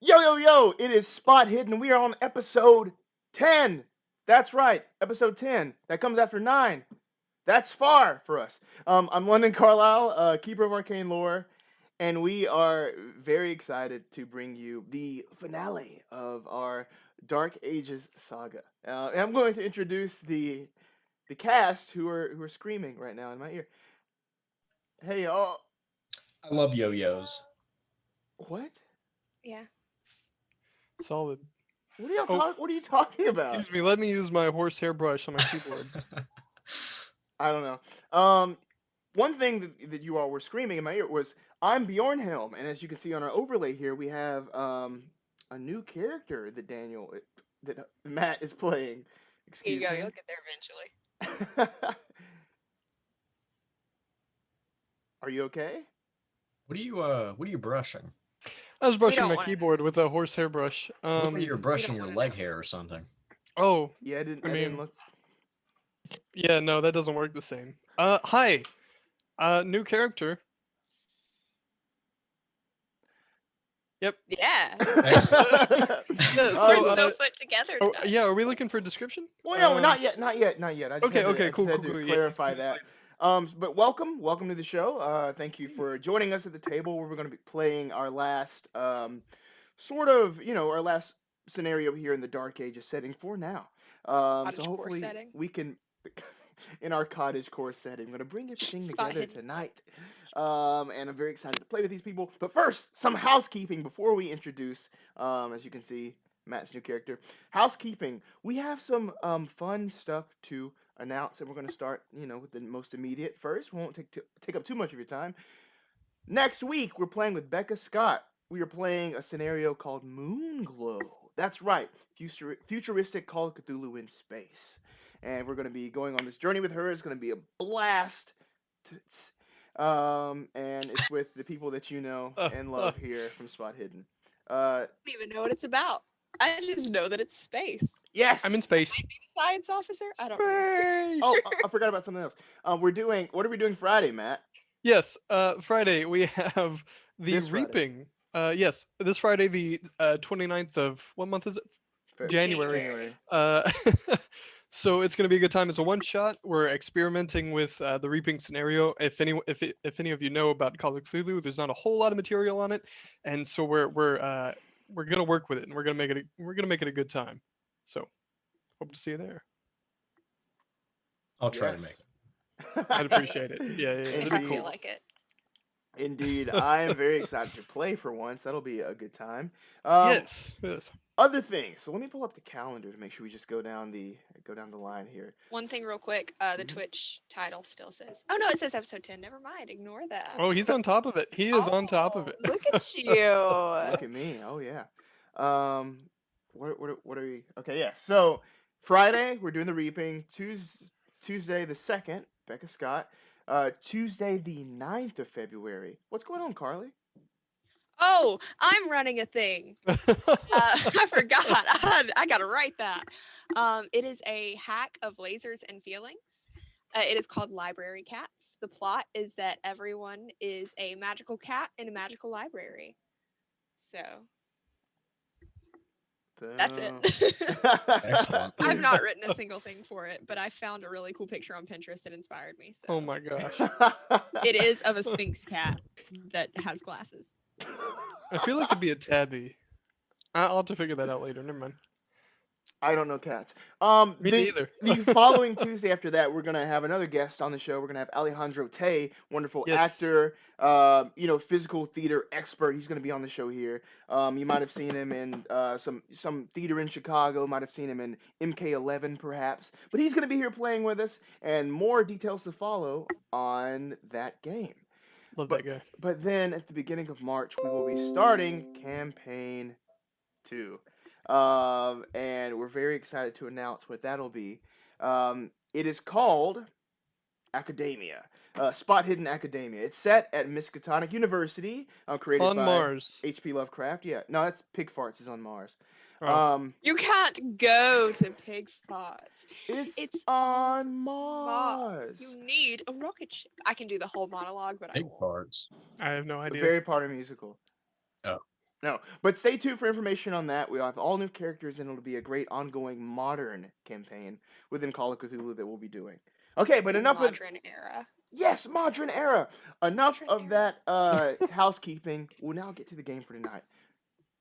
Yo, yo, yo, it is Spot Hidden. We are on episode 10. That's right, episode 10. That comes after 9. That's far for us. I'm London Carlisle, keeper of Arcane lore, and we are very excited to bring you the finale of our Dark Ages saga. And I'm going to introduce the cast who are screaming right now in my ear. Hey, y'all. I love yo-yos. What? Yeah. Solid. What are y'all What are you talking about? Excuse me, let me use my horsehair brush on my keyboard. I don't know. One thing that you all were screaming in my ear was, I'm Bjornhelm, and as you can see on our overlay here, we have a new character that Matt is playing. Excuse Here you go, me. you'll get there eventually. Are you okay? What are you brushing? I was brushing don't my wanna keyboard with a horsehair brush. Look like you're brushing don't your wanna leg know. hair or something. Oh, Yeah, I didn't mean- look. yeah, no, that doesn't work the same. Hi. New character. Yep. Yeah. Excellent. Yeah, We're so, so put together. oh, tonight. yeah, are we looking for a description? Well, no, not yet. I just okay, had okay, to, I cool, just had cool, to cool, yeah, clarify it's that. But welcome to the show. Thank you for joining us at the table where we're going to be playing our last, our last scenario here in the Dark Ages setting for now. So Cottagecore hopefully setting. we can, in our cottage core setting, we're going to bring everything Spot together hidden. tonight. And I'm very excited to play with these people. But first, some housekeeping before we introduce, as you can see, Matt's new character. Housekeeping. We have some fun stuff to announce, and we're going to start, with the most immediate first. We won't take up too much of your time. Next week, we're playing with Becca Scott. We are playing a scenario called Moonglow. That's right, futuristic Call of Cthulhu in space. And we're going to be going on this journey with her. It's going to be a blast. And it's with the people that you know and love here from Spot Hidden. I don't even know what it's about. I just know that it's space. Yes! I'm in space. Science officer? I don't know. Space! Oh, I forgot about something else. What are we doing Friday, Matt? Yes, Friday we have the This Friday. reaping. Yes, this Friday, the 29th of, what month is it? January. So it's going to be a good time. It's a one-shot. We're experimenting with the reaping scenario. If any of you know about Call of Cthulhu, there's not a whole lot of material on it, and so we're going to work with it, and we're going to make it a good time. So hope to see you there. I'll try to make it. I'd appreciate it. Yeah, Indeed. that'd I be feel cool. like it. Indeed, I am very excited to play for once. That'll be a good time. Yes. Other things. So let me pull up the calendar to make sure we just go down the line here. One thing real quick, the Twitch title still says, oh no, it says episode 10. Never mind, ignore that. Oh, he's on top of it. He is on top of it. Look at you. Look at me. Oh yeah. What are we? Okay, yeah. So Friday we're doing the reaping. Tuesday the 2nd, Becca Scott. Tuesday the 9th of February. What's going on, Carly? Oh, I'm running a thing. I forgot. I gotta write that. It is a hack of lasers and feelings. It is called Library Cats. The plot is that everyone is a magical cat in a magical library. So that's it. Excellent. I've not written a single thing for it, but I found a really cool picture on Pinterest that inspired me. So Oh my gosh. it is of a Sphinx cat that has glasses. I feel like it'd be a tabby. I'll have to figure that out later. Never mind. I don't know cats. Me neither. The following Tuesday after that, we're gonna have another guest on the show. We're gonna have Alejandro Tay, wonderful Yes. actor, physical theater expert. He's gonna be on the show here. You might have seen him in some theater in Chicago. Might have seen him in MK11, perhaps. But he's gonna be here playing with us, and more details to follow on that game. Love that guy. But then at the beginning of March, we will be starting campaign 2. And we're very excited to announce what that'll be. It is called Academia, Spot Hidden Academia. It's set at Miskatonic University, created On by Mars. H.P. Lovecraft. Yeah, no, that's Pig Farts is on Mars. Oh. You can't go to Pig Farts. It's on Mars. You need a rocket ship. I can do the whole monologue, but I Big won't. farts. I have no The idea. Harry Potter musical. Oh. No, but stay tuned for information on that. We have all new characters, and it'll be a great ongoing modern campaign within Call of Cthulhu that we'll be doing. Okay, but enough of modern era. yes, modern era. Enough Modern of that housekeeping. We'll now get to the game for tonight.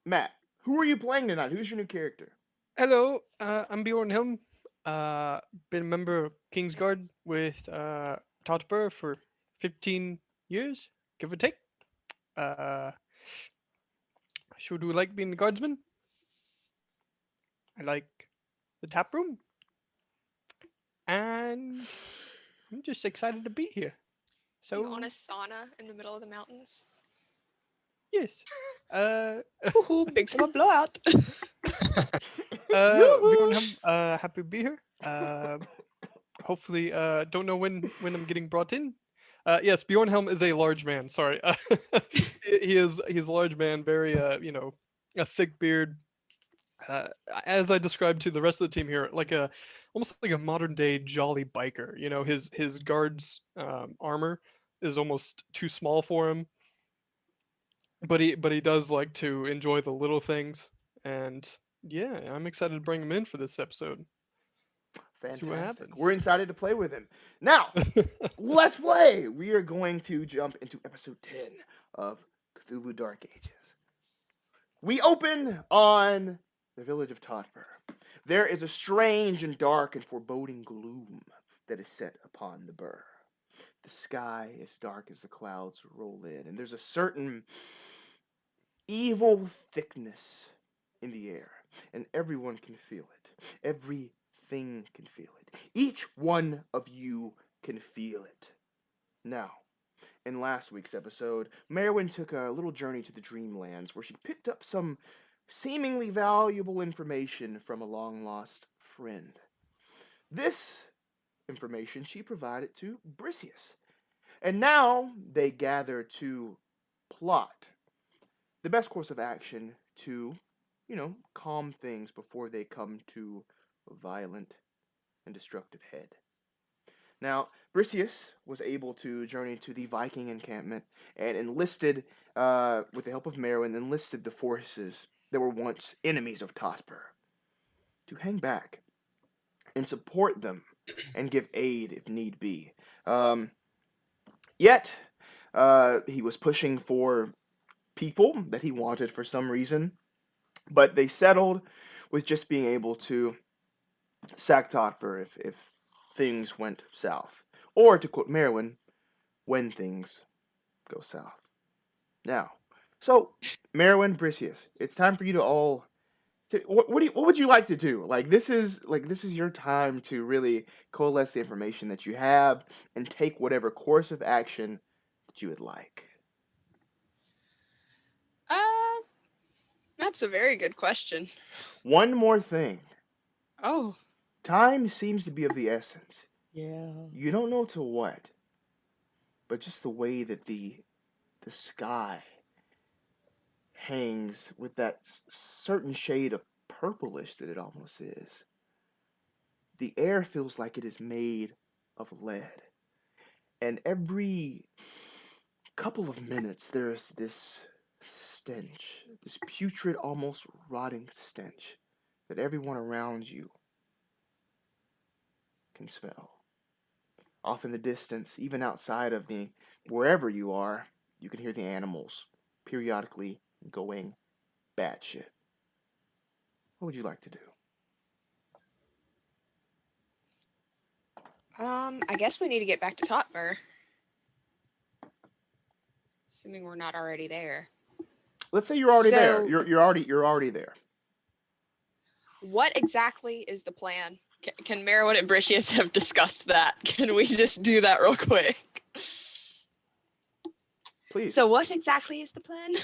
Matt, who are you playing tonight? Who's your new character? Hello, I'm Bjorn Helm. Been a member of Kingsguard with Totburh for 15 years, give or take. Sure do like being the guardsman. I like the tap room. And I'm just excited to be here. So You on a sauna in the middle of the mountains? yes. Ooh, big summer blowout. Bjorn Helm, happy to be here. Hopefully, don't know when I'm getting brought in. Yes, Bjorn Helm is a large man. Sorry, he's a large man, very a thick beard. As I described to the rest of the team here, almost like a modern day jolly biker. You know, his guard's armor is almost too small for him, but he does like to enjoy the little things, and yeah, I'm excited to bring him in for this episode. Fantastic. We're excited to play with him. Now, let's play. We are going to jump into episode 10 of Cthulhu Dark Ages. We open on the village of Totburh. There is a strange and dark and foreboding gloom that is set upon the burh. The sky is dark as the clouds roll in, and there's a certain evil thickness in the air, and everyone can feel it. Everything can feel it. Each one of you can feel it. Now, in last week's episode, Maerwynn took a little journey to the Dreamlands where she picked up some seemingly valuable information from a long-lost friend. This information she provided to Bricius. And now they gather to plot the best course of action to, calm things before they come to a violent and destructive head. Now, Bricius was able to journey to the Viking encampment and enlisted, with the help of Maerwynn, enlisted the forces that were once enemies of Totburh to hang back and support them and give aid if need be. Yet, he was pushing for people that he wanted for some reason, but they settled with just being able to sack Totburh if things went south. Or, to quote Maerwynn, when things go south. Now, so, Maerwynn, Bricius, it's time for you to all... What would you like to do? This is your time to really coalesce the information that you have and take whatever course of action that you would like. That's a very good question. One more thing. Oh. Time seems to be of the essence. Yeah. You don't know to what, but just the way that the sky hangs with that certain shade of purplish that it almost is. The air feels like it is made of lead. And every couple of minutes there is this stench, this putrid, almost rotting stench that everyone around you can smell. Off in the distance, even outside of wherever you are, you can hear the animals periodically going batshit. What would you like to do? I guess we need to get back to Totburh. Assuming we're not already there. Let's say you're already there. You're already there. What exactly is the plan? Can Maerwynn and Bricius have discussed that? Can we just do that real quick? Please. So what exactly is the plan?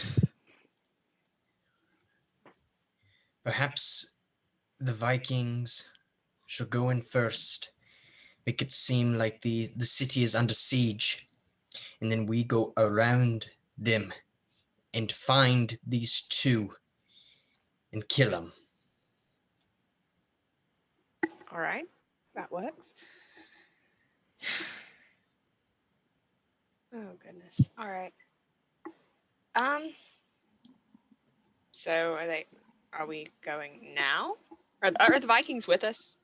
Perhaps the Vikings should go in first, make it seem like the city is under siege, and then we go around them and find these two and kill them. All right, that works. Oh goodness. All right. So are we going now? Are the Vikings with us?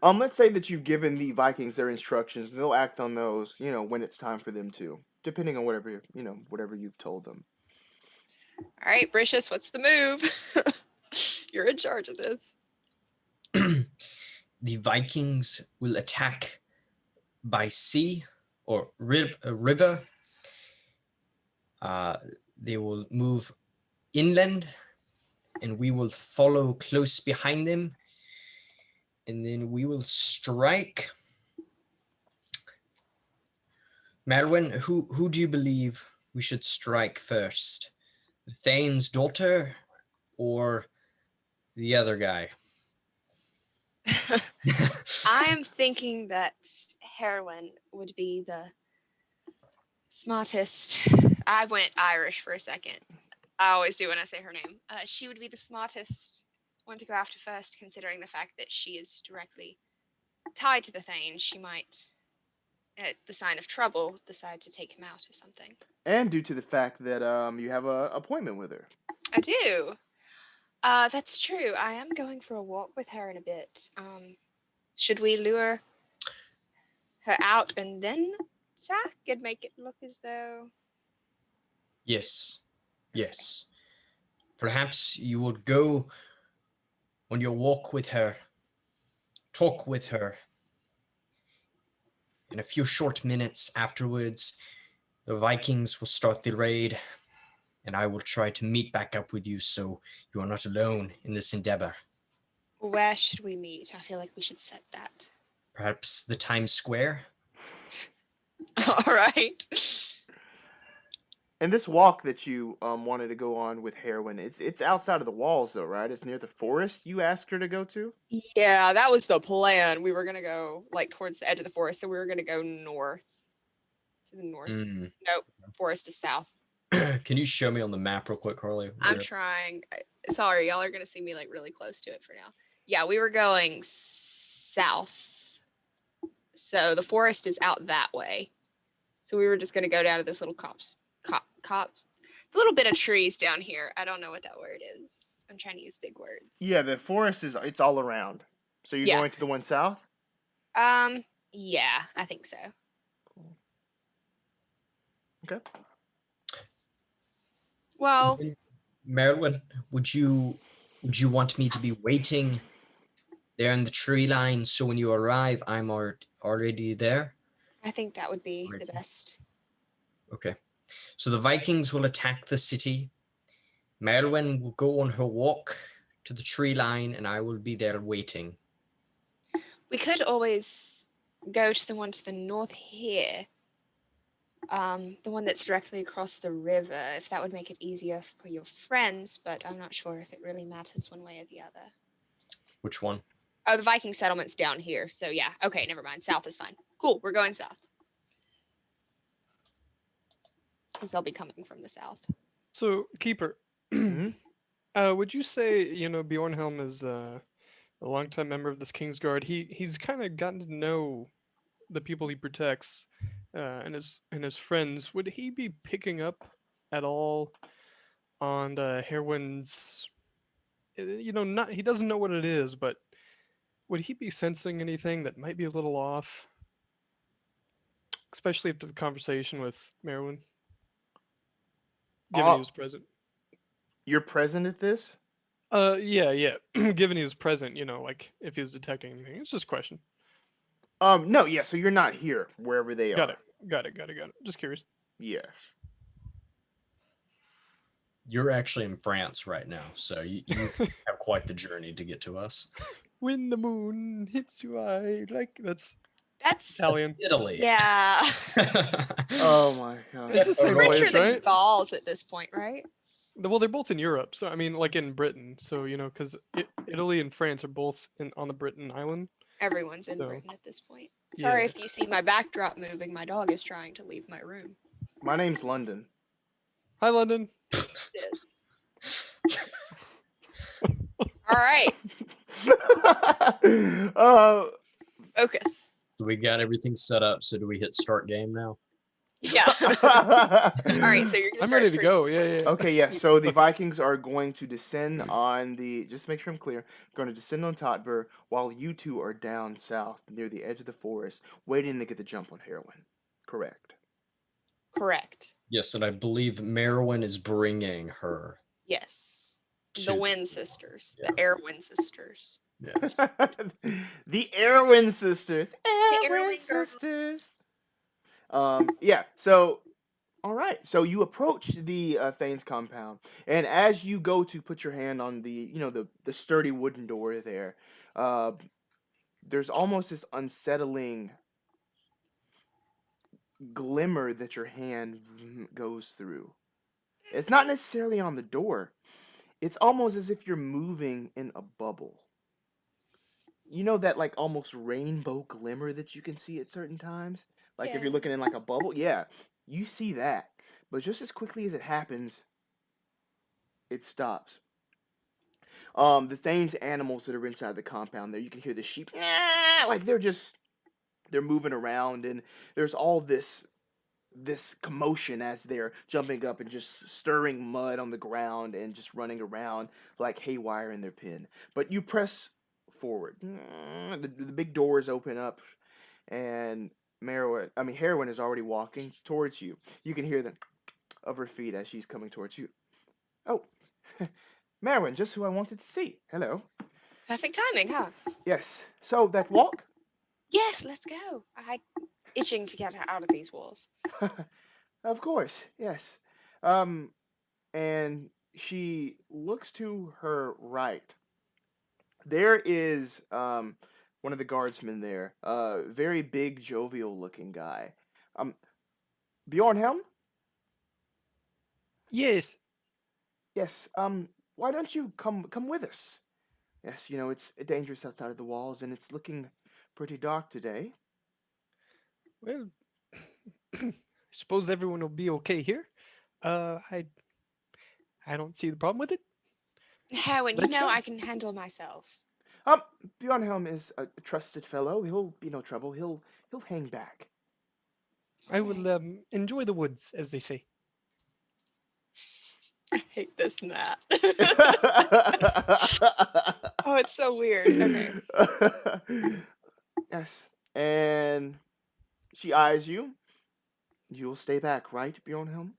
Let's say that you've given the Vikings their instructions. They'll act on those, when it's time for them to, depending on whatever you've told them. All right, Bricius, what's the move? You're in charge of this. The Vikings will attack by sea or river. They will move inland, and we will follow close behind them. And then we will strike. Maerwynn, who do you believe we should strike first? Thane's daughter or the other guy? I'm thinking that Maerwynn would be the smartest. I went Irish for a second. I always do when I say her name. She would be the smartest one to go after first, considering the fact that she is directly tied to the Thane. She might, at the sign of trouble, decide to take him out or something. And due to the fact that you have an appointment with her. I do. That's true. I am going for a walk with her in a bit. Should we lure her out and then attack and make it look as though... Yes. Perhaps you would go on your walk with her, talk with her. In a few short minutes afterwards, the Vikings will start the raid, and I will try to meet back up with you so you are not alone in this endeavor. Where should we meet? I feel like we should set that. Perhaps the Times Square? All right. And this walk that you wanted to go on with Maerwynn, it's outside of the walls though, right? It's near the forest you asked her to go to? Yeah, that was the plan. We were going to go towards the edge of the forest, so we were going to go north. To the north. Nope, forest is south. Can you show me on the map real quick, Carly? I'm trying. Sorry, y'all are going to see me really close to it for now. Yeah, we were going south. So the forest is out that way. So we were just going to go down to this little the little bit of trees down here. I don't know what that word is. I'm trying to use big words. Yeah, the forest it's all around. So you're going to the one south? Yeah, I think so. Cool. Okay. Well, Maerwynn, would you want me to be waiting there in the tree line so when you arrive I'm already there? I think that would be the best. Okay. So the Vikings will attack the city. Maerwynn will go on her walk to the tree line, and I will be there waiting. We could always go to the one to the north here. The one that's directly across the river, if that would make it easier for your friends, but I'm not sure if it really matters one way or the other. Which one? Oh, the Viking settlement's down here, so yeah. Okay, never mind. South is fine. Cool, we're going south. Because they'll be coming from the south. So, Keeper, would you say, Bjornhelm is a longtime member of this Kingsguard? He's kind of gotten to know the people he protects and his friends. Would he be picking up at all on Maerwynn's? He doesn't know what it is, but would he be sensing anything that might be a little off? Especially after the conversation with Maerwynn. Given he was present. You're present at this? Yeah. Given he was present, if he was detecting anything. It's just a question. No, yeah, so you're not here, wherever they are. Got it. Just curious. Yes. You're actually in France right now, so you have quite the journey to get to us. When the moon hits your eye, that's Italian. That's Italy. Yeah. Oh my god. It's the same I'm place, pretty sure right? they're Gauls at this point, right? Well, they're both in Europe, so I mean, like in Britain. So because Italy and France are both on the Britain island. Everyone's in Britain at this point. Sorry if you see my backdrop moving. My dog is trying to leave my room. My name's London. Hi, London. Yes. All right. Focus. We got everything set up, so do we hit start game now? Yeah. All right, so you're gonna I'm start ready to go. Yeah. Okay, yes. So the Vikings are going to descend on the. Just to make sure I'm clear, going to descend on Totburh while you two are down south near the edge of the forest, waiting to get the jump on Heroin. Correct. Correct. Yes, and I believe Maerwynn is bringing her. Yes. to The Wind Sisters. Yeah. The Airwind Sisters. Yeah. The Erwin sisters. Erwin Erwin girls. sisters. Yeah. So, all right. So you approach the Thane's compound, and as you go to put your hand on the sturdy wooden door there, there's almost this unsettling glimmer that your hand goes through. It's not necessarily on the door. It's almost as if you're moving in a bubble. You know that like almost rainbow glimmer that you can see at certain times? Like if Yeah. you're looking in like a bubble? Yeah, you see that. But just as quickly as it happens, it stops. The Thane's animals that are inside the compound there, you can hear the sheep, like they're moving around, and there's all this commotion as they're jumping up and just stirring mud on the ground and just running around like haywire in their pen. But you press forward. The big doors open up, and Heroin is already walking towards you. You can hear the of her feet as she's coming towards you. Oh, Maerwynn, just who I wanted to see. Hello. Perfect timing, huh? Yes. So that walk? Yes, let's go. I'm itching to get out of these walls. Of course, yes. And she looks to her right. There is one of the guardsmen there, very big, jovial-looking guy. Bjornhelm? Yes. Yes. Why don't you come with us? Yes, it's dangerous outside of the walls, and it's looking pretty dark today. Well, I suppose everyone will be okay here. I don't see the problem with it. Heroin, Let's go. I can handle myself. Bjornhelm is a trusted fellow. He'll be no trouble. He'll hang back. I will enjoy the woods, as they say. I hate this Matt. Oh, it's so weird. Okay. Yes, and she eyes you. You'll stay back, right, Bjornhelm?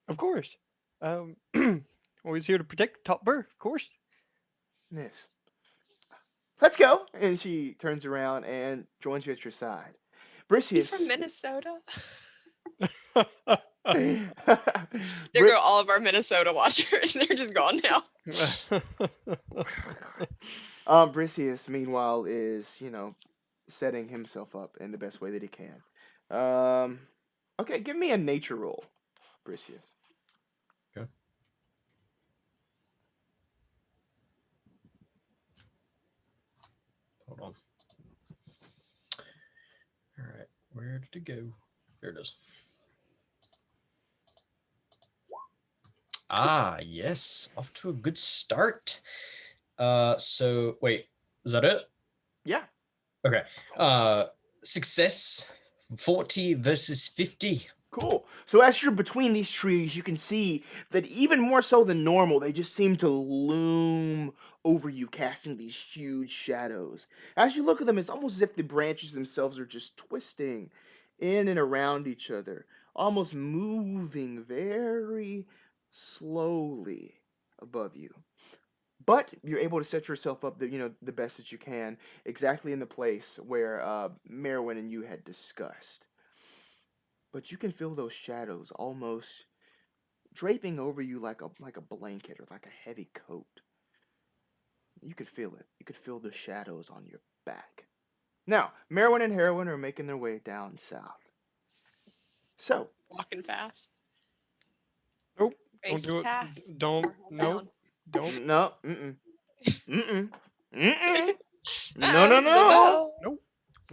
Of course. Always here to protect Totburh, of course. Yes. Let's go. And she turns around and joins you at your side. You Bricius. from Minnesota? Bri- There go all of our Minnesota watchers. They're just gone now. Bricius, meanwhile, is, setting himself up in the best way that he can. Okay, give me a nature roll, Bricius. Okay. Hold on. All right, where did it go? There it is. Ah, yes, off to a good start. So wait, is that it? Yeah. Okay. Success 40 versus 50. Cool. So as you're between these trees, you can see that even more so than normal, they just seem to loom over you, casting these huge shadows. As you look at them, it's almost as if the branches themselves are just twisting in and around each other, almost moving very slowly above you. But you're able to set yourself up the best that you can, exactly in the place where Maerwynn and you had discussed. But you can feel those shadows almost draping over you like a blanket or like a heavy coat. You could feel it. You could feel the shadows on your back. Now, Maerwynn and Heroin are making their way down south. So, Walking fast. Nope. Face Don't do it. pass. Don't. Or Nope. Don't. no, no. Nope. Nope.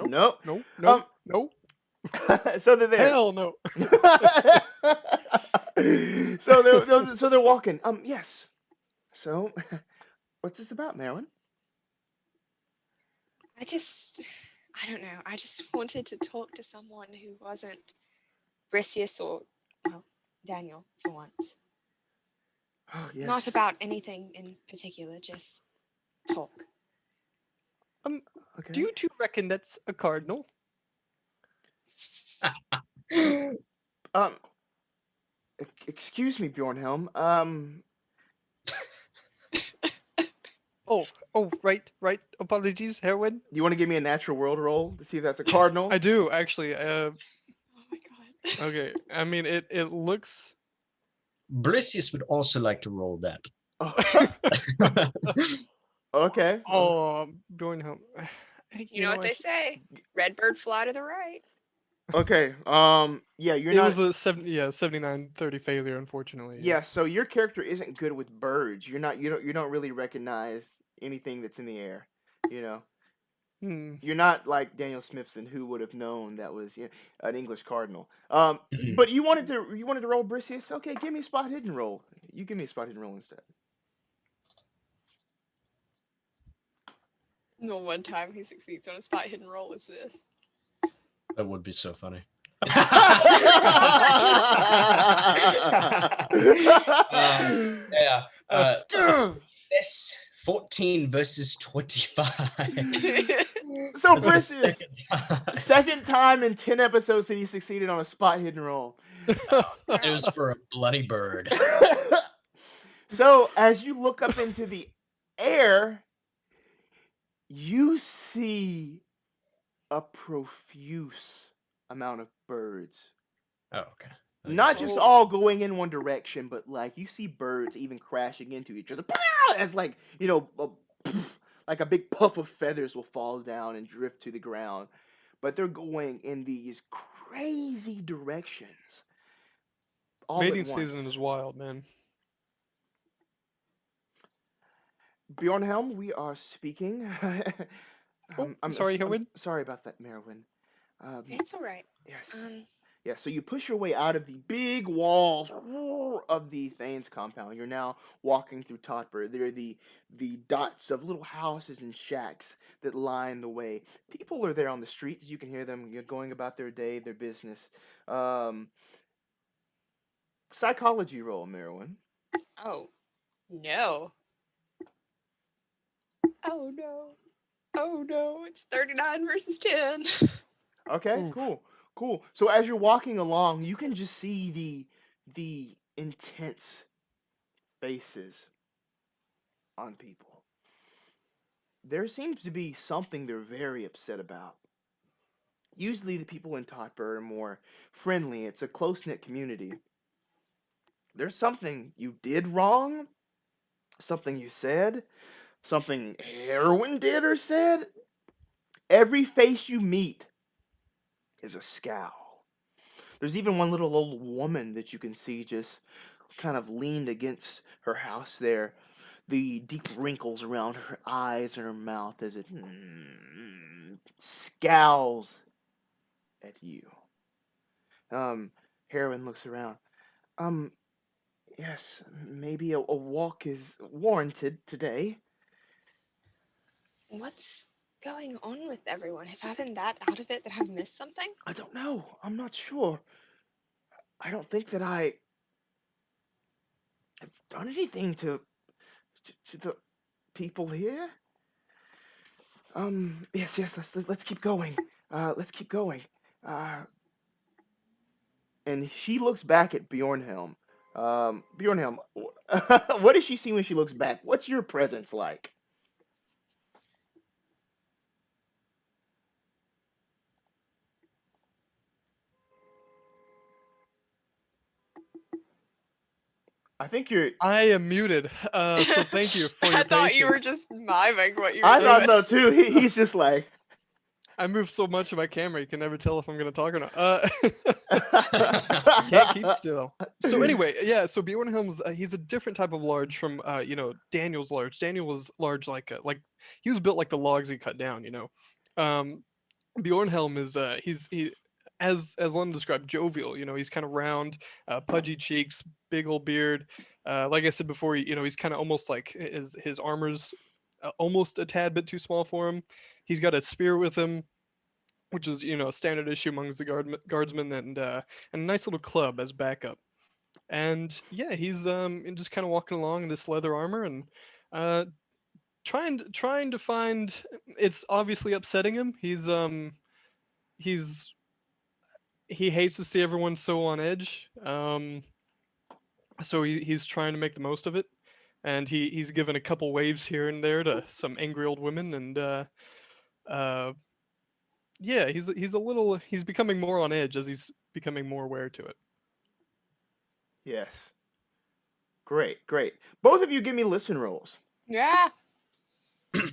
Nope. Nope. Nope. Nope. So they're there. Hell no. so they're walking. Yes. So, what's this about, Maerwynn? I don't know. I just wanted to talk to someone who wasn't Bricius or, well, Daniel for once. Oh, yes. Not about anything in particular, just talk. Okay. Do you two reckon that's a cardinal? Excuse me, Bjornhelm. Oh, right. Apologies, Maerwynn. Do you want to give me a natural world roll to see if that's a cardinal? I do actually. Oh my god. Okay. I mean, it looks. Bricius would also like to roll that. Okay. Oh, Bjornhelm. You know what they say? Red bird fly to the right. Okay. Yeah, you're It not. was a 79-30 failure, unfortunately. Yeah. So your character isn't good with birds. You don't really recognize anything that's in the air. You know. You're not like Daniel Smithson, who would have known that was an English cardinal. But you wanted to roll Bricius. Okay, give me a spot hidden roll. You give me a spot hidden roll instead. The one time he succeeds on a spot hidden roll is this. That would be so funny. Yes, 14 versus 25. So Bricius, second time in 10 episodes that he succeeded on a spot hidden roll. It was for a bloody bird. So as you look up into the air, you see a profuse amount of birds. Oh, okay. Not just all going in one direction, but like you see birds even crashing into each other. As like, like a big puff of feathers will fall down and drift to the ground. But they're going in these crazy directions. All Mating at once. season is wild, man. Bjornhelm, we are speaking. I'm sorry, Howard. Sorry about that, Maerwynn. It's all right. Yes. Yeah, so you push your way out of the big walls of the Thane's compound. You're now walking through Totburh. There are the dots of little houses and shacks that line the way. People are there on the streets. You can hear them going about their day, their business. Psychology roll, Maerwynn. Oh, no. Oh, no. Oh, no. It's 39 versus 10. Okay, cool. So as you're walking along, you can just see the intense faces on people. There seems to be something they're very upset about. Usually the people in Totburh are more friendly. It's a close-knit community. There's something you did wrong, something you said, something Maerwynn did or said. Every face you meet is a scowl. There's even one little old woman that you can see just kind of leaned against her house there. The deep wrinkles around her eyes and her mouth as it scowls at you. Maerwynn looks around. Yes, maybe a walk is warranted today. What's going on with everyone? Have I been that out of it that I've missed something? I don't know. I'm not sure. I don't think that I have done anything to the people here. Yes. Let's keep going. Let's keep going. And she looks back at Bjornhelm. Bjornhelm, what does she see when she looks back? What's your presence like? I am muted. So thank you for your I thought you were patience. just miming what you were I doing. thought so too. He's just like. I move so much of my camera, you can never tell if I'm going to talk or not. Can't keep still. So anyway, yeah. So Bjornhelm's he's a different type of large from Daniel's large. Daniel was large like he was built like the logs he cut down. Bjornhelm is he as London described, jovial. He's kind of round, pudgy cheeks, big old beard. Like I said before, he's kind of almost like his armor's almost a tad bit too small for him. He's got a spear with him. which is a standard issue amongst the guardsmen, and a nice little club as backup. And yeah, he's just kind of walking along in this leather armor and trying to find. It's obviously upsetting him. He hates to see everyone so on edge. So he's trying to make the most of it, and he's given a couple waves here and there to some angry old women, and yeah, he's becoming more on edge as he's becoming more aware to it. Yes. Great. Both of you give me listen rolls. Yeah. I'm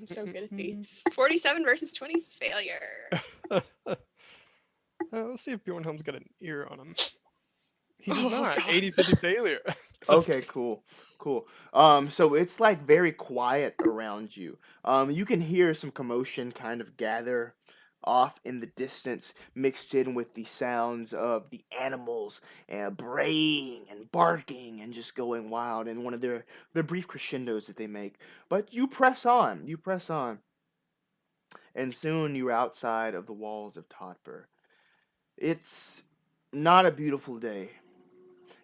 so good at these. 47 versus 20, failure. Let's see if Bjornhelm's got an ear on him. He does Oh, not. God. 80-50 failure. Okay, cool. So it's like very quiet around you. You can hear some commotion kind of gather off in the distance, mixed in with the sounds of the animals braying and barking and just going wild in one of their brief crescendos that they make. But you press on. And soon you're outside of the walls of Totburh. It's not a beautiful day.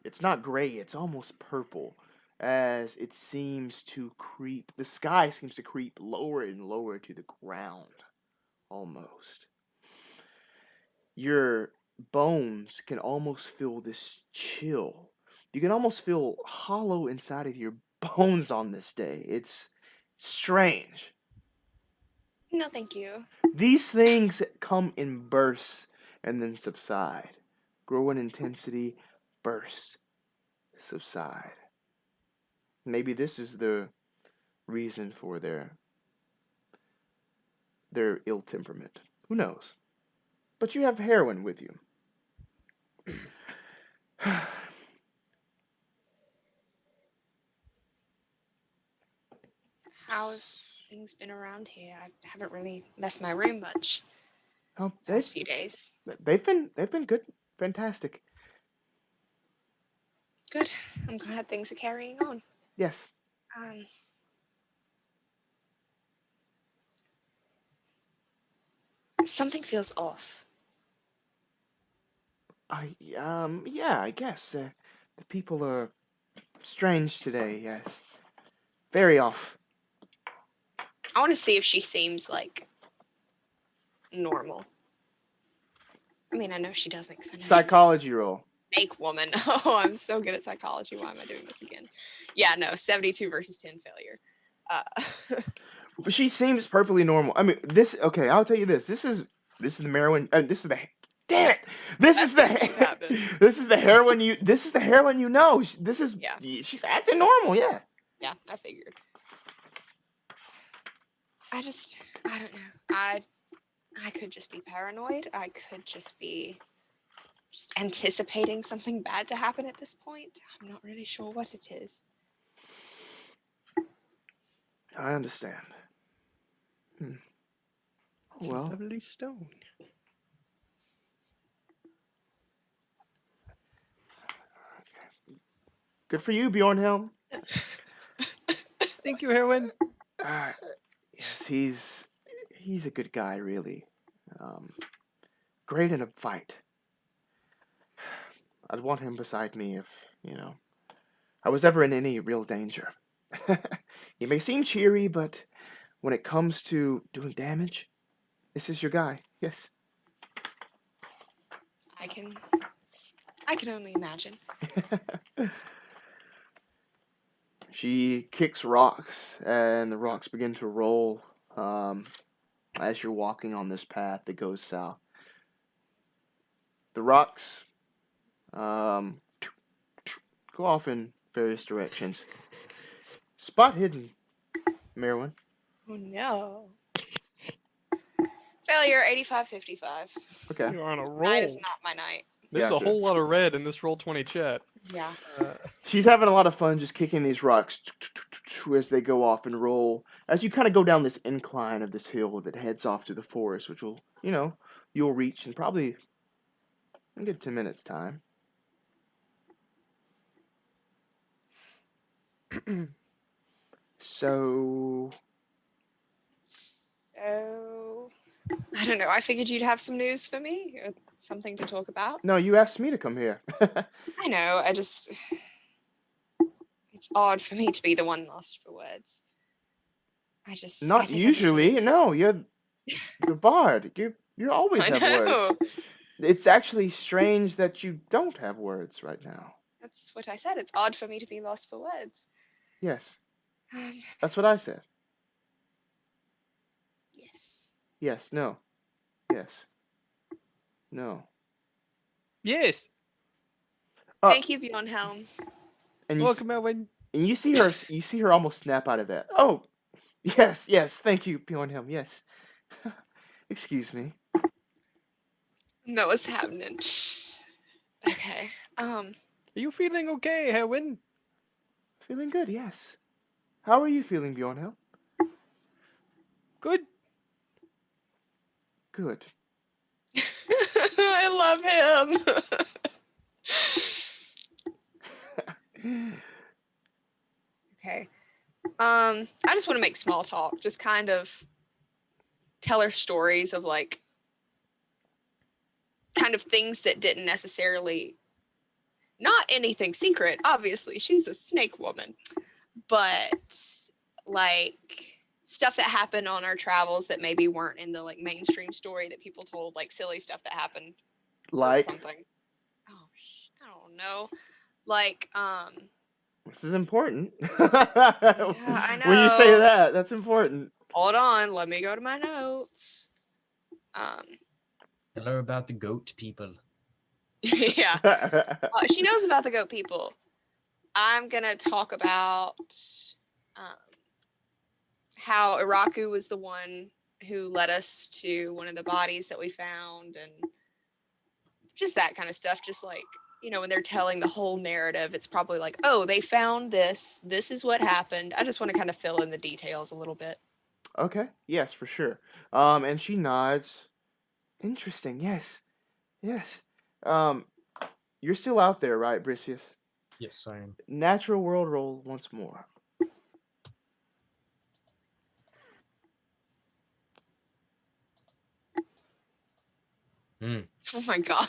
It's not gray, it's almost purple, as it seems to creep. The sky seems to creep lower and lower to the ground, almost. Your bones can almost feel this chill. You can almost feel hollow inside of your bones on this day. It's strange. No, thank you. These things come in bursts and then subside, grow in intensity, burst, subside. Maybe this is the reason for their ill temperament. Who knows? But you have heroin with you. How have things been around here? I haven't really left my room much Oh, the past few days. they've been good, fantastic. Good. I'm glad things are carrying on. Yes. Something feels off. Yeah, I guess the people are strange today. Yes, very off. I want to see if she seems like normal. I mean, I know she doesn't. 'Cause I know Psychology roll. Snake woman. Oh, I'm so good at psychology. Why am I doing this again? Yeah, no, 72 versus 10 failure. But she seems perfectly normal. I mean, this. Okay, I'll tell you this. This is the Maerwynn. This is the. Damn it! This is the. This is the heroine you. This is the heroine you know. This is. Yeah. She's acting normal. Yeah. Yeah, I figured. I don't know. I could just be paranoid. I could just be anticipating something bad to happen at this point. I'm not really sure what it is. I understand. It's a lovely stone. Good for you, Bjornhelm. Thank you, Heroin. Yes, he's a good guy, really. Great in a fight. I'd want him beside me if, I was ever in any real danger. He may seem cheery, but when it comes to doing damage, this is your guy. Yes. I can only imagine. She kicks rocks, and the rocks begin to roll as you're walking on this path that goes south. The rocks go off in various directions. Spot hidden, Maerwynn. Oh no. Failure 85-55. Okay. You're on a roll. Night is not my night. There's Yeah, a whole lot of red in this Roll20 chat. Yeah. She's having a lot of fun just kicking these rocks as they go off and roll. As you kind of go down this incline of this hill that heads off to the forest, which will, you'll reach in probably a good 10 minutes time. So I don't know. I figured you'd have some news for me, or something to talk about. No, you asked me to come here. I know. It's odd for me to be the one lost for words. Not usually. No, you're the bard. You always have words. It's actually strange that you don't have words right now. That's what I said. It's odd for me to be lost for words. Yes. That's what I said. Yes. Yes. No. Yes. No. Yes. Thank you, Bjorn Helm. And Welcome, Maerwynn. And you see her almost snap out of that. Oh, yes, thank you, Bjorn Helm, yes. Excuse me. No, what's happening? Okay. Are you feeling okay, Maerwynn? Feeling good, yes. How are you feeling, Bjorn Helm? Good. Good. I love him. Okay. I just want to make small talk. Just kind of tell her stories of like kind of things that didn't necessarily, not anything secret, obviously. She's a snake woman. But like stuff that happened on our travels that maybe weren't in the like mainstream story that people told, like silly stuff that happened. Like something. Oh, I don't know. Like, this is important. I know. When you say that, that's important. Hold on, let me go to my notes. Tell her about the goat people. Yeah. She knows about the goat people. I'm gonna talk about how Iraku was the one who led us to one of the bodies that we found, and just that kind of stuff. Just like, you know, when they're telling the whole narrative, it's probably like, oh, they found this. This is what happened. I just want to kind of fill in the details a little bit. Okay. Yes, for sure. And she nods. Interesting. Yes. Yes. You're still out there, right, Bricius? Yes, I am. Natural world roll once more. Oh my god.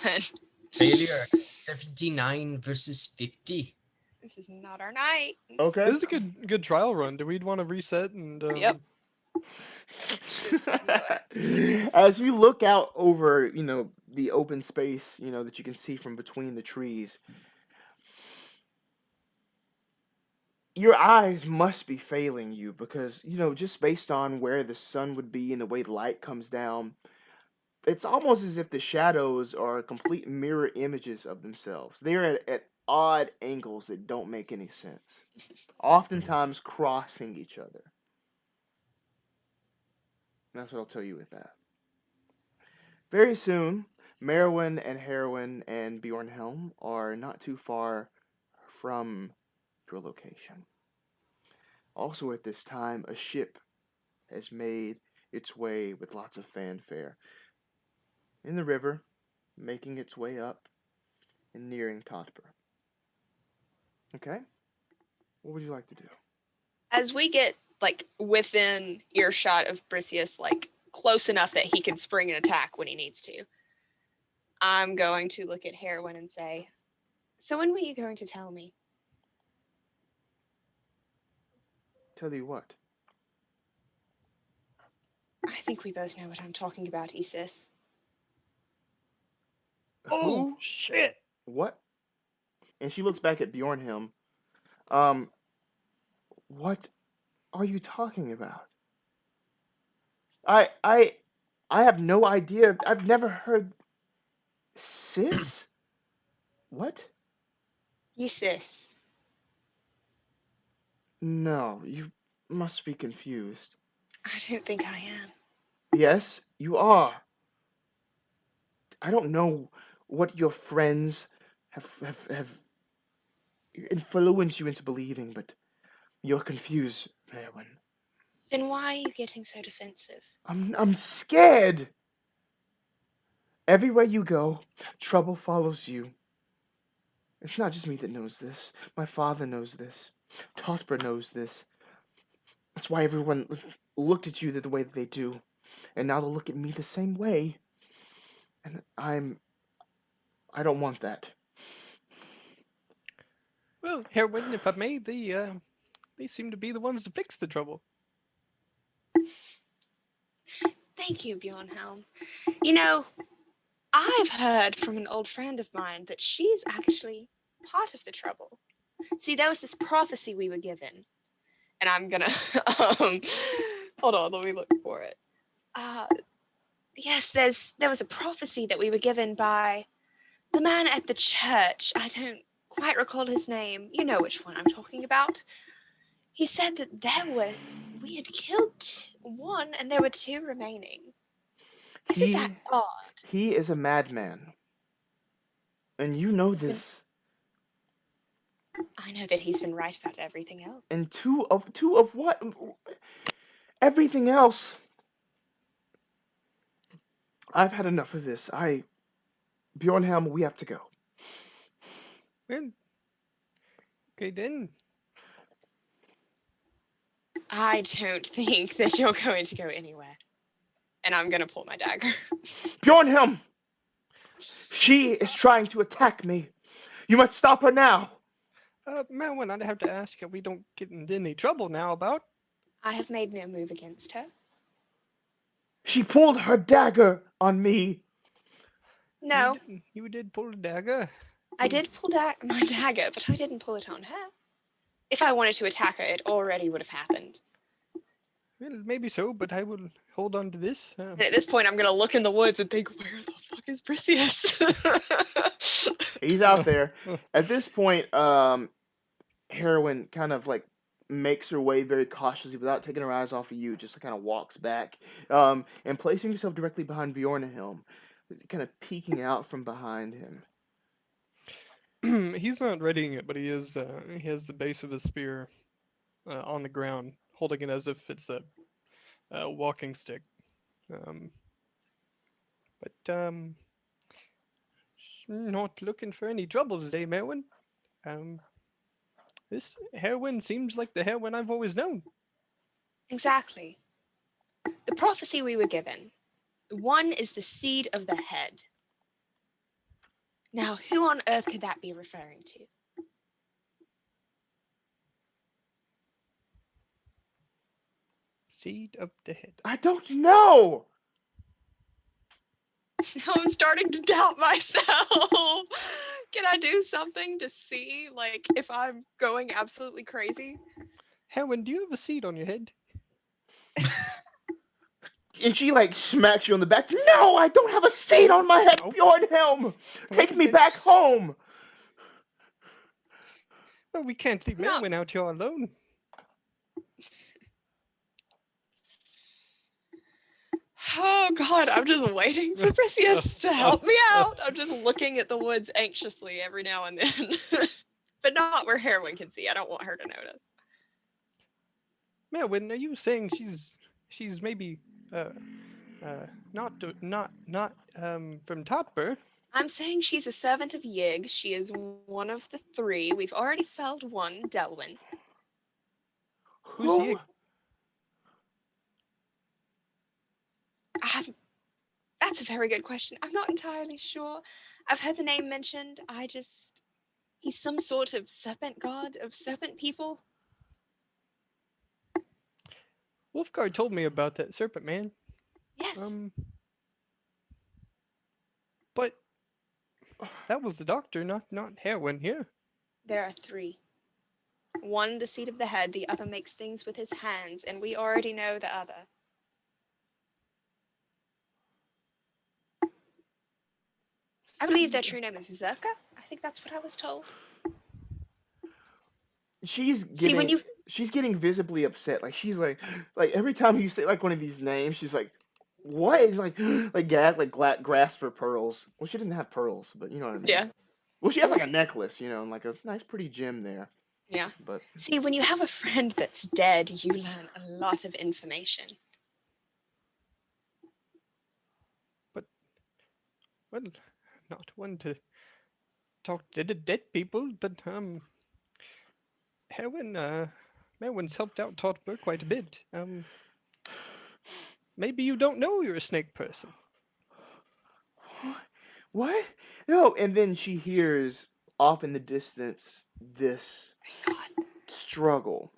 Failure. 79 versus 50. This is not our night. Okay. This is a good trial run. Do we want to reset and? Yep. As you look out over, the open space, that you can see from between the trees, your eyes must be failing you because, just based on where the sun would be and the way the light comes down, it's almost as if the shadows are complete mirror images of themselves. They're at odd angles that don't make any sense, oftentimes crossing each other. That's what I'll tell you with that. Very soon, Maerwynn and Bjorn Helm are not too far from your location. Also at this time, a ship has made its way with lots of fanfare in the river, making its way up and nearing Totburh. Okay? What would you like to do? As we get like within earshot of Bricius, like close enough that he can spring an attack when he needs to, I'm going to look at Maerwynn and say, so when were you going to tell me? Tell you what? I think we both know what I'm talking about, Isis. Oh, shit. What? And she looks back at Bjornhelm. What are you talking about? I have no idea. I've never heard. Sis? What? Isis. No, you must be confused. I don't think I am. Yes, you are. I don't know what your friends have influenced you into believing, but you're confused, Maerwynn. Then why are you getting so defensive? I'm scared. Everywhere you go, trouble follows you. It's not just me that knows this. My father knows this. Totburh knows this. That's why everyone looked at you the way that they do. and now they'll look at me the same way, and I don't want that. Well, Maerwynn, if I may, they seem to be the ones to fix the trouble. Thank you, Bjornhelm. You know, I've heard from an old friend of mine that she's actually part of the trouble. See, there was this prophecy we were given, and I'm gonna hold on, let me look for it. Yes, there was a prophecy that we were given by the man at the church. I don't quite recall his name. You know which one I'm talking about. He said that we had killed one and there were two remaining. Isn't that odd? He is a madman. And you know this. I know that he's been right about everything else. And two of what? Everything else. I've had enough of this. Bjornhelm, we have to go. Well, okay then. I don't think that you're going to go anywhere. And I'm going to pull my dagger. Bjornhelm! She is trying to attack me. You must stop her now. Maerwynn, I'd have to ask if we don't get into any trouble now about. I have made no move against her. She pulled her dagger on me. No. You did pull a dagger. I did pull my dagger, but I didn't pull it on her. If I wanted to attack her, it already would have happened. Well, maybe so, but I will hold on to this. And at this point, I'm going to look in the woods and think, where the fuck is Bricius? He's out there. At this point, Maerwynn kind of like makes her way very cautiously without taking her eyes off of you, just kind of walks back, and placing herself directly behind Bjornhelm, kind of peeking out from behind him. He's not readying it, but he has the base of his spear on the ground, holding it as if it's a walking stick. Not looking for any trouble today, Maerwynn. This Maerwynn seems like the Maerwynn I've always known. Exactly. The prophecy we were given. One is the seed of the head. Now, who on earth could that be referring to? Seed of the head. I don't know! Now I'm starting to doubt myself. Can I do something to see, like, if I'm going absolutely crazy? Maerwynn, do you have a seed on your head? And she like smacks you on the back. No, I don't have a seat on my head, Bjornhelm. Take me back home. Well, we can't leave Maerwynn out here alone. Oh God, I'm just waiting for Bricius to help me out. I'm just looking at the woods anxiously every now and then. But not where Maerwynn can see. I don't want her to notice. Maerwynn, are you saying she's maybe not from Totburh? I'm saying she's a servant of Yig. She is one of the three. We've already felled one, Delwyn. Who's Yig? That's a very good question. I'm not entirely sure. I've heard the name mentioned. He's some sort of serpent god of serpent people. Wolfgar told me about that serpent man. Yes. But that was the doctor, not Maerwynn here. There are three. One, the seat of the head. The other makes things with his hands, and we already know the other. I believe their true name is Zerka. I think that's what I was told. She's getting visibly upset. Like she's like every time you say like one of these names, she's like, "What?" Like grasp for pearls. Well, she doesn't have pearls, but you know what I mean. Yeah. Well, she has like a necklace, you know, and like a nice, pretty gem there. Yeah. But see, when you have a friend that's dead, you learn a lot of information. But, well, not one to talk to the dead people, but Maerwynn's helped out Totburh quite a bit. Maybe you don't know you're a snake person. What? No. And then she hears off in the distance this struggle.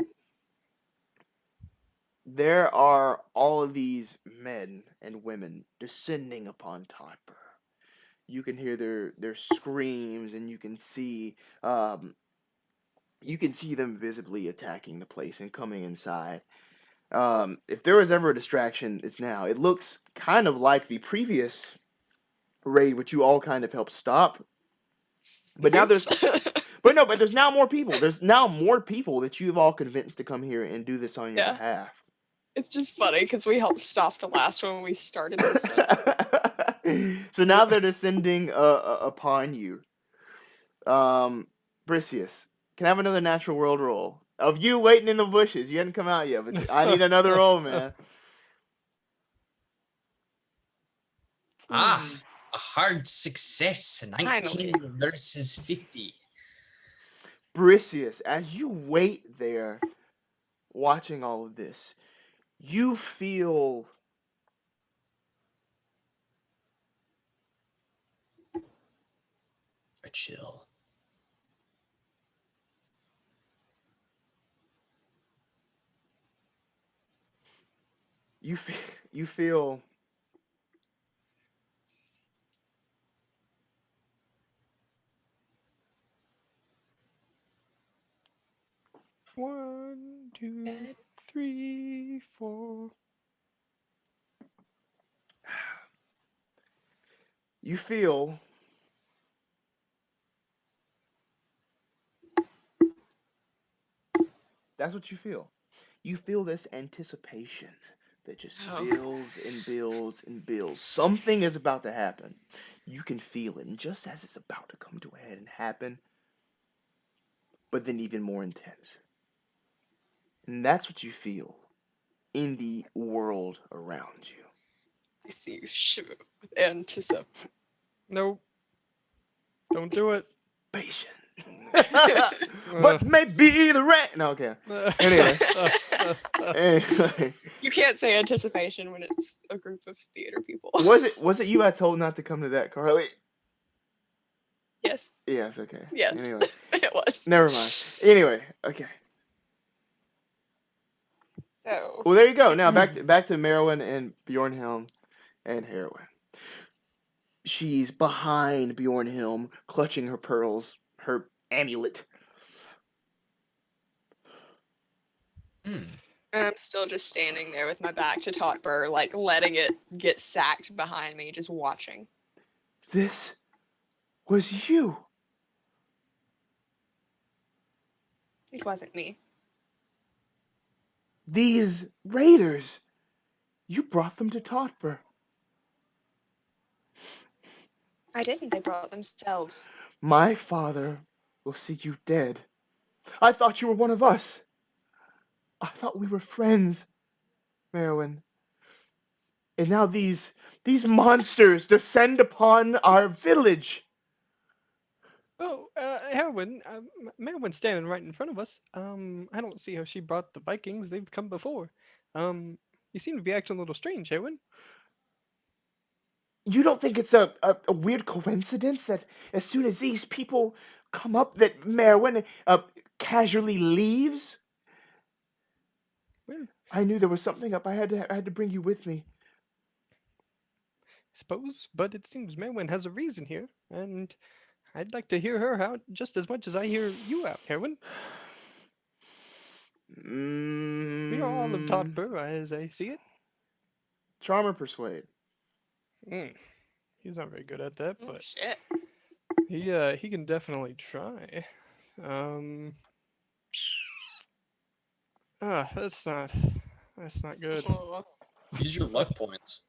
There are all of these men and women descending upon Totburh. You can hear their screams, and you can see them visibly attacking the place and coming inside. If there was ever a distraction, it's now. It looks kind of like the previous raid, which you all kind of helped stop. But now there's now more people. There's now more people that you've all convinced to come here and do this on your behalf. It's just funny because we helped stop the last one when we started this one. So now they're descending upon you. Bricius, can I have another natural world roll? Of you waiting in the bushes. You hadn't come out yet, but I need another roll, man. A hard success. 19 Finally. versus 50. Bricius, as you wait there, watching all of this, you feel a chill. you feel 1, 2, 3, 4. You feel that's what you feel. You feel this anticipation that just builds and builds and builds. Something is about to happen. You can feel it. And just as it's about to come to a head and happen, but then even more intense. And that's what you feel in the world around you. I see you shiver with anticipation. Nope. Don't do it. Patient. But maybe the rat. No, okay. Anyway. You can't say anticipation when it's a group of theater people. Was it you I told not to come to that, Carly? Yes. Yes, okay. Yes. Anyway. It was. Never mind. Anyway, okay. So. Well, there you go. Now back to Maerwynn and Bjornhelm and Heroin. She's behind Bjornhelm, clutching her pearls, her amulet. I'm still just standing there with my back to Totburh, like letting it get sacked behind me, just watching. This was you. It wasn't me. These raiders. You brought them to Totburh. I didn't. They brought themselves. My father will see you dead. I thought you were one of us. I thought we were friends, Maerwynn. And now these monsters descend upon our village. Oh, Maerwynn, Maerwynn's standing right in front of us. I don't see how she brought the Vikings. They've come before. You seem to be acting a little strange, Maerwynn. You don't think it's a weird coincidence that as soon as these people come up that Maerwynn casually leaves? Well, I knew there was something up. I had to bring you with me. Suppose, but it seems Maerwynn has a reason here, and I'd like to hear her out just as much as I hear you out, Maerwynn. We are all of Totburh, as I see it. Charm or persuade? He's not very good at that, but shit. he can definitely try. That's not good. Use your luck points.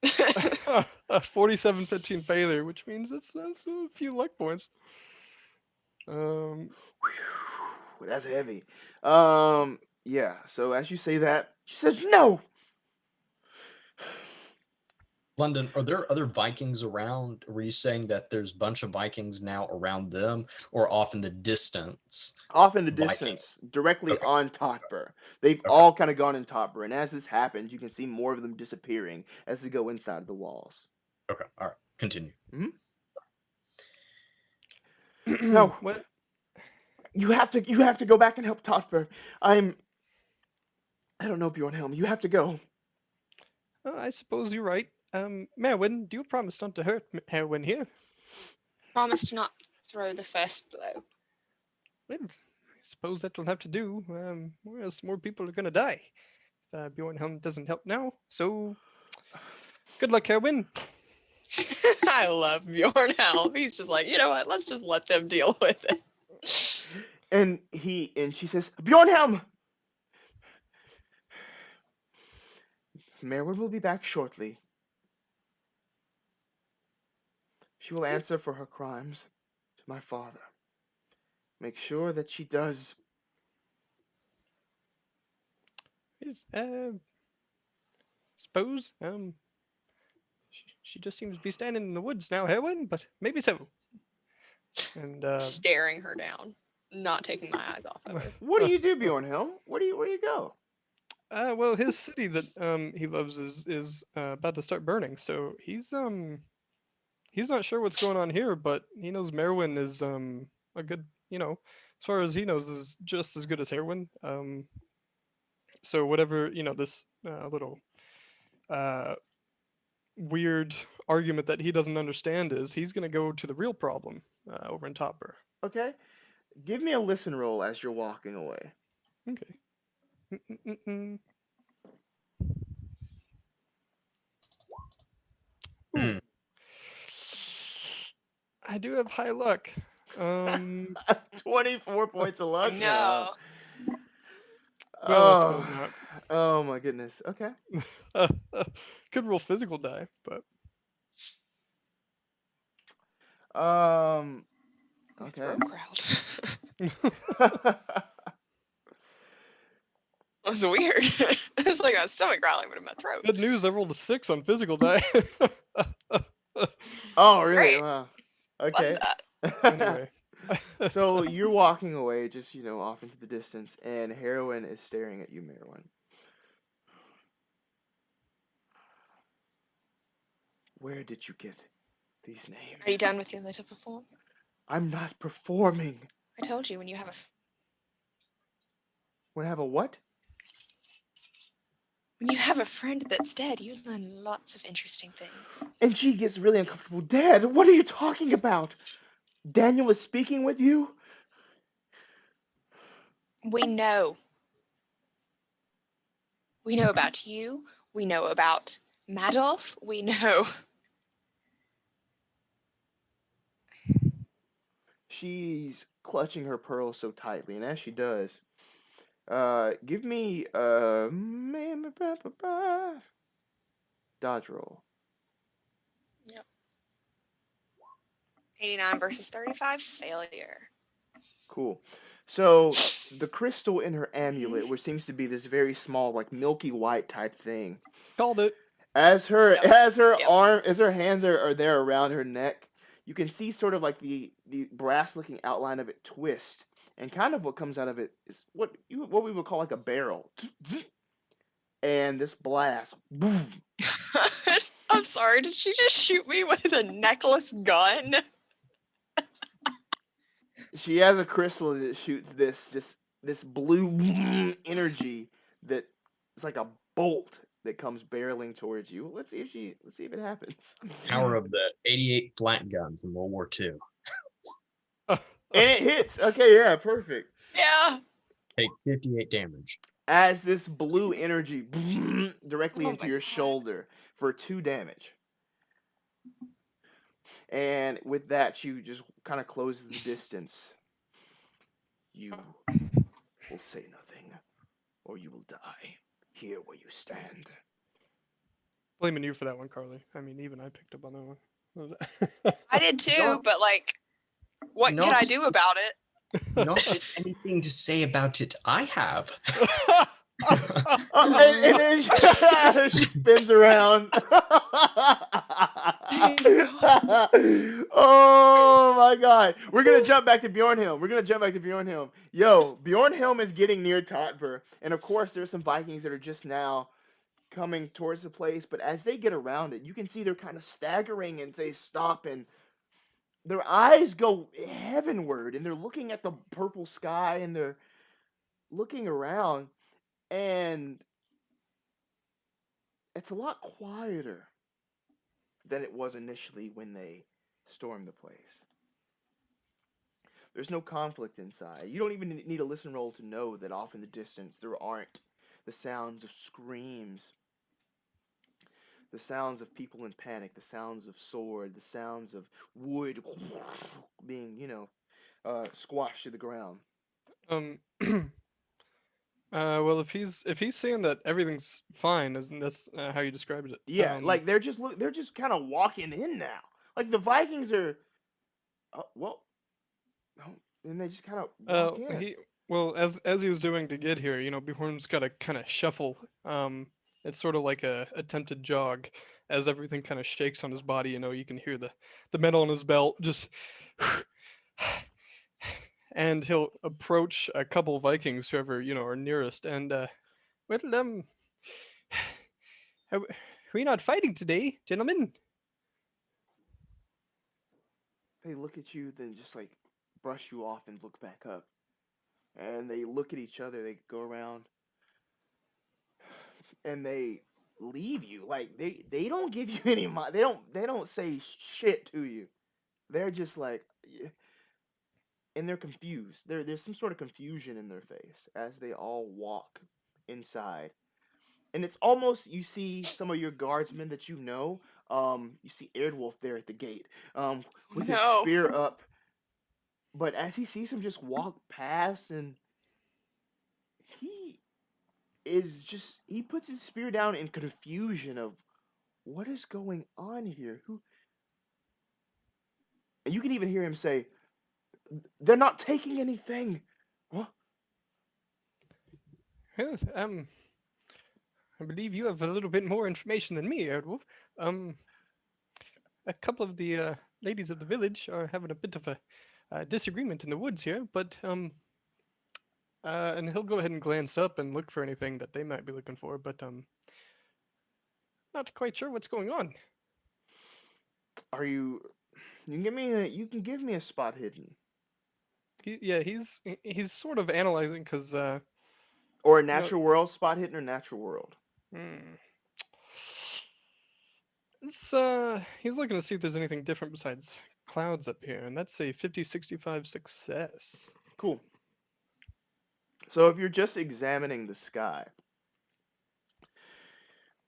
47-15 failure, which means that's a few luck points. That's heavy. Yeah. So as you say that, she says no. London, are there other Vikings around? Were you saying that there's a bunch of Vikings now around them, or off in the distance? Off in the Viking. distance, directly Okay. on Totburh. They've Okay. all kind of gone in Totburh, and as this happens, you can see more of them disappearing as they go inside the walls. Okay, all right, continue. No, What? you have to go back and help Totburh. I don't know, Bjornhelm. You have to go. I suppose you're right. Maerwynn, do you promise not to hurt Maerwynn here? Promise to not throw the first blow. Well, I suppose that'll have to do, or else more people are gonna die. Bjornhelm doesn't help now, so good luck, Maerwynn. I love Bjornhelm. He's just like, you know what? Let's just let them deal with it. And she says, Bjornhelm! Maerwynn will be back shortly. She will answer for her crimes to my father. Make sure that she does. Suppose, she just seems to be standing in the woods now, Maerwynn, but maybe so. And staring her down, not taking my eyes off of her. What do you do, Bjornhelm? Where do you go? Well, his city that he loves is about to start burning, so he's not sure what's going on here, but he knows Maerwynn is a good, as far as he knows, is just as good as Maerwynn. So whatever this little weird argument that he doesn't understand is, he's gonna go to the real problem over in Totburh. Okay, give me a listen roll as you're walking away. Okay. I do have high luck. 24 points of luck. No. Well, I suppose not. Oh my goodness. Okay. Could roll physical die, but okay. That was weird. It's like a stomach growling, but in my throat. good news, I rolled a 6 on physical die. Oh, really? Great. Wow. Love Okay. that. Anyway. So you're walking away, just off into the distance, and Heroine is staring at you, Maerwynn. Where did you get these names? Are you done with your little perform? I'm not performing. I told you when you have a When I have a what? when you have a friend that's dead, you learn lots of interesting things. And she gets really uncomfortable. Dad, what are you talking about? Daniel is speaking with you? We know. We know about you. We know about Madolf. We know. She's clutching her pearls so tightly, and as she does, give me dodge roll. Yep. 89 versus 35, failure. Cool. So the crystal in her amulet, which seems to be this very small, like milky white type thing, Called it. as her Yep. hands are there around her neck, you can see sort of like the brass looking outline of it twist, and kind of what comes out of it is what we would call like a barrel. And this blast, boom. I'm sorry, did she just shoot me with a necklace gun? She has a crystal that shoots this blue energy that is like a bolt that comes barreling towards you. Let's see if it happens. Power of the 88 flat gun from World War II. And it hits. Okay, yeah, perfect. Yeah. Take 58 damage. As this blue energy directly Oh into my your God. shoulder for 2 damage. And with that, she just kind of closes the distance. You will say nothing, or you will die here where you stand. Blaming you for that one, Carly. I mean, even I picked up on that one. I did too, Not- but like, what can I not- do about it? Not anything to say about it I have. and then she spins around. Oh my god. We're gonna jump back to Bjornhelm. Yo, Bjornhelm is getting near Totburh. And of course there's some Vikings that are just now coming towards the place, but as they get around it, you can see they're kind of staggering and they stop, and their eyes go heavenward, and they're looking at the purple sky, and they're looking around, and it's a lot quieter than it was initially when they stormed the place. There's no conflict inside. You don't even need a listen roll to know that off in the distance there aren't the sounds of screams, the sounds of people in panic, the sounds of sword, the sounds of wood being, squashed to the ground. Well, if he's saying that everything's fine, isn't that's how you described it? Yeah, like they're just kind of walking in now. Like the Vikings are, and they just kind of walk in. As he was doing to get here, Bjorn's got to kind of shuffle. It's sort of like a attempted jog, as everything kind of shakes on his body. You can hear the metal on his belt just. And he'll approach a couple of Vikings, whoever are nearest, and are we not fighting today, gentlemen? They look at you, then just like brush you off and look back up, and they look at each other. They go around, and they leave you. Like they don't give you any money. They don't say shit to you. They're just like. And they're confused. There's some sort of confusion in their face as they all walk inside. And it's almost, you see some of your guardsmen that you see Eardwolf there at the gate, with his spear up. But as he sees him just walk past, and he puts his spear down in confusion of what is going on here? And you can even hear him say, "They're not taking anything." What? Well, I believe you have a little bit more information than me, Eardwolf. A couple of the ladies of the village are having a bit of a disagreement in the woods here, but and he'll go ahead and glance up and look for anything that they might be looking for, but not quite sure what's going on. Are you? You can give me a spot hidden. He's sort of analyzing because or a natural world spot hidden or natural world. It's he's looking to see if there's anything different besides clouds up here, and that's a 50-65 success. Cool. So if you're just examining the sky,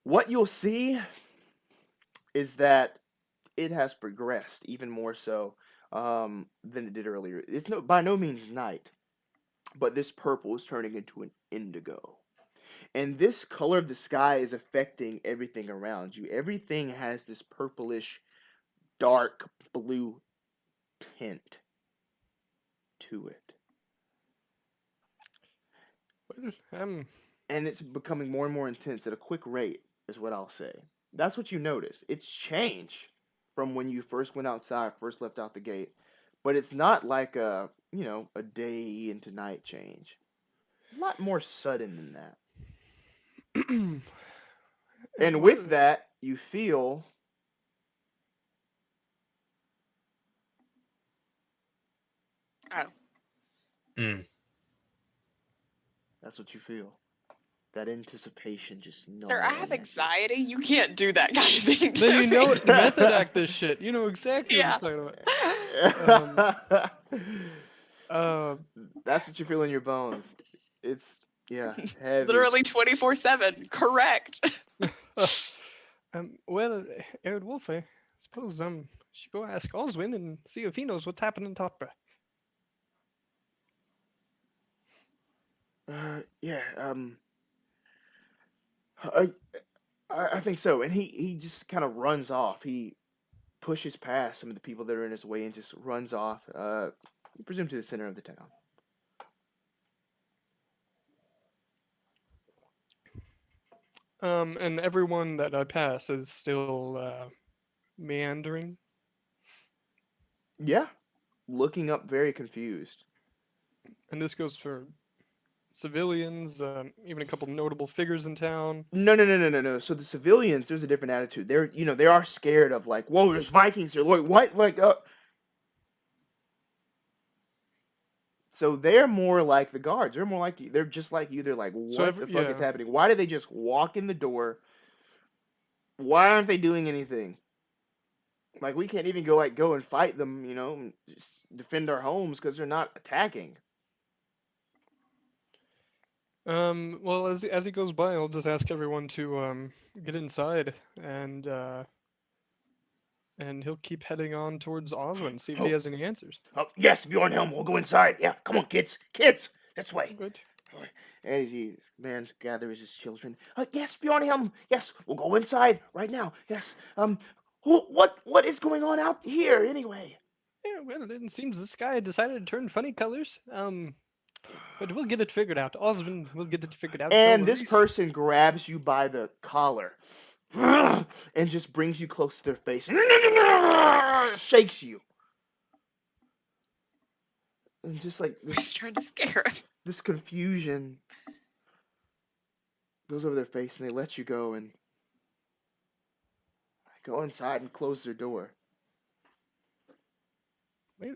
what you'll see is that it has progressed even more so than it did earlier. It's by no means night, but this purple is turning into an indigo. And this color of the sky is affecting everything around you. Everything has this purplish, dark blue tint to it. Well, and it's becoming more and more intense at a quick rate, is what I'll say. That's what you notice. It's changed from when you first went outside, first left out the gate. But it's not like a day into night change. A lot more sudden than that. And with that, you feel that's what you feel. That anticipation just Sir, I have anxiety. You can't do that kind of thing to Then me. you know it, method act this shit. You know exactly what I'm talking about. That's what you feel in your bones. It's heavy. Literally 24/7. Correct. Well, Eardwolf, I suppose should go ask Oswin and see if he knows what's happening in Totburh. I think so. And he just kind of runs off. He pushes past some of the people that are in his way and just runs off. I presume to the center of the town. And everyone that I pass is still meandering. Yeah, looking up, very confused. And this goes for civilians, even a couple notable figures in town. No. So the civilians, there's a different attitude. They're, they are scared of like, whoa, there's Vikings here. Like, what? Like, so they're more like the guards. They're more like you. They're just like you. They're like, what the fuck is happening? Why did they just walk in the door? Why aren't they doing anything? Like, we can't even go and fight them, just defend our homes because they're not attacking. Well, as he goes by, I'll just ask everyone to get inside, and he'll keep heading on towards Oswin, see if he has any answers. Oh, yes, Bjornhelm, we'll go inside. Yeah, come on, kids, this way. Good. And he gathers his children. Yes, Bjornhelm, yes, we'll go inside right now. Yes. What is going on out here anyway? Yeah, well, it seems the sky decided to turn funny colors. But we'll get it figured out. Oswin, we'll get it figured out. And this person grabs you by the collar and just brings you close to their face. Shakes you. And just like this, He's trying to scare him. This confusion goes over their face, and they let you go and go inside and close their door. Wait.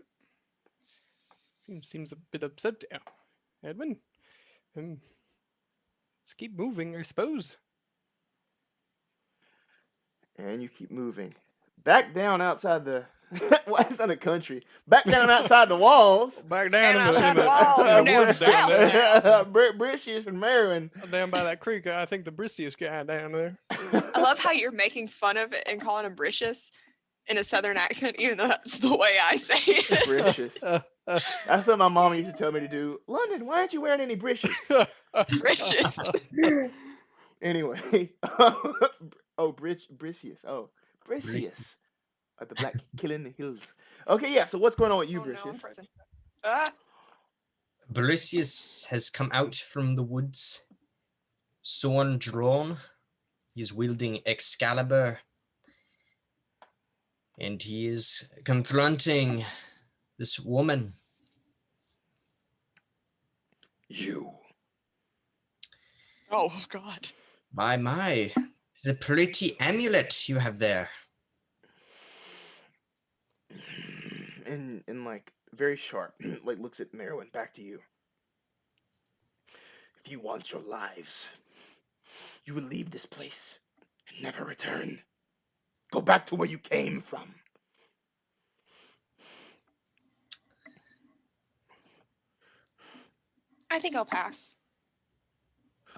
Seems a bit upset. Edwin, let's keep moving, I suppose. And you keep moving. Back down outside the... Why is that a country? Back down outside the walls. Back down outside the walls. Down south there. Bricius and Maerwynn. Down by that creek, I think the Bricius guy down there. I love how you're making fun of it and calling him Bricius in a southern accent, even though that's the way I say it. Bricius. That's what my mom used to tell me to do. London, why aren't you wearing any Bricius? Bricius. Anyway. Bricius. Oh, Bricius. Like the black killing the hills. Okay, yeah, so what's going on with you, Bricius? No, Bricius has come out from the woods, sword drawn. He's wielding Excalibur. And he is confronting this woman. You. Oh, God. My. It's a pretty amulet you have there. And like, very sharp, like looks at Maerwynn, back to you. If you want your lives, you will leave this place and never return. Go back to where you came from. I think I'll pass.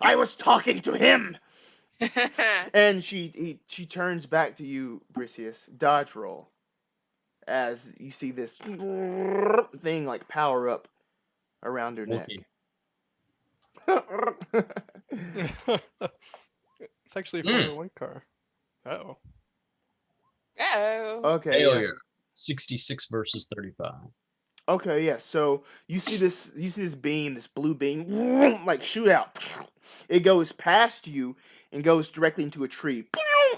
I was talking to him. And she turns back to you, Bricius. Dodge roll. As you see this thing like power up around her neck. It's actually a Formula 1 car. Uh-oh. Oh. Okay. Yeah. 66 versus 35. Okay, yeah. So you see this beam, this blue beam, like shoot out. It goes past you and goes directly into a tree.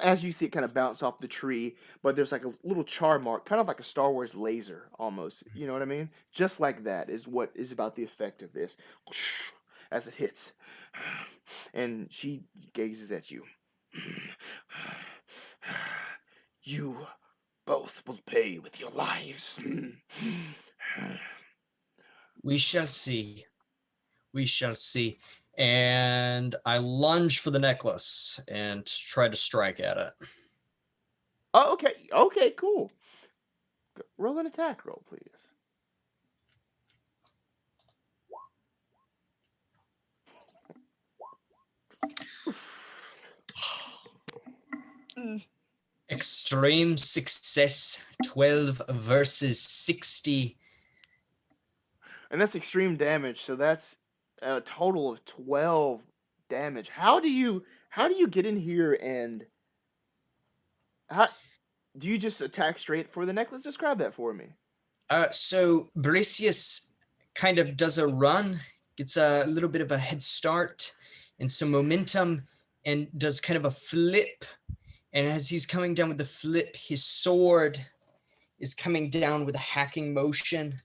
As you see it kind of bounce off the tree, but there's like a little char mark, kind of like a Star Wars laser almost. You know what I mean? Just like that is what is about the effect of this as it hits. And she gazes at you. You both will pay with your lives. We shall see. We shall see. And I lunge for the necklace and try to strike at it. Oh, okay. Okay, cool. Roll an attack roll, please. Extreme success, 12 versus 60. And that's extreme damage, so that's a total of 12 damage. How do you get in here and do you just attack straight for the necklace? Describe that for me. So Bricius kind of does a run, gets a little bit of a head start and some momentum, and does kind of a flip. And as he's coming down with the flip, his sword is coming down with a hacking motion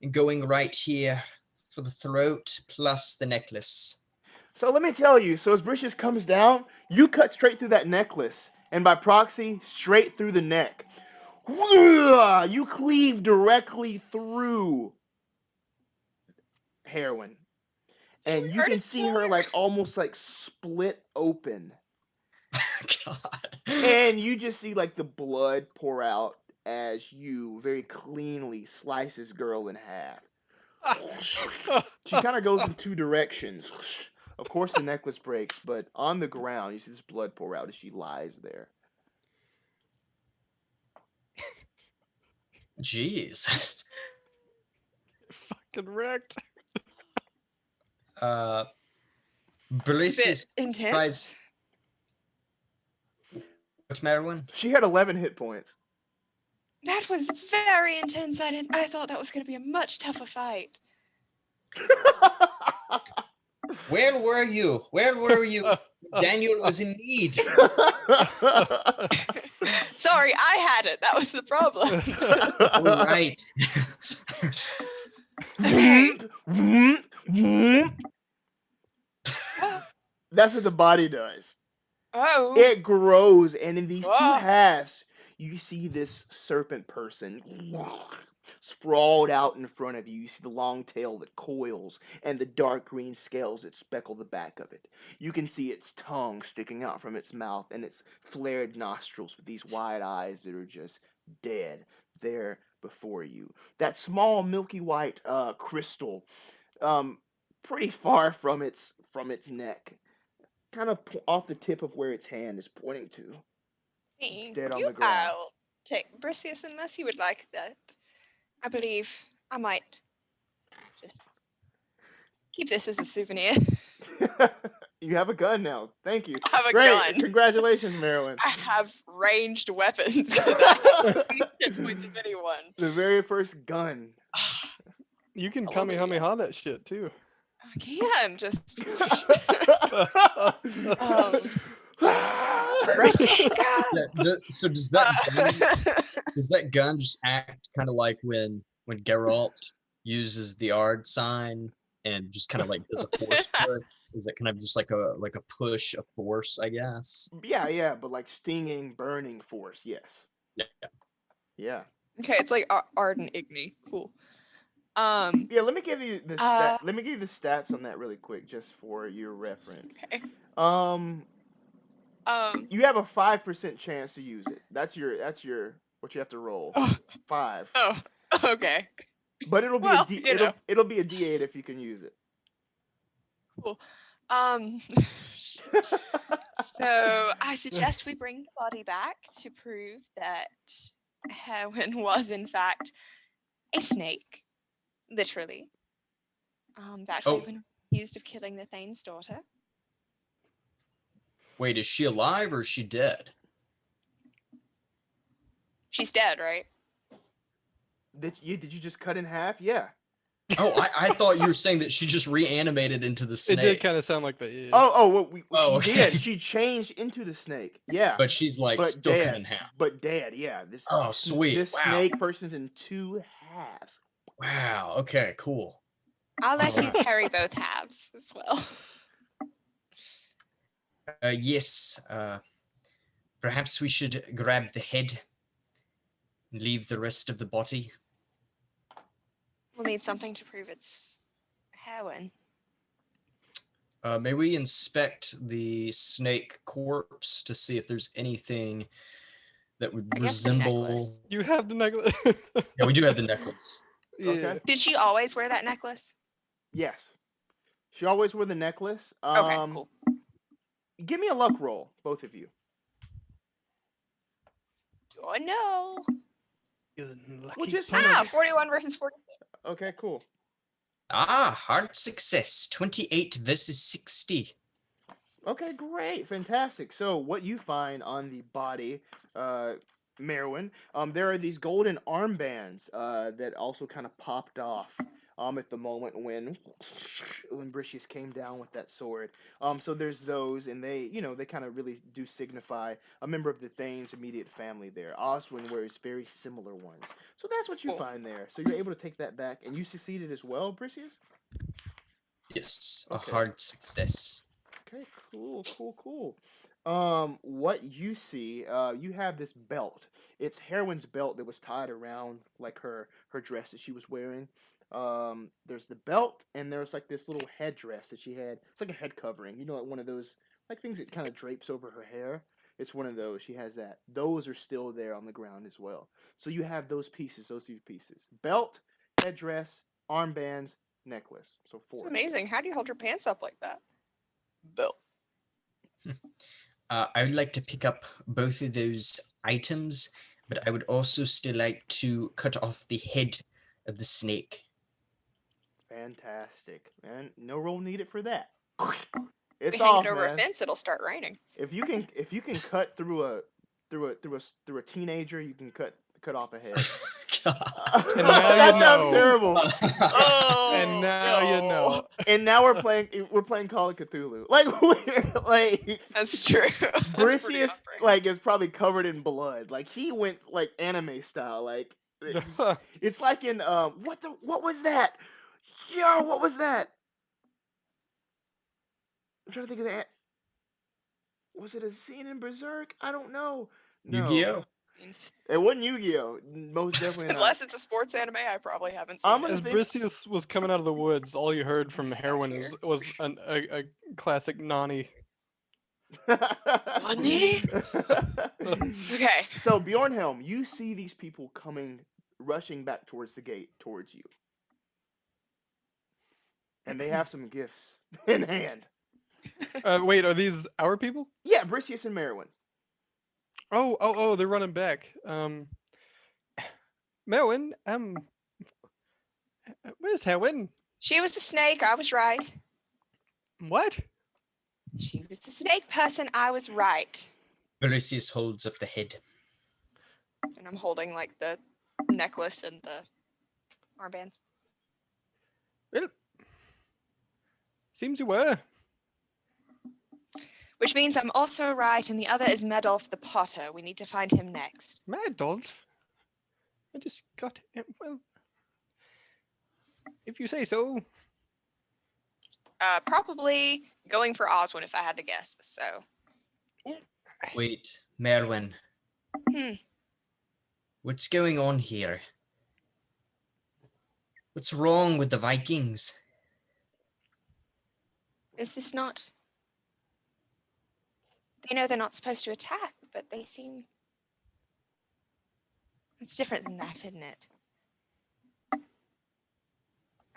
and going right here for the throat plus the necklace. So let me tell you, so as Bricius comes down, you cut straight through that necklace, and by proxy, straight through the neck. You cleave directly through Maerwynn. And you can see her like almost like split open. God. And you just see like the blood pour out as you very cleanly slice this girl in half. She kind of goes in two directions. Of course the necklace breaks, but on the ground you see this blood pour out as she lies there. Jeez. Fucking wrecked. Bricius intense. tries. What's Maerwynn? She had 11 hit points. That was very intense. I thought that was going to be a much tougher fight. Where were you? Where were you? Daniel was in need. Sorry, I had it. That was the problem. All right. That's what the body does. Oh. It grows, and in these two halves, you see this serpent person sprawled out in front of you. You see the long tail that coils and the dark green scales that speckle the back of it. You can see its tongue sticking out from its mouth and its flared nostrils with these wide eyes that are just dead there before you. That small milky white crystal, pretty far from its neck, kind of off the tip of where its hand is pointing to. Dead on the ground. I'll take Bricius unless you would like that. I believe I might just keep this as a souvenir. You have a gun now. Thank you. I have a Great. gun. Congratulations, Maerwynn. I have ranged weapons. That hit points of anyone. The very first gun. You can Kamehameha that shit too. I can just. So does that gun just act kind of like when Geralt uses the Ard sign and just kind of like does a force push? Is it kind of just like a push of force, I guess? Yeah, but like stinging, burning force, yes. Yeah. Okay, it's like Ardent Igni. Cool. Yeah, let me give you the stats on that really quick, just for your reference. Okay. You have a 5% chance to use it. That's your what you have to roll. 5. Oh, okay. But it'll be it'll be a D8 if you can use it. Cool. So I suggest we bring the body back to prove that Maerwynn was in fact a snake, literally. That had been accused of killing the Thane's daughter. Wait, is she alive or is she dead? She's dead, right? Did you just cut in half? Yeah. Oh, I thought you were saying that she just reanimated into the snake. It did kind of sound like that. Yeah. She did. She changed into the snake. Yeah. But she's like still dead. cut in half. But dead, yeah. Sweet. This snake person's in 2 halves. Wow. Okay. Cool. I'll let you carry both halves as well. Yes. Perhaps we should grab the head and leave the rest of the body. We'll need something to prove it's Maerwynn. May we inspect the snake corpse to see if there's anything that would resemble... You have the necklace. Yeah, we do have the necklace. Yeah. Okay. Did she always wear that necklace? Yes. She always wore the necklace. Okay, cool. Give me a luck roll, both of you. Oh no. Which is 41 versus 46. Okay, cool. Hard success. 28 versus 60. Okay, great, fantastic. So what you find on the body, Maerwynn, there are these golden armbands that also kind of popped off at the moment when Bricius came down with that sword. So there's those, and they kind of really do signify a member of the Thane's immediate family there. Oswin wears very similar ones. So that's what you find there. So you're able to take that back, and you succeeded as well, Bricius? Yes, Okay. a hard success. Okay, cool. What you see, you have this belt. It's Maerwynn's belt that was tied around like her dress that she was wearing. There's the belt, and there's like this little headdress that she had. It's like a head covering, like one of those like things that kind of drapes over her hair. It's one of those. She has that. Those are still there on the ground as well. So you have those pieces, those 3 pieces: belt, headdress, armbands, necklace. So 4. It's amazing. How do you hold your pants up like that? Belt. I would like to pick up both of those items, but I would also still like to cut off the head of the snake. Fantastic, man. No roll needed for that. It's We hang off, it over man. a fence, it'll start raining. If you can cut through a teenager, you can cut off a head. And now That you sounds know. terrible. Oh, And now you know. And now we're playing Call of Cthulhu. Like That's true. That's pretty Bricius heartbreaking. is probably covered in blood. Like he went like anime style. Like it's like in what was that? Yo, what was that? I'm trying to think of that. Was it a scene in Berserk? I don't know. No. Yu-Gi-Oh! It wasn't Yu-Gi-Oh! Most definitely not. Unless it's a sports anime, I probably haven't seen I'm it. gonna As Bricius was coming out of the woods, all you heard from Maerwynn was a classic Nani. Nani? Okay. So Bjornhelm, you see these people rushing back towards the gate, towards you. And they have some gifts in hand. Wait, are these our people? Yeah, Bricius and Maerwynn. Oh, they're running back. Maerwynn, where's Maerwynn? She was a snake, I was right. What? She was the snake person, I was right. Bricius holds up the head. And I'm holding like the necklace and the armbands. Well, seems you were. Which means I'm also right, and the other is Medolf the Potter. We need to find him next. Madolf? I just got him. Well, if you say so. Probably going for Oswin if I had to guess. So. Wait, Maerwynn. What's going on here? What's wrong with the Vikings? Is this not? They know they're not supposed to attack, but they seem. It's different than that, isn't it?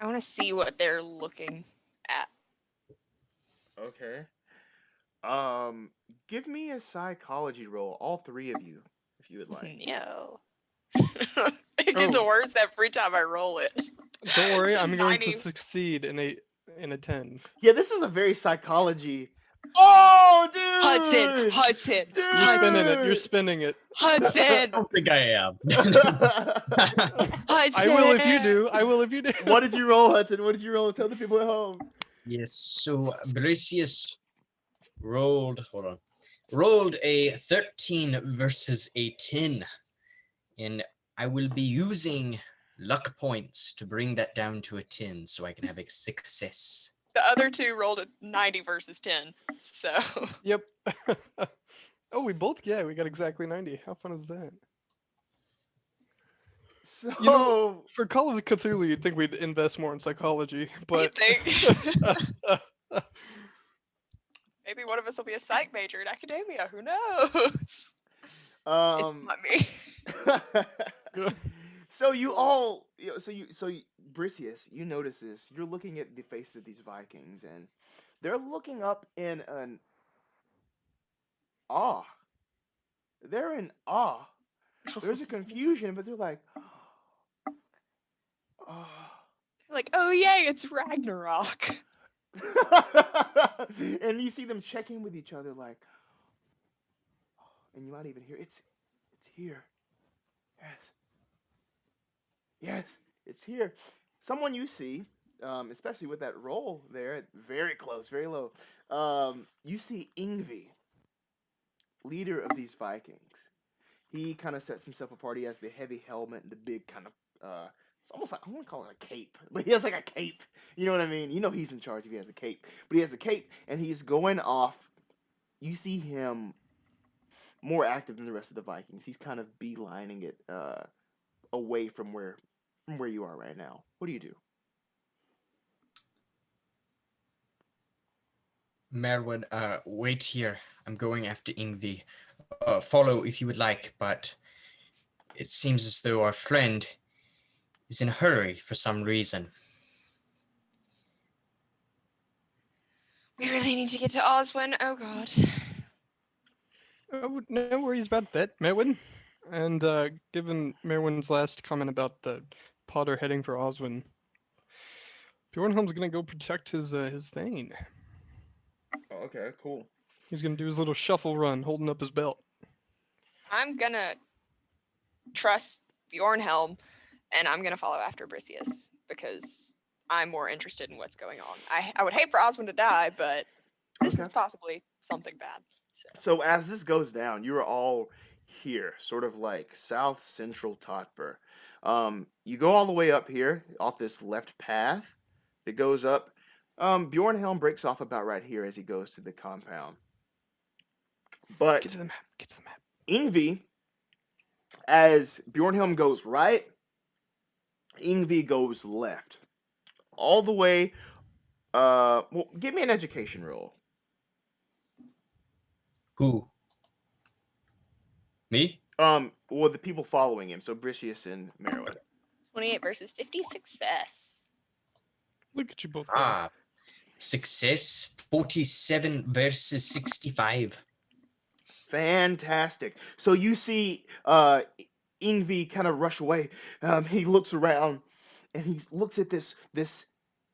I want to see what they're looking at. Okay. Give me a psychology roll, all 3 of you, if you would like. No. It gets worse every time I roll it. Don't worry, I'm going to 90. succeed in a 10. Yeah, this was a very psychology. Oh, dude! Hudson. Dude! You're spinning it. Hudson. I don't think I am. Hudson. I will if you do. What did you roll, Hudson? What did you roll? Tell the people at home. Yes, so Bricius rolled a 13 versus a 10. And I will be using luck points to bring that down to a 10 so I can have a success. The other 2 rolled a 90 versus 10. So. Yep. Oh, we got exactly 90. How fun is that? So, You know, for Call of Cthulhu, you'd think we'd invest more in psychology, but You think? Maybe one of us will be a psych major in academia. Who knows? It's not me. So you all, Bricius, you notice this. You're looking at the face of these Vikings, and they're looking up in an awe. They're in awe. There's a confusion, but they're like, oh. Like, oh yay, it's Ragnarok. And you see them checking with each other, like, and you might even hear it's here. Yes, it's here. someone you see, especially with that roll there, very close, very low. You see Yngvi, leader of these Vikings. He kind of sets himself apart. He has the heavy helmet and the big kind of it's almost like I want to call it a cape, but he has like a cape. You know what I mean? You know he's in charge if he has a cape. But he has a cape and he's going off. You see him more active than the rest of the Vikings. He's kind of beelining it away from where you are right now. What do you do? Maerwynn, wait here. I'm going after Yngvi. Follow if you would like, but it seems as though our friend is in a hurry for some reason. We really need to get to Oswin. Oh god. Oh, no worries about that, Maerwynn. And given Maerwynn's last comment about the Potter heading for Oswin, Bjornhelm's gonna go protect his Thane. Oh, okay, cool. He's gonna do his little shuffle run, holding up his belt. I'm gonna trust Bjornhelm, and I'm gonna follow after Bricius because I'm more interested in what's going on. I would hate for Oswin to die, but this is possibly something bad. So as this goes down, you are all here, sort of like south central Totburh. You go all the way up here off this left path that goes up. Bjornhelm breaks off about right here as he goes to the compound. But Get to the map. Get to the map. Yngvi, as Bjornhelm goes right, Yngvi goes left. All the way. Well, give me an education roll. Who? Me? Well, the people following him, so Bricius and Maerwynn. 28 versus 50, success. Look at you both. Success. 47 versus 65. Fantastic. So you see Yngvi kind of rush away. He looks around and he looks at this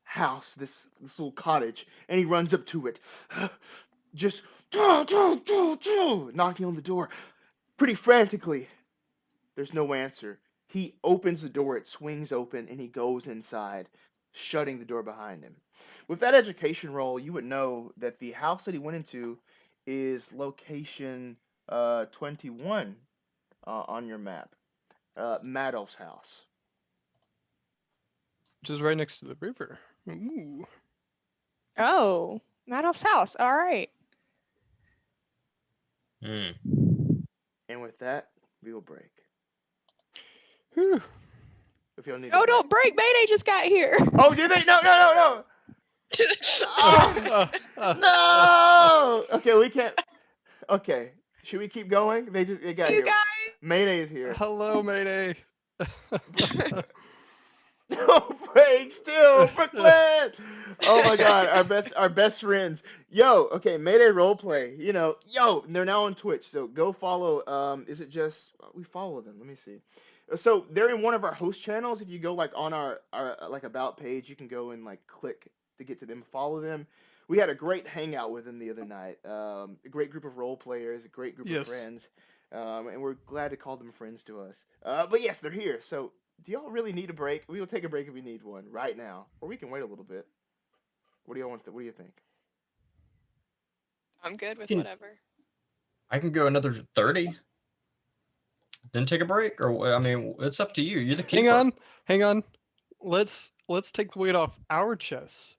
house, this little cottage, and he runs up to it. Just knocking on the door pretty frantically. There's no answer. He opens the door, it swings open, and he goes inside, shutting the door behind him. With that education roll, you would know that the house that he went into is location 21 on your map. Madolf's house. Which is right next to the river. Ooh. Oh, Madoff's house. All right. And with that, we will break. Whew. If y'all need Oh, don't break. Mayday just got here. Oh, did they? No. Oh, no. Okay, we can't. Okay, should we keep going? They got You here. guys. Mayday is here. Hello, Mayday. No break still, Brooklyn. Oh my God, our best friends. Yo, okay, Mayday roleplay. You know, they're now on Twitch, so go follow. Is it just we follow them? Let me see. So they're in one of our host channels. If you go like on our like about page, you can go and like click to get to them, follow them. We had a great hangout with them the other night. A great group of role players, a great group of friends, and we're glad to call them friends to us. But yes, they're here. So do y'all really need a break? We will take a break if we need one right now, or we can wait a little bit. What do y'all want? What do you think? I'm good with whatever. I can go another 30. Then take a break, or I mean, it's up to you. You're the keeper. Hang on. Let's take the weight off our chests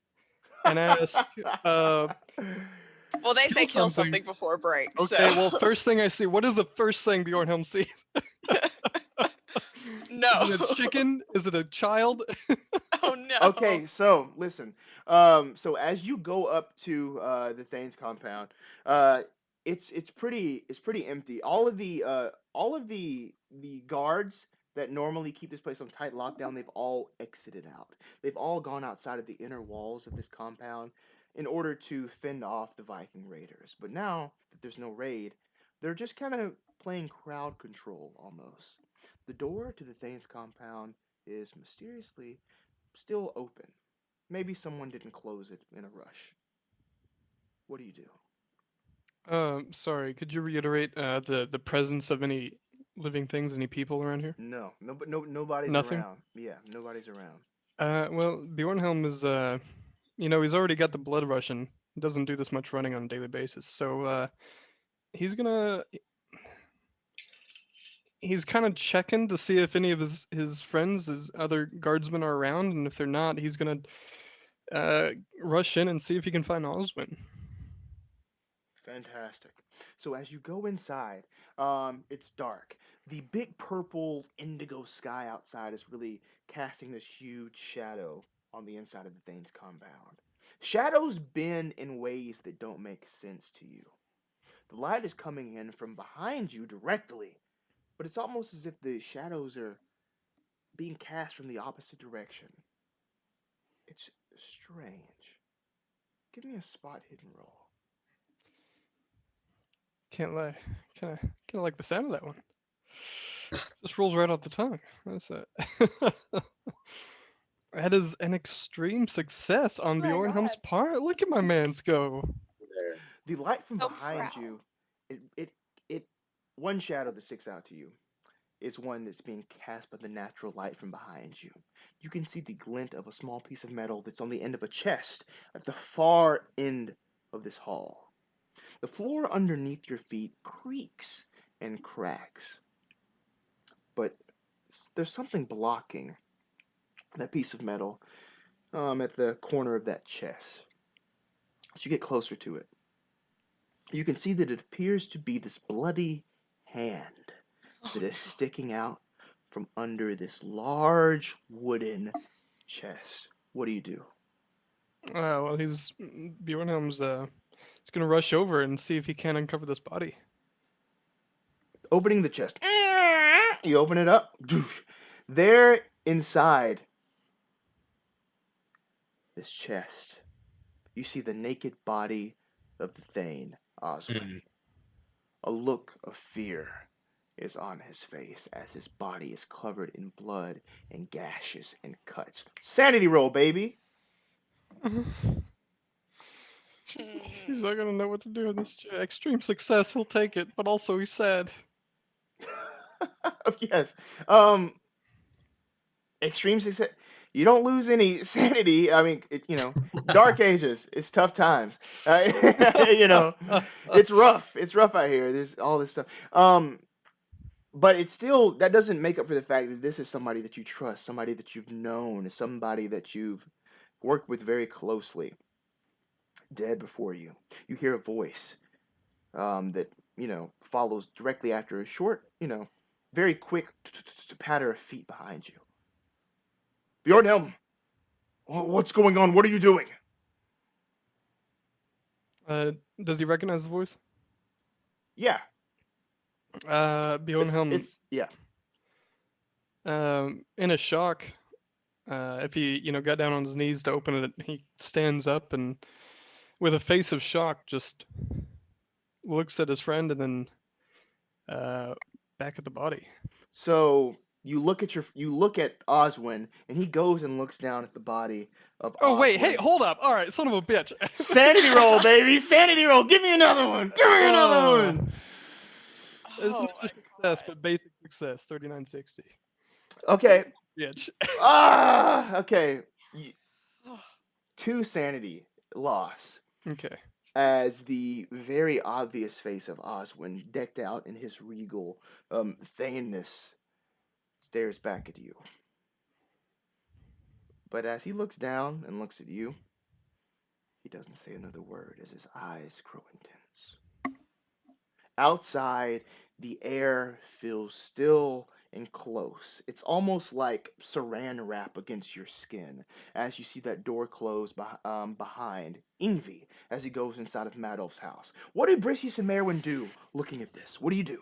and ask. Well, they say kill something before break. Okay. So. Well, first thing I see. What is the first thing Bjornhelm sees? No. Is it a chicken? Is it a child? Oh no. Okay, so listen. So as you go up to the Thane's compound, it's pretty empty. All of the guards that normally keep this place on tight lockdown, they've all exited out. They've all gone outside of the inner walls of this compound in order to fend off the Viking raiders. But now that there's no raid, they're just kind of playing crowd control almost. The door to the Thane's compound is mysteriously still open. Maybe someone didn't close it in a rush. What do you do? Sorry, could you reiterate the presence of any living things, any people around here? No, nobody's Nothing? around. Yeah, nobody's around. Well, Bjornhelm is, he's already got the blood rushing. He doesn't do this much running on a daily basis, so he's kind of checking to see if any of his friends, his other guardsmen, are around, and if they're not, he's gonna rush in and see if he can find Oswin. Fantastic. So as you go inside, it's dark. The big purple indigo sky outside is really casting this huge shadow on the inside of the Thane's compound. Shadows bend in ways that don't make sense to you. The light is coming in from behind you directly, but it's almost as if the shadows are being cast from the opposite direction. It's strange. Give me a spot hidden roll. Can't lie. Kind of like the sound of that one. Just rolls right off the tongue. That's it. That is an extreme success on Bjornhelm's part. Look at my man's go. The light from behind you, it one shadow that sticks out to you is one that's being cast by the natural light from behind you. You can see the glint of a small piece of metal that's on the end of a chest at the far end of this hall. The floor underneath your feet creaks and cracks, but there's something blocking that piece of metal at the corner of that chest. As you get closer to it, you can see that it appears to be this bloody hand that is sticking out from under this large wooden chest. What do you do? Well, Bjornhelm's he's gonna rush over and see if he can uncover this body. Opening the chest. You open it up. There inside this chest, you see the naked body of the Thane, Oswin. A look of fear is on his face as his body is covered in blood and gashes and cuts. Sanity roll, baby. He's not gonna know what to do in this extreme success. He'll take it, but also he's sad. Yes. Extreme success. You don't lose any sanity. I mean, dark ages. It's tough times. It's rough. It's rough out here. There's all this stuff. But it's still, that doesn't make up for the fact that this is somebody that you trust, somebody that you've known, somebody that you've worked with very closely. Dead before you. You hear a voice that, follows directly after a short, very quick patter of feet behind you. Bjornhelm, what's going on? What are you doing? Does he recognize the voice? Yeah. Bjornhelm. Yeah. In a shock, if he, got down on his knees to open it, he stands up and, with a face of shock, just looks at his friend and then back at the body. So you look at Oswin, and he goes and looks down at the body of Oh, Oswin. wait, hey, hold up. All right, son of a bitch. Sanity roll, baby. Sanity roll. Give me another one. Give me another one. It's not a success, but basic success, 3960. Okay. Bitch. Okay. 2 sanity loss. Okay. As the very obvious face of Oswin, decked out in his regal thaneness, stares back at you. But as he looks down and looks at you, he doesn't say another word as his eyes grow intense. Outside, the air feels still and close. It's almost like saran wrap against your skin as you see that door close behind Ingvi as he goes inside of Madolf's house. What did Bricius and Maerwynn do looking at this? What do you do?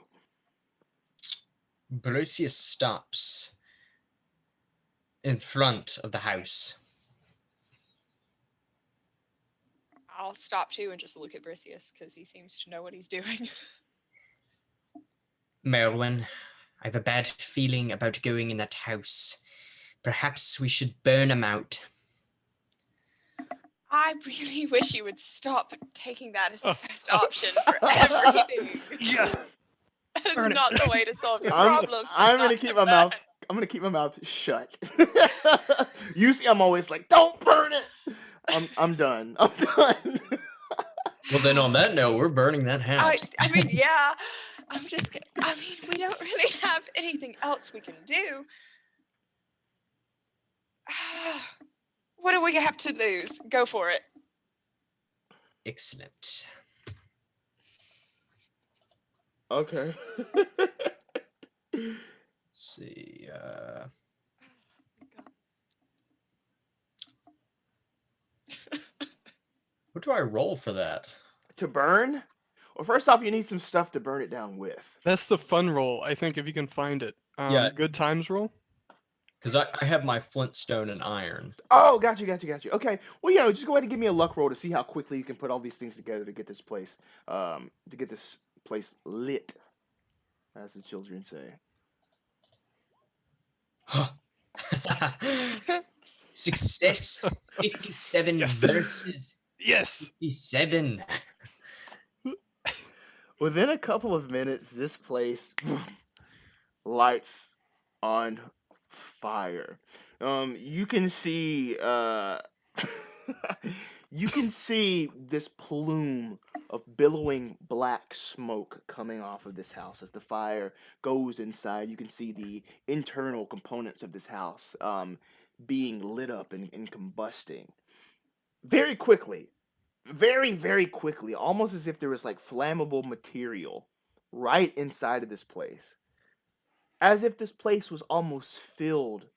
Bricius stops in front of the house. I'll stop too and just look at Bricius because he seems to know what he's doing. Maerwynn, I have a bad feeling about going in that house. Perhaps we should burn him out. I really wish you would stop taking that as the first option for everything. Yes. That is Burn it. not the way to solve your I'm, problems. I'm It's gonna not keep to my burn. mouth. I'm gonna keep my mouth shut. You see, I'm always like, don't burn it. I'm done. I'm done. Well, then on that note, we're burning that house. I mean, yeah. I mean, we don't really have anything else we can do. What do we have to lose? Go for it. Excellent. Okay. Let's see. What do I roll for that? To burn? Well, first off, you need some stuff to burn it down with. That's the fun roll, I think, if you can find it. Yeah. Good times roll. Because I have my flintstone and iron. Oh, got you. Okay. Well, just go ahead and give me a luck roll to see how quickly you can put all these things together to get this place lit, as the children say. Success. 57 Yes. versus Yes. 57. Within a couple of minutes, this place lights on fire. You can see you can see this plume of billowing black smoke coming off of this house as the fire goes inside. You can see the internal components of this house being lit up and combusting very quickly. Very, very quickly, almost as if there was like flammable material right inside of this place. As if this place was almost filled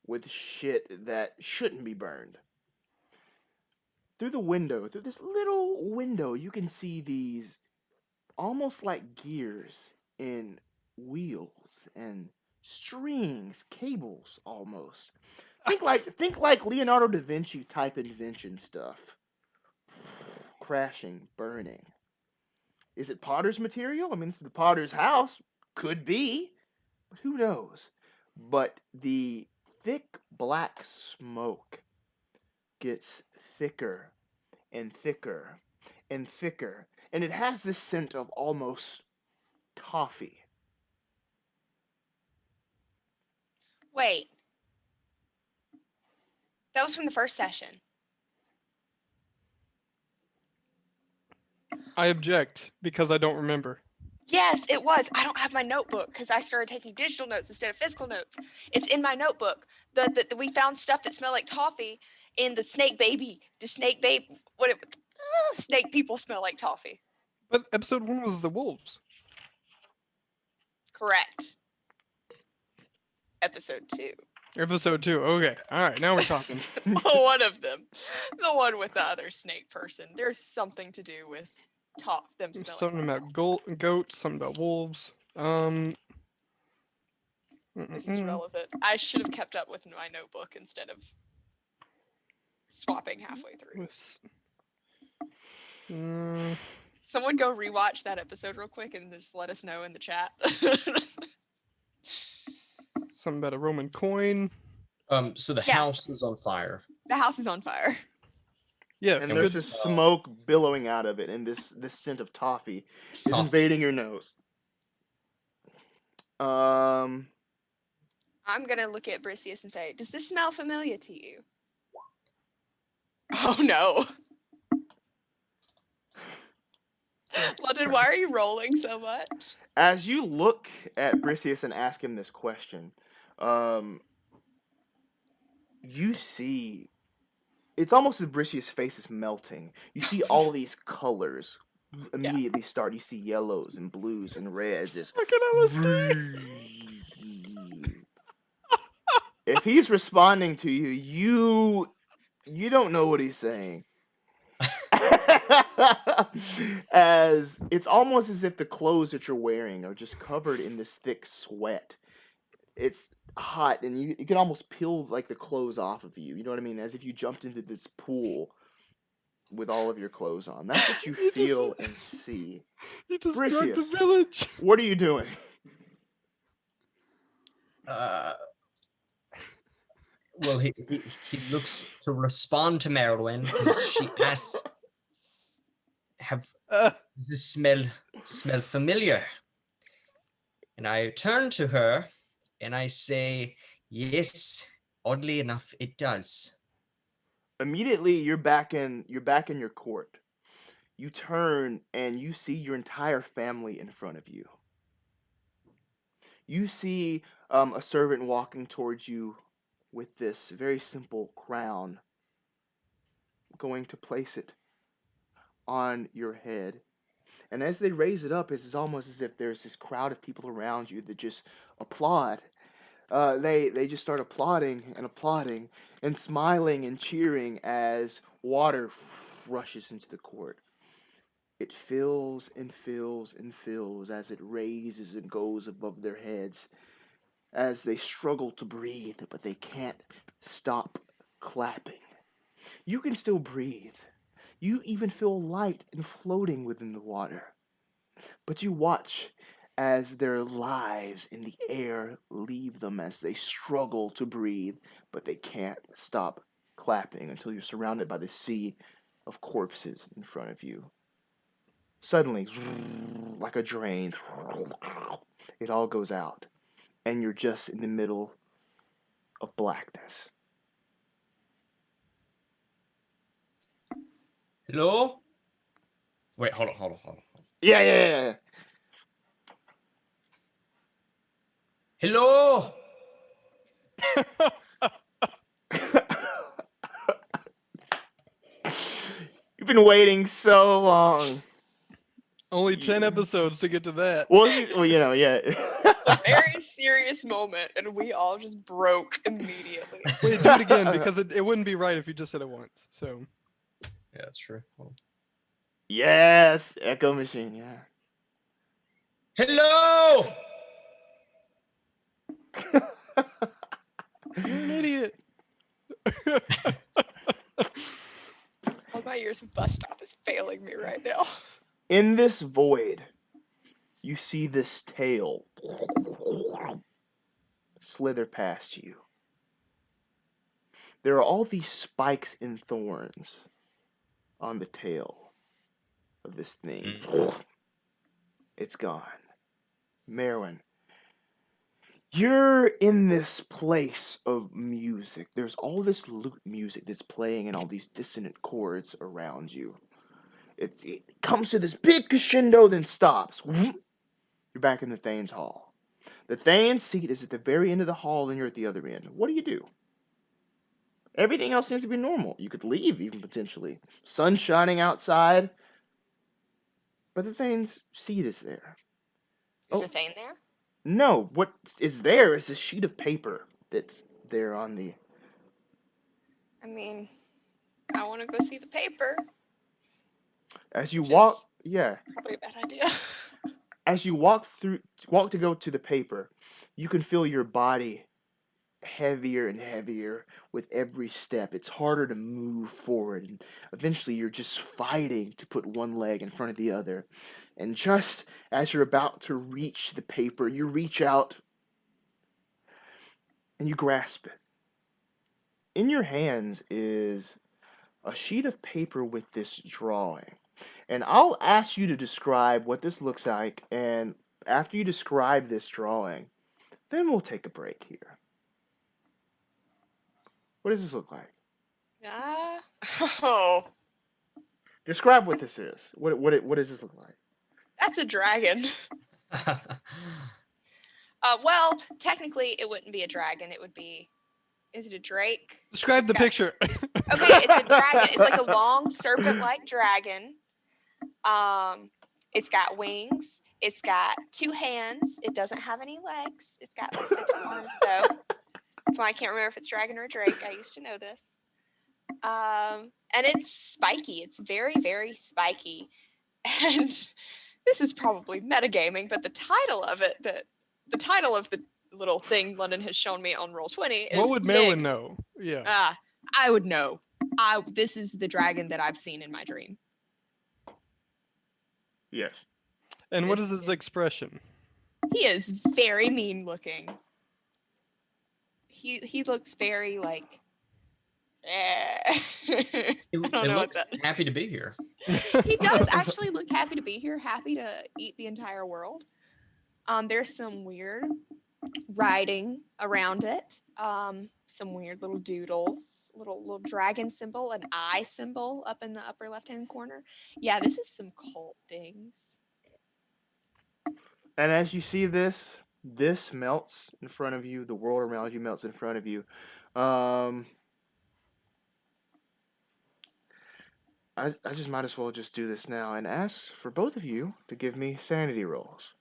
with shit that shouldn't be burned. Through this little window, you can see these almost like gears and wheels and strings, cables almost. Think like Leonardo da Vinci type invention stuff. Crashing, burning. Is it potter's material? I mean, this is the potter's house. Could be. But who knows? But the thick black smoke gets thicker and thicker and thicker. And it has this scent of almost toffee. Wait. That was from the first session. I object because I don't remember. Yes, it was. I don't have my notebook because I started taking digital notes instead of physical notes. It's in my notebook. We found stuff that smelled like toffee in the snake baby. Snake people smell like toffee. But episode 1 was the wolves. Correct. Episode 2. Episode 2. Okay. All right. Now we're talking. One of them. The one with the other snake person. There's something to do with them smelling. Something about goats. Something about wolves. This is relevant. I should have kept up with my notebook instead of swapping halfway through. Someone go rewatch that episode real quick and just let us know in the chat. Something about a Roman coin. So the house is on fire. The house is on fire. Yes. And there's this smoke billowing out of it, and this scent of toffee is invading your nose. I'm gonna look at Bricius and say, does this smell familiar to you? Oh no. London, why are you rolling so much? As you look at Bricius and ask him this question, you see, it's almost as Bricius' face is melting. You see all these colors immediately start. You see yellows and blues and reds. It's if he's responding to you, you don't know what he's saying. As it's almost as if the clothes that you're wearing are just covered in this thick sweat. It's hot, and you can almost peel like the clothes off of you. You know what I mean? As if you jumped into this pool with all of your clothes on. That's what you feel and see. You just Bricius, the village. what are you doing? Well, he looks to respond to Maerwynn because she asks, does this smell familiar? And I turn to her and I say, yes, oddly enough, it does. Immediately, you're back in your court. You turn and you see your entire family in front of you. You see a servant walking towards you with this very simple crown, going to place it on your head. And as they raise it up, it's almost as if there's this crowd of people around you that just applaud. They just start applauding and smiling and cheering as water rushes into the court. It fills and fills and fills as it raises and goes above their heads as they struggle to breathe, but they can't stop clapping. You can still breathe. You even feel light and floating within the water. But you watch as their lives in the air leave them as they struggle to breathe, but they can't stop clapping until you're surrounded by the sea of corpses in front of you. Suddenly, like a drain, it all goes out, and you're just in the middle of blackness. Hello? Wait, hold on. Yeah. Hello? You've been waiting so long. Only 10 episodes to get to that. Well, yeah. A very serious moment, and we all just broke immediately. Wait, do it again, because it wouldn't be right if you just said it once. So. Yeah, that's true. Hold on. Yes, echo machine, yeah. Hello! You're an idiot. All my years of bus stop is failing me right now. In this void, you see this tail slither past you. There are all these spikes and thorns on the tail of this thing. It's gone. Maerwynn, you're in this place of music. There's all this lute music that's playing and all these dissonant chords around you. It comes to this big crescendo, then stops. You're back in the Thane's Hall. The Thane's seat is at the very end of the hall, and you're at the other end. What do you do? Everything else seems to be normal. You could leave, even potentially. Sun shining outside. But the Thane's seat is there. Is the Thane there? No, what is there is a sheet of paper that's there on the... I mean, I want to go see the paper. As you walk... Yeah. Probably a bad idea. As you walk to go to the paper, you can feel your body heavier and heavier with every step. It's harder to move forward, and eventually you're just fighting to put one leg in front of the other. And just as you're about to reach the paper, you reach out and you grasp it. In your hands is a sheet of paper with this drawing. And I'll ask you to describe what this looks like, and after you describe this drawing, then we'll take a break here. What does this look like? Oh. Describe what this is. What does this look like? That's a dragon. Well, technically it wouldn't be a dragon. It would be... Is it a drake? Describe the picture. Okay, it's a dragon. It's like a long serpent-like dragon. It's got wings. It's got 2 hands. It doesn't have any legs. It's got like 6 arms though. That's why I can't remember if it's dragon or drake. I used to know this. And it's spiky. It's very, very spiky. And this is probably metagaming, but the title of it, the title of the little thing London has shown me on Roll20 is... What would Maerwynn know? Yeah. I would know. This is the dragon that I've seen in my dream. Yes. And what is his expression? He is very mean looking. He looks very like... It looks happy to be here. He does actually look happy to be here, happy to eat the entire world. There's some weird writing around it. Some weird little doodles, little dragon symbol, an eye symbol up in the upper left-hand corner. Yeah, this is some cult things. And as you see this melts in front of you. The world around you melts in front of you. I just might as well just do this now and ask for both of you to give me sanity rolls.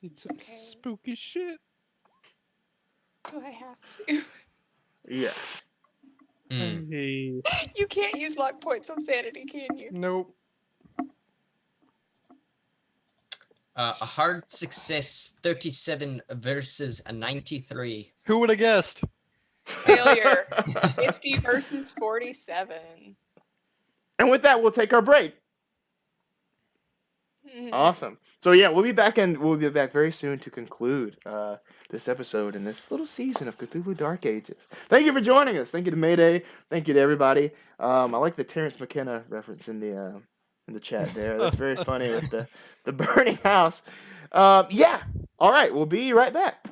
It's some spooky shit. Do I have to? Yes. Hey. You can't use luck points on sanity, can you? Nope. A hard success, 37 versus a 93. Who would have guessed? Failure, 50 versus 47. And with that, we'll take our break. Awesome. So yeah, we'll be back very soon to conclude this episode in this little season of Cthulhu Dark Ages. Thank you for joining us. Thank you to Mayday. Thank you to everybody. I like the Terrence McKenna reference in the chat there. That's very funny with the burning house. Yeah. All right. We'll be right back.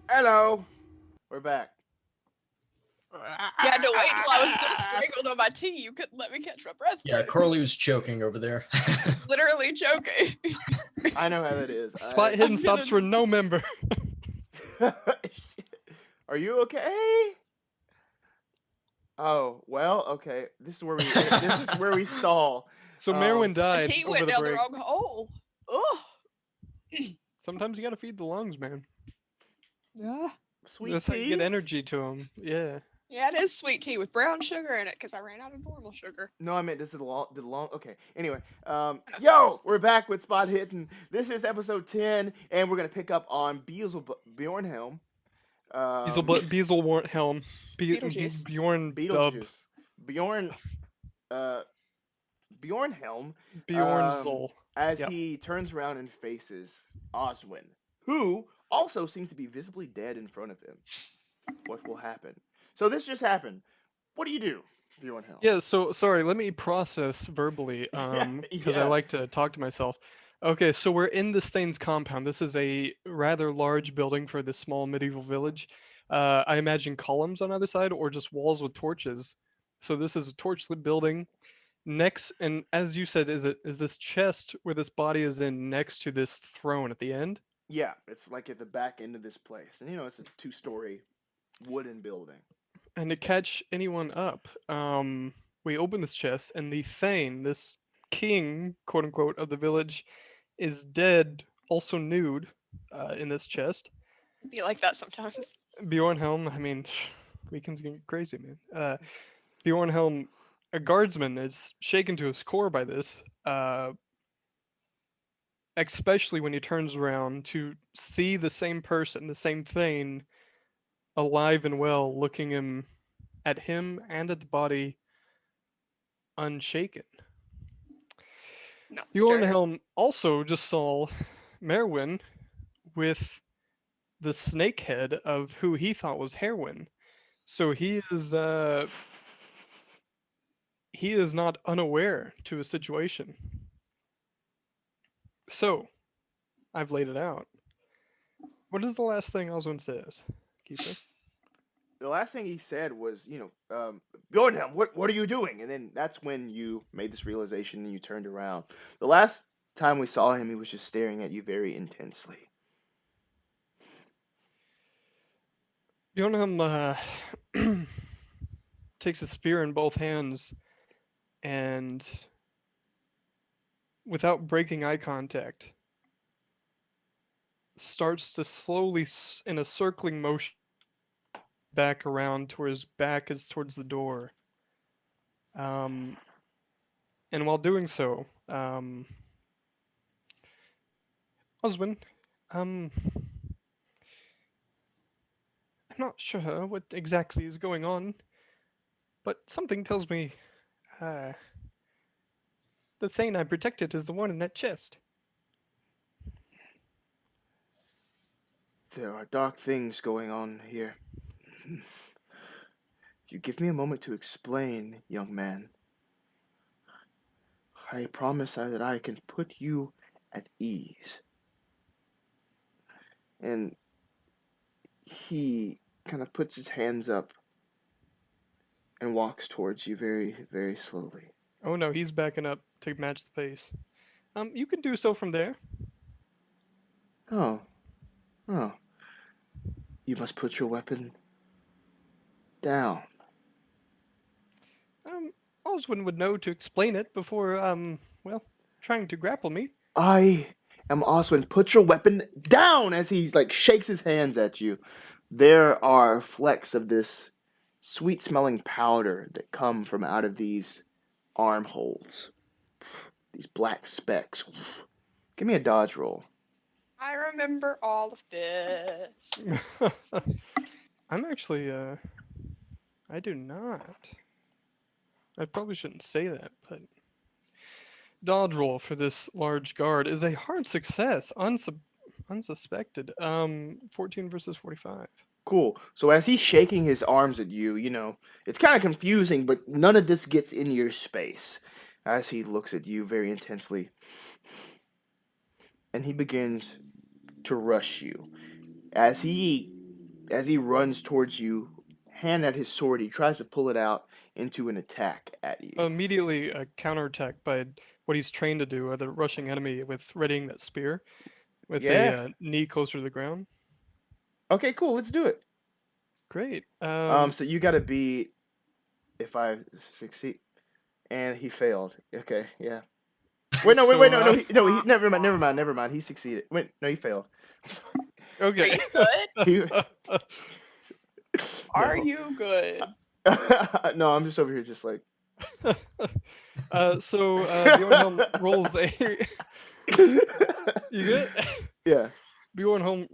Hello. We're back. You had to wait till I was still strangled on my tea. You couldn't let me catch my breath. Yeah, first. Carly was choking over there. Literally choking. I know how that is. Spot hidden stops for no member. Are you okay? Oh well, okay. This is where we stall. So Maerwynn The died tea over went the down the break. wrong hole. Oh. Sometimes you gotta feed the lungs, man. Yeah. Sweet That's how you tea. get energy to them. Yeah. Yeah, it is sweet tea with brown sugar in it because I ran out of normal sugar. No, I meant this is the long. Okay. Anyway, yo, we're back with Spot Hidden. This is episode 10, and we're gonna pick up on Bjornhelm. Beelzebub-Helm. Beetlejuice. Bjorn Dub. Beetlejuice. Bjornhelm. Bjornzol. As Yep. he turns around and faces Oswin, who also seems to be visibly dead in front of him. What will happen? So this just happened. What do you do, Bjornhelm? Yeah, so sorry, let me process verbally, because I yeah. like to talk to myself. Okay, so we're in the Staines compound. This is a rather large building for this small medieval village. I imagine columns on either side or just walls with torches. So this is a torchlit building. Next, and as you said, is this chest where this body is in next to this throne at the end? Yeah, it's like at the back end of this place. And it's a 2-story wooden building. And to catch anyone up, we open this chest, and the Thane, this king, quote unquote, of the village, is dead, also nude, in this chest. Be like that sometimes. Bjornhelm, I mean, weekends get crazy, man. Bjornhelm, a guardsman, is shaken to his core by this, especially when he turns around to see the same person, the same Thane, alive and well, looking at him and at the body unshaken. Bjornhelm also just saw Maerwynn with the snake head of who he thought was Maerwynn. So he is not unaware to a situation. So I've laid it out. What is the last thing Oswin says, Keeper? The last thing he said was, Bjornhelm, what are you doing? And then that's when you made this realization and you turned around. The last time we saw him, he was just staring at you very intensely. Bjornhelm takes a spear in both hands and, without breaking eye contact, starts to slowly, in a circling motion, back around to where his back is towards the door. And while doing so, Oswin, I'm not sure what exactly is going on, but something tells me the Thane I protected is the one in that chest. There are dark things going on here. If you give me a moment to explain, young man, I promise that I can put you at ease. And he kind of puts his hands up and walks towards you very, very slowly. Oh no, he's backing up to match the pace. You can do so from there. Oh. You must put your weapon down. Oswin would know to explain it before, trying to grapple me. I am Oswin. Put your weapon down as he shakes his hands at you. There are flecks of this sweet-smelling powder that come from out of these armholes. These black specks. Give me a dodge roll. I remember all of this. I'm actually, I do not. I probably shouldn't say that, but dodge roll for this large guard is a hard success, unsuspected. 14 versus 45. Cool. So as he's shaking his arms at you, it's kind of confusing, but none of this gets in your space. As he looks at you very intensely. And he begins to rush you. As he as he runs towards you, hand at his sword, he tries to pull it out into an attack at you. Immediately a counterattack by what he's trained to do, the rushing enemy with readying that spear with a knee closer to the ground. Okay, cool. Let's do it. Great. So you got to beat if I succeed, and he failed. Okay, yeah. Wait, no, never mind. He succeeded. Wait, no, he failed. I'm sorry. Are Okay. you good? Are you good? No, I'm just over here just like. So Bjornhelm rolls a. You good? Yeah. Bjornhelm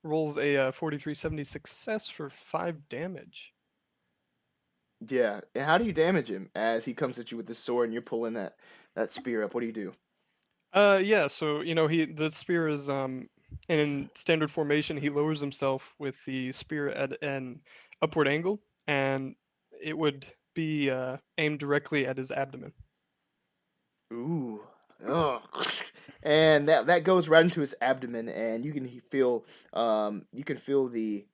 rolls a 4370 success for 5 damage. Yeah. And how do you damage him as he comes at you with the sword and you're pulling that spear up? What do you do? Yeah. So the spear is in standard formation. He lowers himself with the spear at an upward angle, and it would be aimed directly at his abdomen. Ooh. Oh. And that goes right into his abdomen, and you can feel the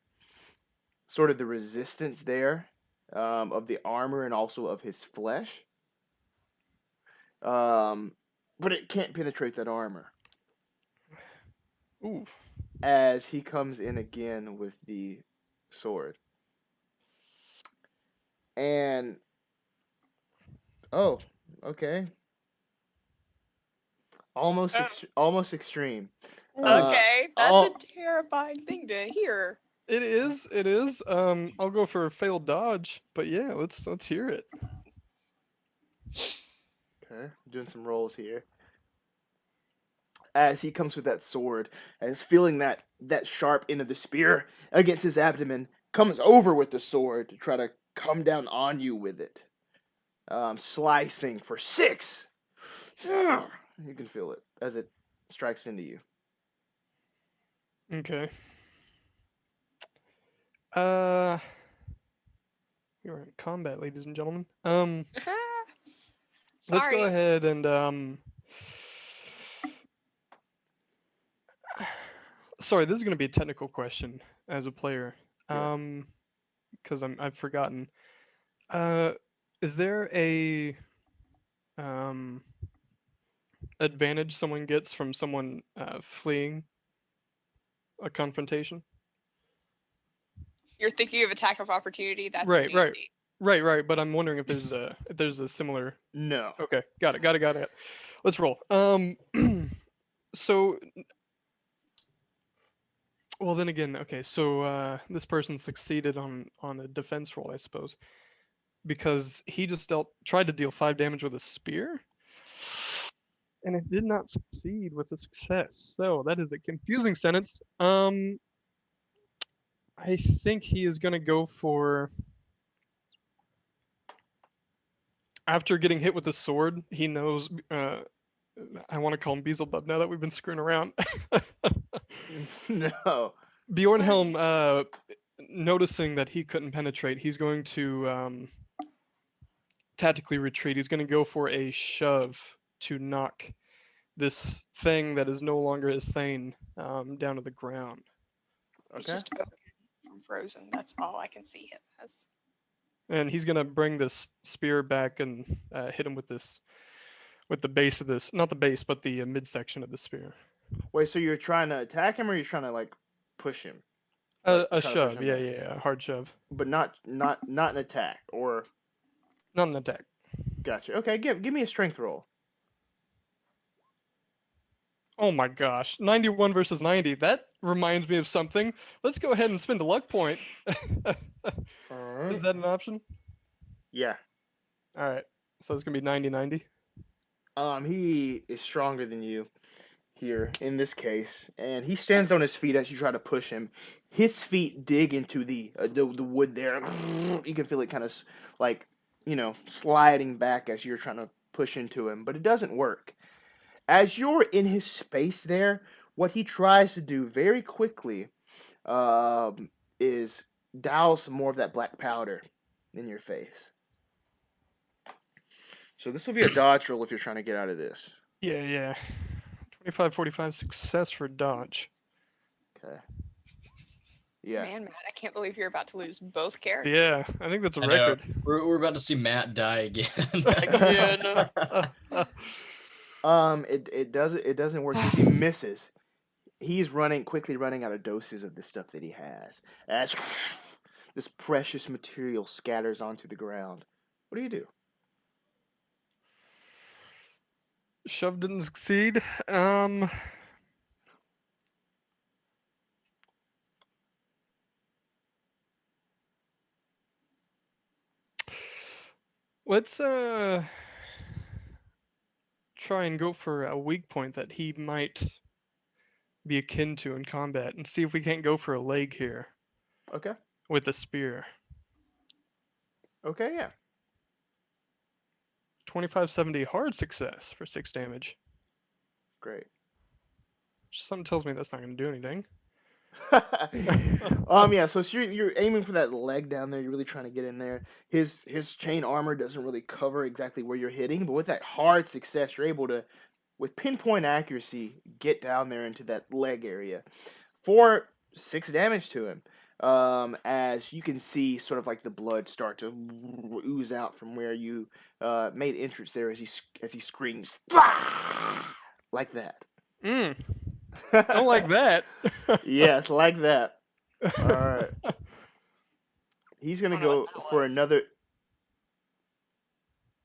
sort of the resistance there of the armor and also of his flesh. But it can't penetrate that armor. Ooh. As he comes in again with the sword. And okay. Almost extreme. Okay, that's a terrifying thing to hear. It is. I'll go for a failed dodge, but yeah, let's hear it. Okay, doing some rolls here. As he comes with that sword, as feeling that sharp end of the spear against his abdomen, comes over with the sword to try to come down on you with it. Slicing for 6. You can feel it as it strikes into you. Okay. You're in combat, ladies and gentlemen. Let's go ahead and sorry, this is gonna be a technical question as a player. Because I've forgotten. Is there a advantage someone gets from someone fleeing a confrontation? You're thinking of attack of opportunity. That's right. But I'm wondering if there's a similar. No. Okay, got it. Let's roll. So. Well, then again, okay. So this person succeeded on a defense roll, I suppose, because he just tried to deal 5 damage with a spear, and it did not succeed with a success. So that is a confusing sentence. I think he is going to go for. After getting hit with the sword, he knows. I want to call him Beelzebub now that we've been screwing around. No. Bjornhelm, noticing that he couldn't penetrate, he's going to tactically retreat. He's going to go for a shove to knock this thing that is no longer his thane down to the ground. It's just from Frozen. That's all I can see him as. And he's going to bring this spear back and hit him with the base of this, not the base, but the midsection of the spear. Wait, so you're trying to attack him, or you're trying to like push him? A shove, yeah, a hard shove. But not an attack, or not an attack. Gotcha. Okay, give me a strength roll. Oh my gosh, 91 versus 90. That reminds me of something. Let's go ahead and spend a luck point. Is that an option? Yeah. All right. So it's gonna be 90-90. He is stronger than you here in this case, and he stands on his feet as you try to push him. His feet dig into the wood there. You can feel it kind of like, sliding back as you're trying to push into him, but it doesn't work. As you're in his space there, what he tries to do very quickly is douse some more of that black powder in your face. So this will be a dodge roll if you're trying to get out of this. Yeah. 25-45 success for dodge. Okay. Yeah. Man, Matt, I can't believe you're about to lose both characters. Yeah, I think that's a I know. record. We're about to see Matt die again. Again. It doesn't work. He misses. He's quickly running out of doses of the stuff that he has. As this precious material scatters onto the ground. What do you do? Shove didn't succeed. Let's try and go for a weak point that he might be akin to in combat, and see if we can't go for a leg here. Okay. With a spear. Okay, yeah. 2570 hard success for 6 damage. Great. Something tells me that's not going to do anything. Yeah, so you're aiming for that leg down there. You're really trying to get in there. His chain armor doesn't really cover exactly where you're hitting, but with that hard success, you're able to, with pinpoint accuracy, get down there into that leg area for 6 damage to him. As you can see, sort of like the blood start to ooze out from where you made entrance there, as he screams like that. Don't like that. Yes, like that. All right. He's gonna go for another.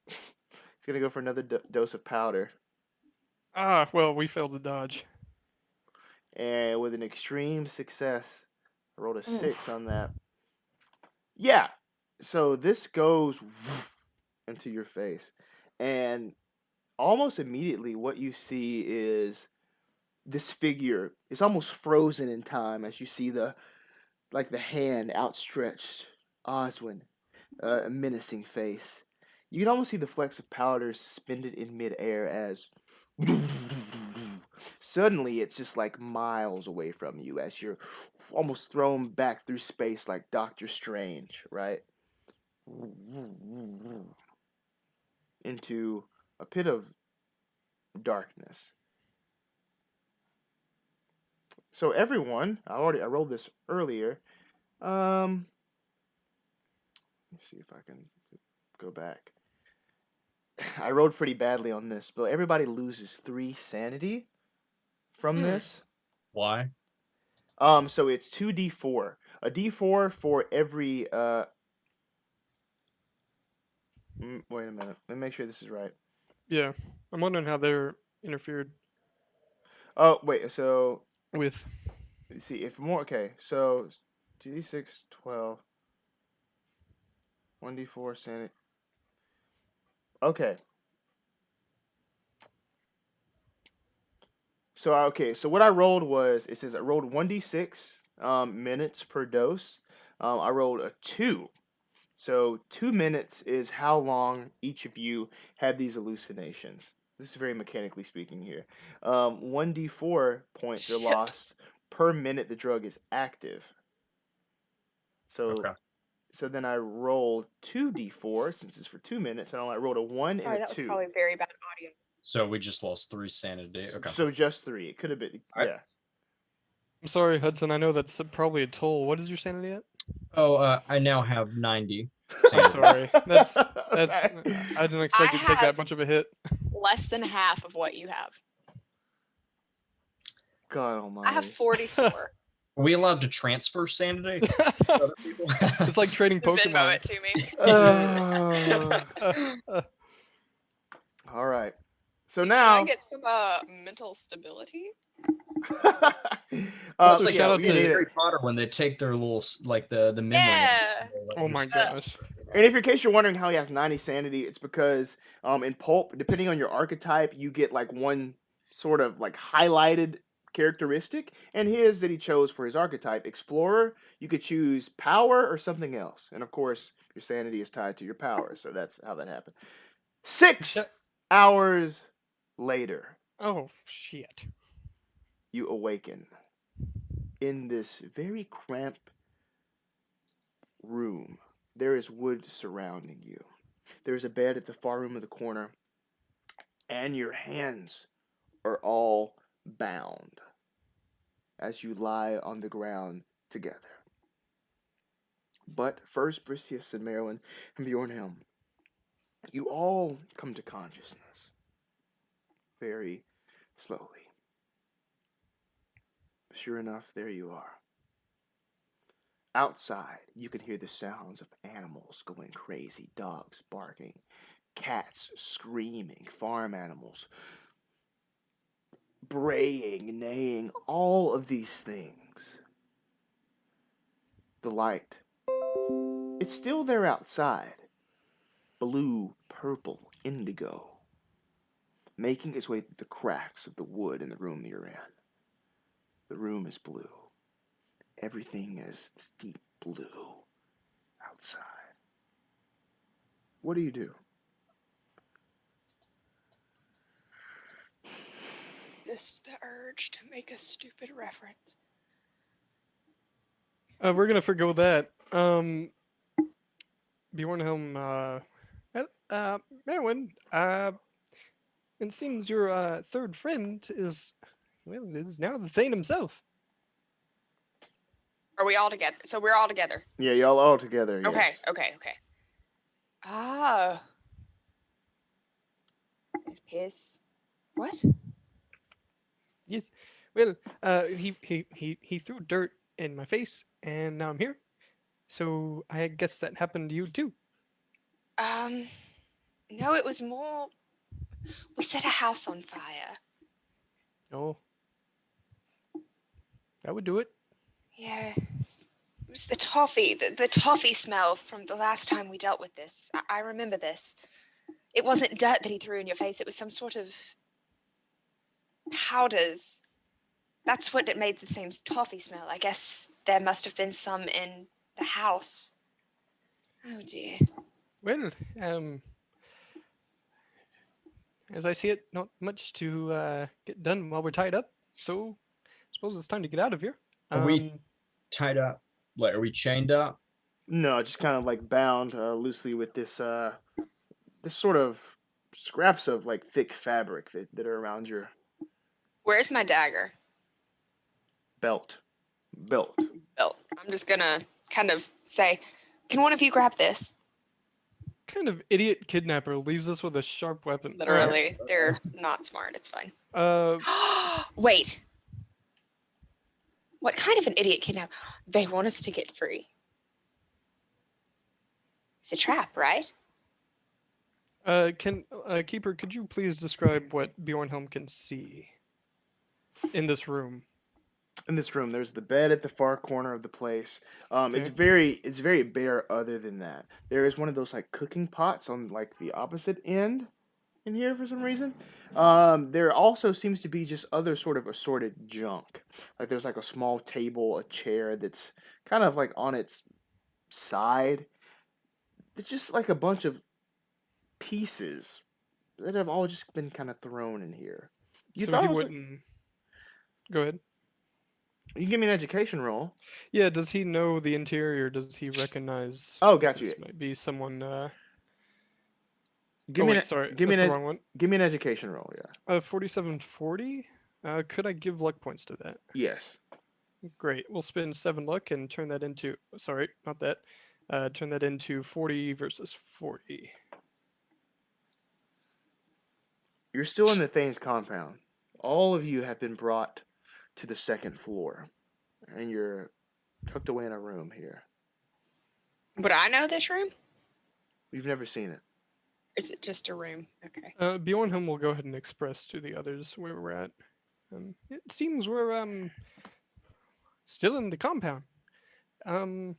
He's gonna go for another dose of powder. Ah, well, we failed to dodge. And with an extreme success, I rolled a 6 on that. Yeah. So this goes into your face, and almost immediately, what you see is this figure is almost frozen in time as you see the hand outstretched, Oswin, a menacing face. You can almost see the flecks of powder suspended in midair as suddenly it's just like miles away from you as you're almost thrown back through space like Doctor Strange, right? Into a pit of darkness. So everyone, I rolled this earlier. Let me see if I can go back. I rolled pretty badly on this, but everybody loses 3 sanity from this. Why? So it's 2d4. A d4 for every wait a minute. Let me make sure this is right. Yeah, I'm wondering how they're interfered Oh, wait. So with. let's see if more. Okay, so 2d6, 12, 1d4 sanity. Okay. So what I rolled was, it says I rolled 1d6 minutes per dose. I rolled a 2. So 2 minutes is how long each of you had these hallucinations. This is very mechanically speaking here. 1d4 points are lost per minute the drug is active. So So then I rolled 2d4 since it's for 2 minutes, and I rolled a 1 and a 2. That was probably very bad audio. So we just lost 3 sanity. Okay. So just 3. It could have been. Right. Yeah. I'm sorry, Hudson. I know that's probably a toll. What is your sanity at? Oh, I now have 90. I'm sorry. That's. I didn't expect you to take that much of a hit. Less than half of what you have. God almighty. I have 44. Are we allowed to transfer sanity to other people? It's like trading Venmo Pokemon. it to me. All right. So Can now I get some mental stability? It's like shout out to Harry Potter when they take their little the memory. Yeah. And Oh my gosh. And if in case you're wondering how he has 90 sanity, it's because in Pulp, depending on your archetype, you get like one sort of like highlighted characteristic, and his that he chose for his archetype, Explorer, you could choose power or something else. And of course, your sanity is tied to your power, so that's how that happened. 6 hours later. Oh shit. You awaken in this very cramped room. There is wood surrounding you. There's a bed at the far room of the corner, and your hands are all bound. as you lie on the ground together. But first, Bricius and Maerwynn and Bjornhelm, you all come to consciousness very slowly. Sure enough, there you are. Outside, you can hear the sounds of animals going crazy, dogs barking, cats screaming, farm animals braying, neighing, all of these things. The light, it's still there outside. Blue, purple, indigo, making its way through the cracks of the wood in the room you're in. The room is blue. Everything is this deep blue outside. What do you do? This the urge to make a stupid reference. We're gonna forgo that. Bjornhelm, Maerwynn, it seems your third friend is now the Thane himself. Are we all together? So we're all together. Yeah, y'all all together, yes. Okay. Ah. Piss. What? Yes. Well, he threw dirt in my face, and now I'm here. So I guess that happened to you too. No, it was more. We set a house on fire. Oh. That would do it. Yeah. It was the toffee, the toffee smell from the last time we dealt with this. I remember this. It wasn't dirt that he threw in your face. It was some sort of powders. That's what it made the same toffee smell. I guess there must have been some in the house. Oh dear. Well, as I see it, not much to get done while we're tied up. So I suppose it's time to get out of here. Are we tied up? Like, are we chained up? No, just kind of like bound loosely with this this sort of scraps of like thick fabric that are around your Where's my dagger? belt. Belt. I'm just gonna kind of say, can one of you grab this? Kind of idiot kidnapper leaves us with a sharp weapon. Literally, they're not smart. It's fine. Uh, Wait. What kind of an idiot kidnapper? They want us to get free. It's a trap, right? Keeper, could you please describe what Bjornhelm can see in this room? In this room, there's the bed at the far corner of the place. Okay. It's very bare. Other than that, there is one of those like cooking pots on like the opposite end in here for some reason. There also seems to be just other sort of assorted junk. Like there's like a small table, a chair that's kind of like on its side. It's just like a bunch of pieces that have all just been kind of thrown in here. You So thought he it was wouldn't. Go ahead. you can give me an education roll. Yeah, does he know the interior? Does he recognize? Oh, got you. This might be someone. Give me sorry, give me that's an the wrong one. give me an education roll. Yeah. 4740. Could I give luck points to that? Yes. Great. We'll spend 7 luck and turn that into. Sorry, not that. Turn that into 40 versus 40. You're still in the Thane's compound. All of you have been brought to the second floor, and you're tucked away in a room here. Would I know this room? You've never seen it. Or is it just a room? Okay. Bjornhelm will go ahead and express to the others where we're at. It seems we're still in the compound. The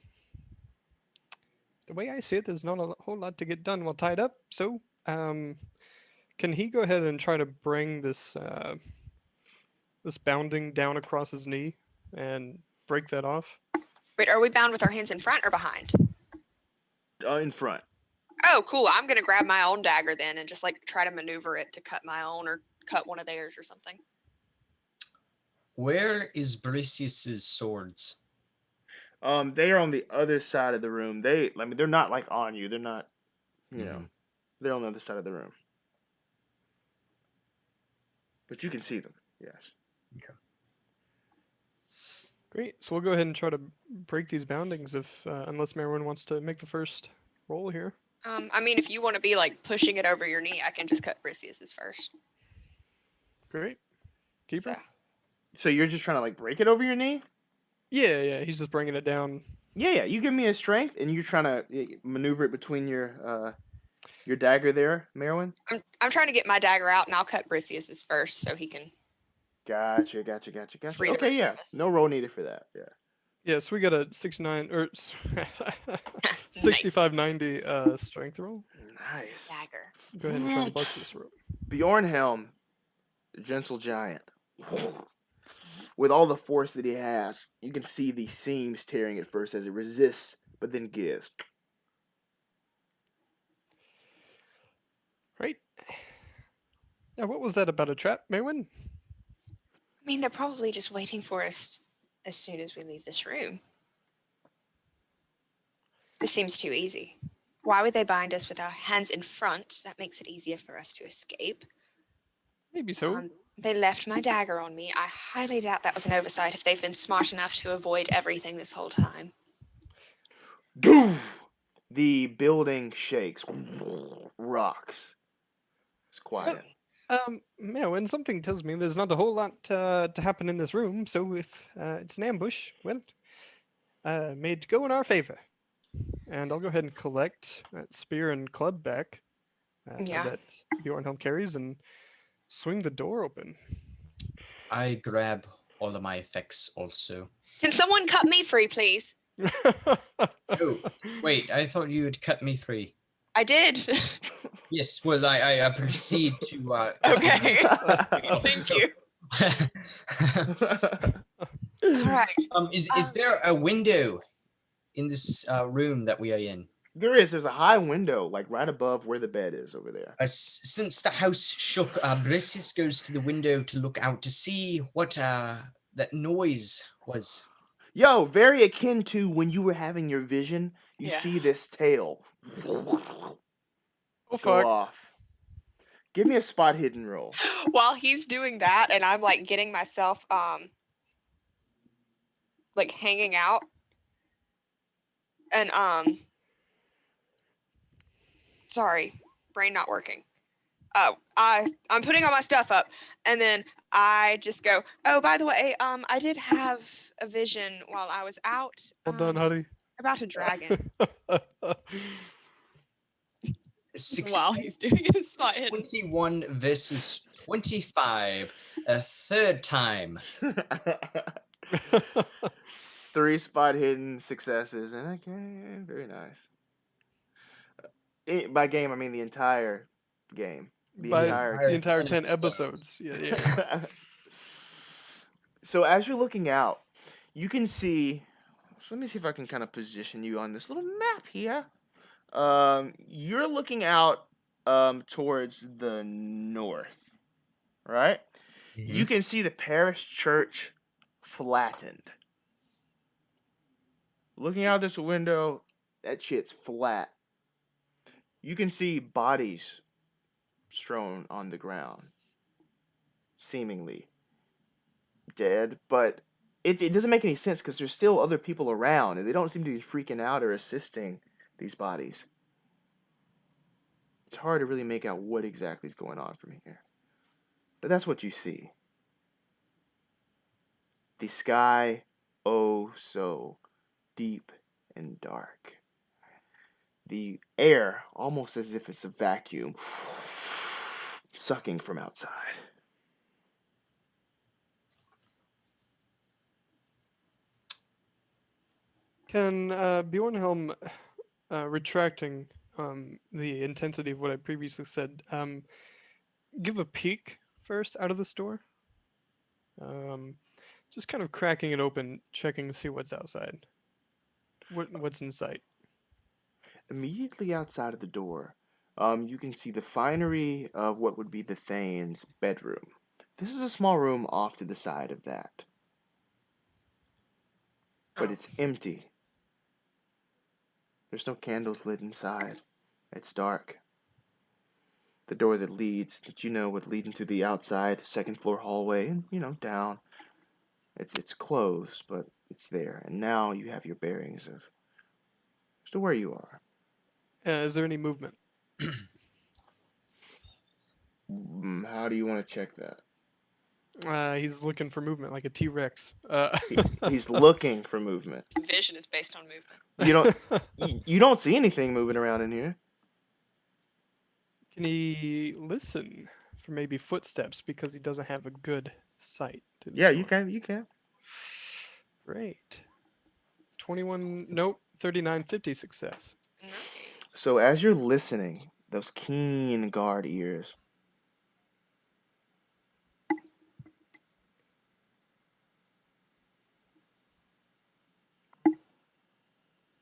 way I see it, there's not a whole lot to get done while tied up. So, can he go ahead and try to bring this this bounding down across his knee and break that off? Wait, are we bound with our hands in front or behind? In front. Oh, cool. I'm gonna grab my own dagger then and just like try to maneuver it to cut my own or cut one of theirs or something. Where is Bricius's swords? They are on the other side of the room. They're not like on you. They're not, you know, they're on the other side of the room. But you can see them. Yes. Okay. Great. So we'll go ahead and try to break these boundings if unless Maerwynn wants to make the first roll here. I mean, if you want to be like pushing it over your knee, I can just cut Bricius's first. Great. Keeper? So you're just trying to like break it over your knee? Yeah. He's just bringing it down. Yeah. You give me a strength, and you're trying to maneuver it between your dagger there, Maerwynn. I'm trying to get my dagger out, and I'll cut Bricius's first so he can. Gotcha. Freedom Okay, yeah. purpose. No roll needed for that. Yeah. Yeah, so we got a 69 or 6590 strength roll. Nice. Dagger. Go ahead and try to bust this roll. Bjornhelm, the gentle giant, with all the force that he has, you can see the seams tearing at first as it resists, but then gives. Right. Now, what was that about a trap, Maerwynn? I mean, they're probably just waiting for us as soon as we leave this room. This seems too easy. Why would they bind us with our hands in front? That makes it easier for us to escape. Maybe so. They left my dagger on me. I highly doubt that was an oversight if they've been smart enough to avoid everything this whole time. The building shakes, rocks. It's quiet. Maerwynn, something tells me there's not a whole lot to happen in this room, so if it's an ambush, well, may it go in our favor. And I'll go ahead and collect that spear and club back that Bjornhelm carries and swing the door open. I grab all of my effects also. Can someone cut me free, please? Oh, wait, I thought you would cut me free. I did. Yes, well, I proceed to... Okay. Thank you. All right. Is there a window in this room that we are in? There is. There's a high window, like right above where the bed is over there. Since the house shook, Bricius goes to the window to look out to see what that noise was. Yo, very akin to when you were having your vision. You see this tail go off. Give me a spot hidden roll. While he's doing that, and I'm like getting myself like hanging out, and sorry, brain not working. I'm putting all my stuff up, and then I just go, oh, by the way, I did have a vision while I was out. Well done, honey. About a dragon. While he's doing his spot hidden. 21 versus 25. A third time. 3 spot hidden successes. And okay, very nice. By game, I mean the entire game. The entire 10 episodes. Yeah. So as you're looking out, you can see... So let me see if I can kind of position you on this little map here. You're looking out towards the north, right? Mm-hmm. You can see the parish church flattened. Looking out this window, that shit's flat. You can see bodies strewn on the ground, seemingly dead, but it doesn't make any sense because there's still other people around, and they don't seem to be freaking out or assisting these bodies. It's hard to really make out what exactly is going on from here. But that's what you see. The sky, oh so deep and dark. The air, almost as if it's a vacuum, sucking from outside. Can Bjornhelm, retracting the intensity of what I previously said, give a peek first out of this door? Just kind of cracking it open, checking to see what's outside. What's in sight? Immediately outside of the door, you can see the finery of what would be the Thane's bedroom. This is a small room off to the side of that. But it's empty. There's no candles lit inside. It's dark. The door that leads, that you know would lead into the outside, second floor hallway, and, down. It's closed, but it's there, and now you have your bearings as to where you are. Is there any movement? How do you want to check that? He's looking for movement like a T-Rex. He's looking for movement. Vision is based on movement. You don't see anything moving around in here. Can he listen for maybe footsteps because he doesn't have a good sight? Yeah, you can. You can. Great. 21. Nope. 3950 success. So as you're listening, those keen guard ears.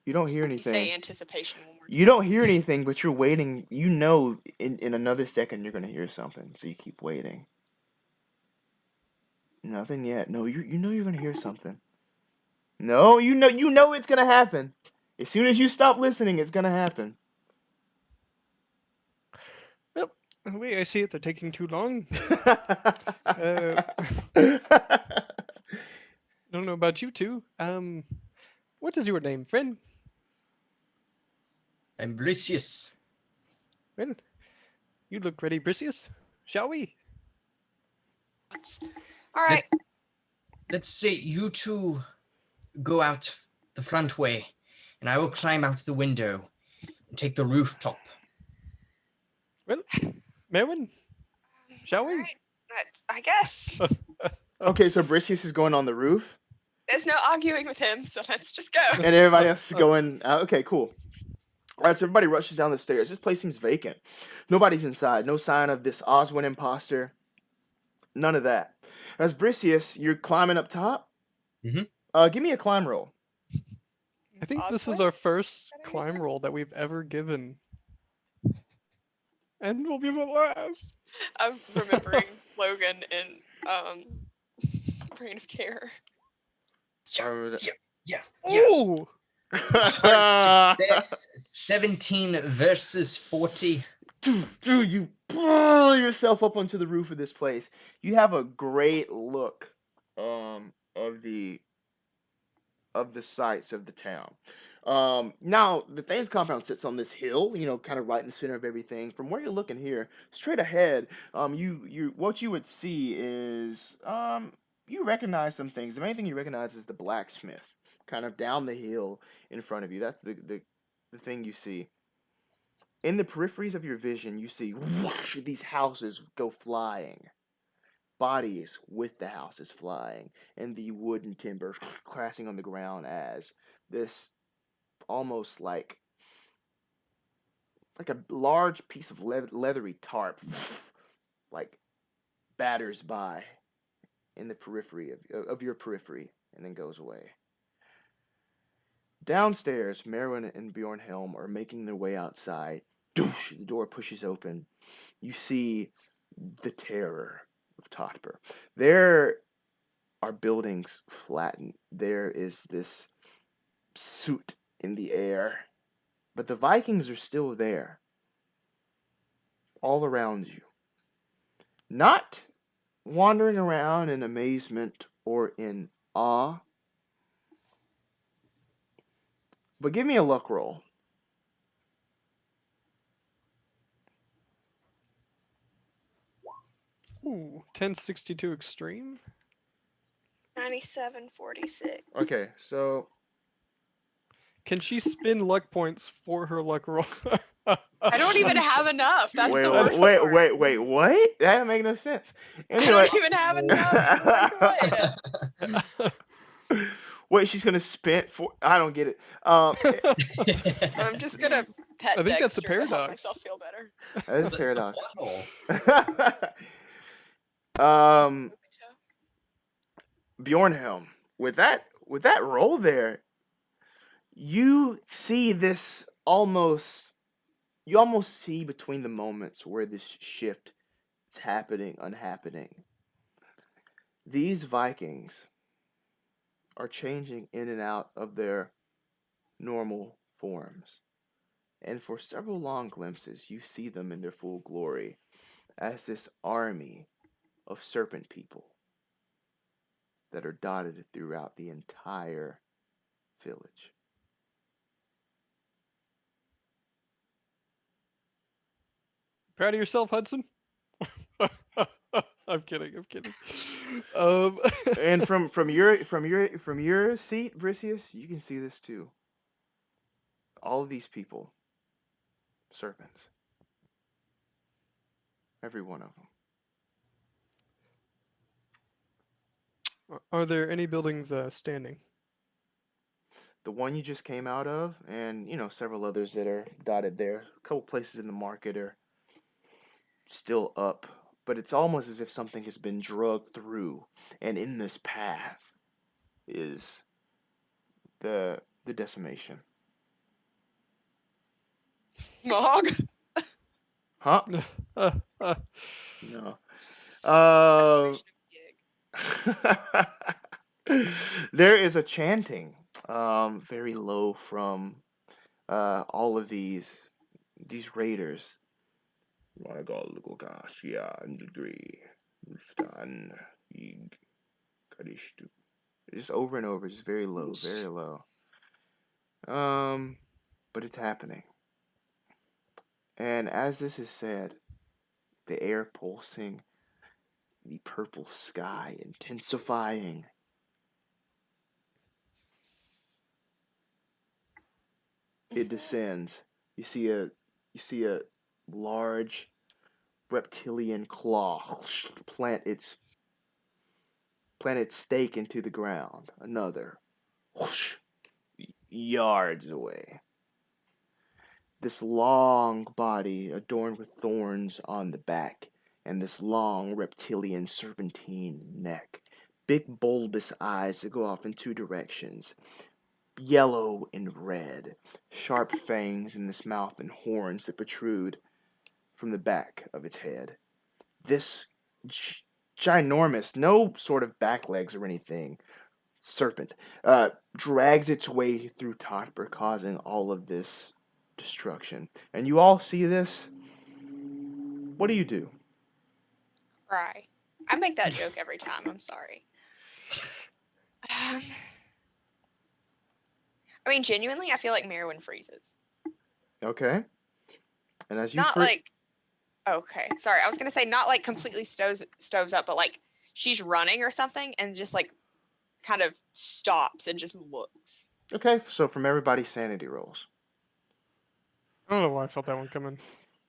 You don't hear anything. Say anticipation when we're You don't hear anything, but you're waiting. You know in another second you're going to hear something, so you keep waiting. Nothing yet. No, you know you're going to hear something. No, you know it's going to happen. As soon as you stop listening, it's going to happen. Well, wait, I see it. They're taking too long. Don't know about you two. What is your name, friend? I'm Bricius. Well, you look ready, Bricius. Shall we? all right. Let's say you two go out the front way, and I will climb out the window and take the rooftop. Well, Maerwynn, shall we? Right. I guess. Okay, so Bricius is going on the roof, There's no arguing with him, so let's just go. and everybody else is going. Okay, cool. All right, so everybody rushes down the stairs. This place seems vacant. Nobody's inside. No sign of this Oswin imposter. None of that. As Bricius, you're climbing up top. Mm-hmm. Give me a climb roll. I think this is our first climb roll that we've ever given. And we'll be the last. I'm remembering Logan in Reign of Terror. Yeah. Oh! There's 17 versus 40. Dude, you pull yourself up onto the roof of this place. You have a great look of the sights of the town. Now the Thanes compound sits on this hill, kind of right in the center of everything. From where you're looking here, straight ahead, you what you would see is you recognize some things. The main thing you recognize is the blacksmith, kind of down the hill in front of you. That's the thing you see. In the peripheries of your vision, you see whoosh, these houses go flying. Bodies with the houses flying, and the wood and timber crashing on the ground as this almost like a large piece of leathery tarp like batters by in the periphery of your periphery and then goes away. Downstairs, Maerwynn and Bjornhelm are making their way outside. Doosh, the door pushes open. You see the terror of Totburh. There are buildings flattened. There is this soot in the air. But the Vikings are still there. All around you. Not wandering around in amazement or in awe. But give me a luck roll. Ooh, 1062 extreme. 9746. Okay, so Can she spin luck points for her luck roll? I don't even have enough. That's wait, the worst wait, part. wait, what? That doesn't make no sense. Anyway, I don't even have enough. wait, she's gonna spend for. I don't get it. I'm just gonna pet I think that's the Dexter to help paradox. myself feel better. That's a paradox. Wow. Bjornhelm, with that roll there, you see this almost. You almost see between the moments where this shift is unhappening. These Vikings are changing in and out of their normal forms. And for several long glimpses, you see them in their full glory as this army of Serpent People that are dotted throughout the entire village. Proud of yourself, Hudson? I'm kidding. And from your seat, Bricius, you can see this too. All of these people, serpents. Every one of them. Are there any buildings standing? The one you just came out of, and several others that are dotted there. A couple places in the market are still up, but it's almost as if something has been drugged through, and in this path is the decimation. Mog. Huh? No. There is a chanting, very low from all of these raiders. Just over and over, just very low, very low. But it's happening. And as this is said, the air pulsing, the purple sky intensifying. It descends. You see a large reptilian claw plant its stake into the ground. Another whoosh, yards away. This long body adorned with thorns on the back, and this long reptilian serpentine neck. Big bulbous eyes that go off in two directions. Yellow and red. Sharp fangs in this mouth and horns that protrude from the back of its head. This ginormous, no sort of back legs or anything, serpent drags its way through Totburh, causing all of this destruction. And you all see this. What do you do? Cry. I make that joke every time. I'm sorry. I mean, genuinely, I feel like Maerwynn freezes. Okay. And as you not like, okay, sorry, I was gonna say not like completely stoves up, but like she's running or something and just like kind of stops and just looks. Okay, so from everybody, sanity rolls. I don't know why I felt that one coming.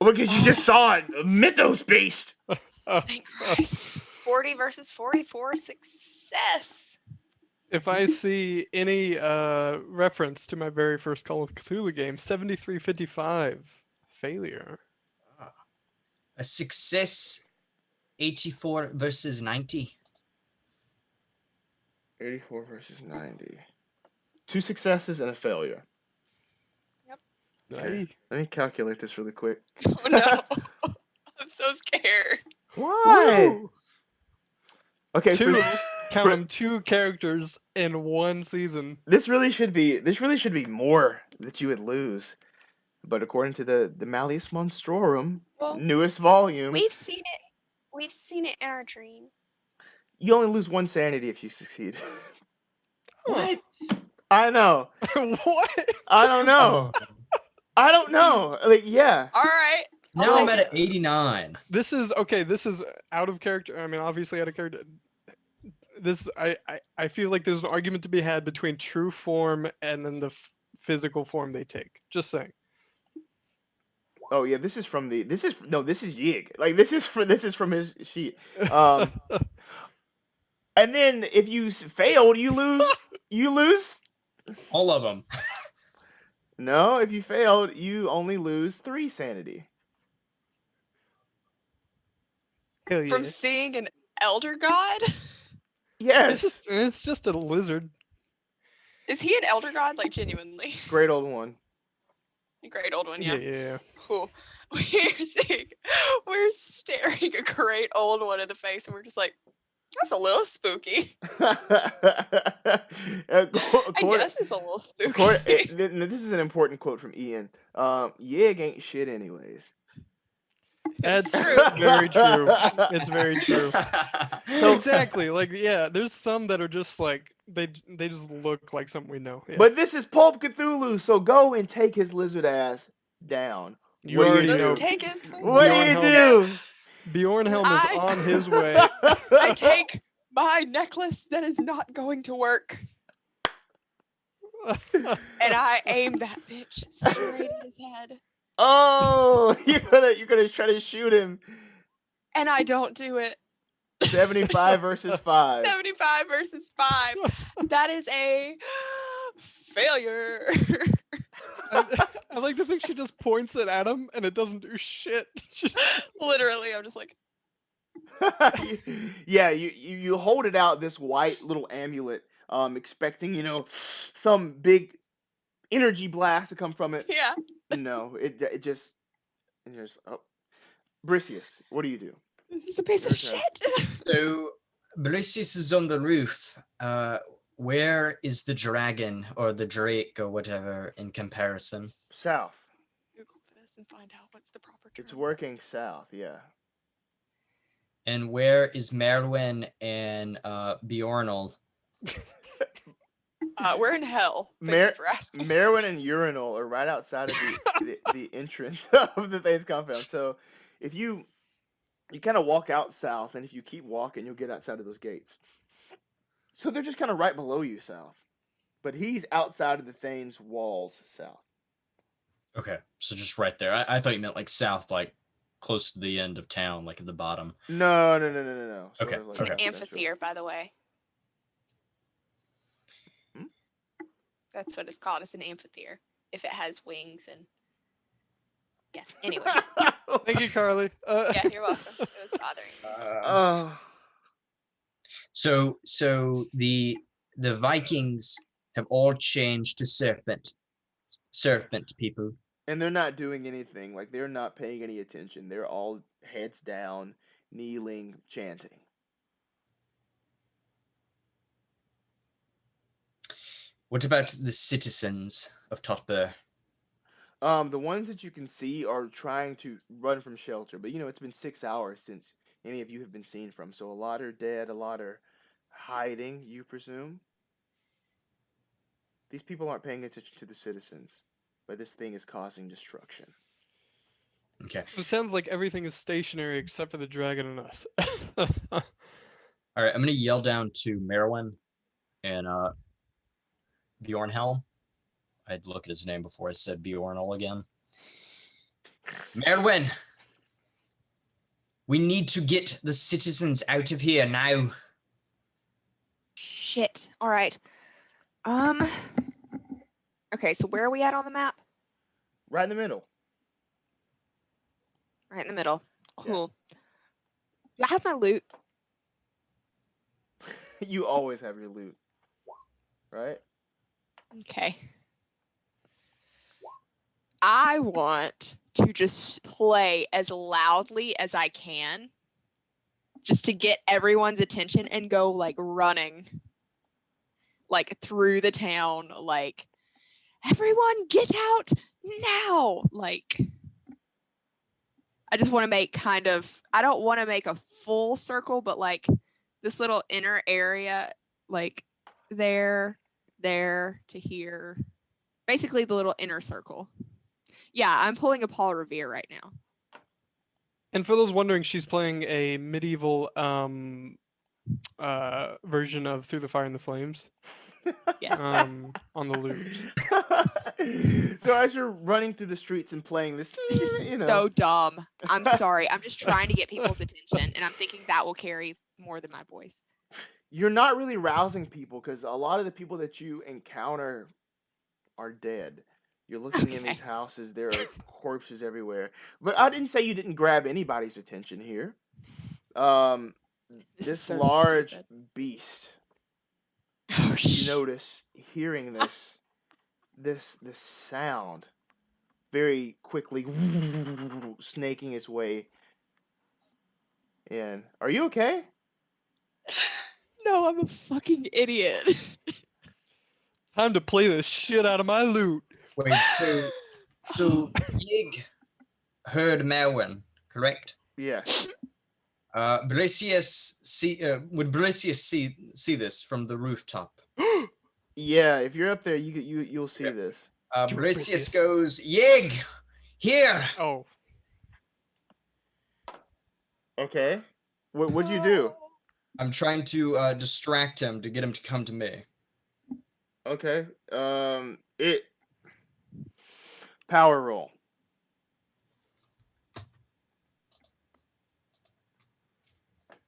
Well, because you just saw it, a mythos beast. Thank Christ. 40 versus 44, success. If I see any reference to my very first Call of Cthulhu game, 73-55, failure. A success, 84 versus 90. 84 versus 90. 2 successes and a failure. Yep. Okay. Let me calculate this really quick. Oh no. I'm so scared. Why? Woo! Okay, count them 2 characters in one season. This really should be more that you would lose. But according to the Malleus Monstrorum, newest volume, we've seen it in our dream. You only lose 1 sanity if you succeed. What? I know. What? I don't know. I don't know. Like, yeah. All right. Now I'm at 89. This is out of character. I mean, obviously out of character. This I feel like there's an argument to be had between true form and then the physical form they take. Just saying. Oh yeah, this is Yig. Like this is from his sheet. And then if you failed, you lose all of them. No, if you failed, you only lose 3 sanity. Hell yeah. From seeing an elder god? Yes. It's just a lizard. Is he an elder god? Like, genuinely? Great old one. Great old one, yeah. Yeah. Cool. We're staring a great old one in the face, and we're just like, that's a little spooky. I guess it's a little spooky. This is an important quote from Ian. Yig ain't shit anyways. That's true. very true. It's very true. So Exactly. Like, yeah, there's some that are just like they just look like something we know. Yeah. But this is Pulp Cthulhu, so go and take his lizard ass down. You What do already you know. do? Take his What do you do? Bjornhelm is I- on his way. I take my necklace that is not going to work, and I aim that bitch straight at his head. Oh, you're gonna try to shoot him. And I don't do it. 75 versus 5. 75 versus 5. That is a failure. I like to think she just points it at him and it doesn't do shit. Literally, I'm just like, Yeah, you hold it out, this white little amulet, expecting, some big energy blast to come from it. yeah. No, it just oh. Bricius, what do you do? This is a piece of Okay. shit. So Bricius is on the roof. Where is the dragon or the drake or whatever in comparison? South. Google this and find out what's the proper term. It's working south, yeah. And where is Maerwynn and Bjornal? We're in hell. Thank Mar- you for asking. Maerwynn and Urinal are right outside of the entrance of the Thane's compound. So if you kind of walk out south, and if you keep walking, you'll get outside of those gates. So they're just kind of right below you south. But he's outside of the Thane's walls south. Okay, so just right there. I thought you meant like south, like close to the end of town, like at the bottom. No. Sort Okay, of like okay. residential. Amphitheater, by the way. Hmm? That's what it's called. It's an amphitheater. If it has wings and yeah. Anyway, Thank you, Carly. yeah, you're welcome. It was bothering me. So the Vikings have all changed to serpent people. And they're not doing anything. Like, they're not paying any attention. They're all heads down, kneeling, chanting. What about the citizens of Totburh? The ones that you can see are trying to run from shelter. But, it's been 6 hours since any of you have been seen from. So a lot are dead. A lot are hiding, you presume. These people aren't paying attention to the citizens. But this thing is causing destruction. Okay. It sounds like everything is stationary except for the dragon and us. All right, I'm gonna yell down to Maerwynn and Bjornhelm. I'd look at his name before I said Bjornal again. Maerwynn, we need to get the citizens out of here now. Shit. All right. Okay, so where are we at on the map? Right in the middle. Right in the middle. Cool. Do I have my loot? You always have your loot. Right? Okay. I want to just play as loudly as I can, just to get everyone's attention and go like running, like through the town, like, everyone get out now. Like, I just want to make I don't want to make a full circle, but like this little inner area, like there to here. Basically the little inner circle. Yeah, I'm pulling a Paul Revere right now. And for those wondering, she's playing a medieval version of Through the Fire and the Flames. Yes. On the loot. So as you're running through the streets and playing this, This is so dumb. I'm sorry. I'm just trying to get people's attention, and I'm thinking that will carry more than my voice. You're not really rousing people because a lot of the people that you encounter are dead. You're looking in these houses, there are corpses everywhere. But I didn't say you didn't grab anybody's attention here. This is This so large stupid. beast, Oh, you notice, hearing this sound, very quickly snaking its way in. Are you okay? No, I'm a fucking idiot. Time to play the shit out of my loot. Wait, so Yig heard Maerwynn correct? Yes. Bricius would Bricius see this from the rooftop? Yeah, if you're up there, you'll see this. Do it, Bricius Bricius. goes, Yig, here. Oh. Okay. What'd you do? I'm trying to distract him to get him to come to me. Okay. Power roll.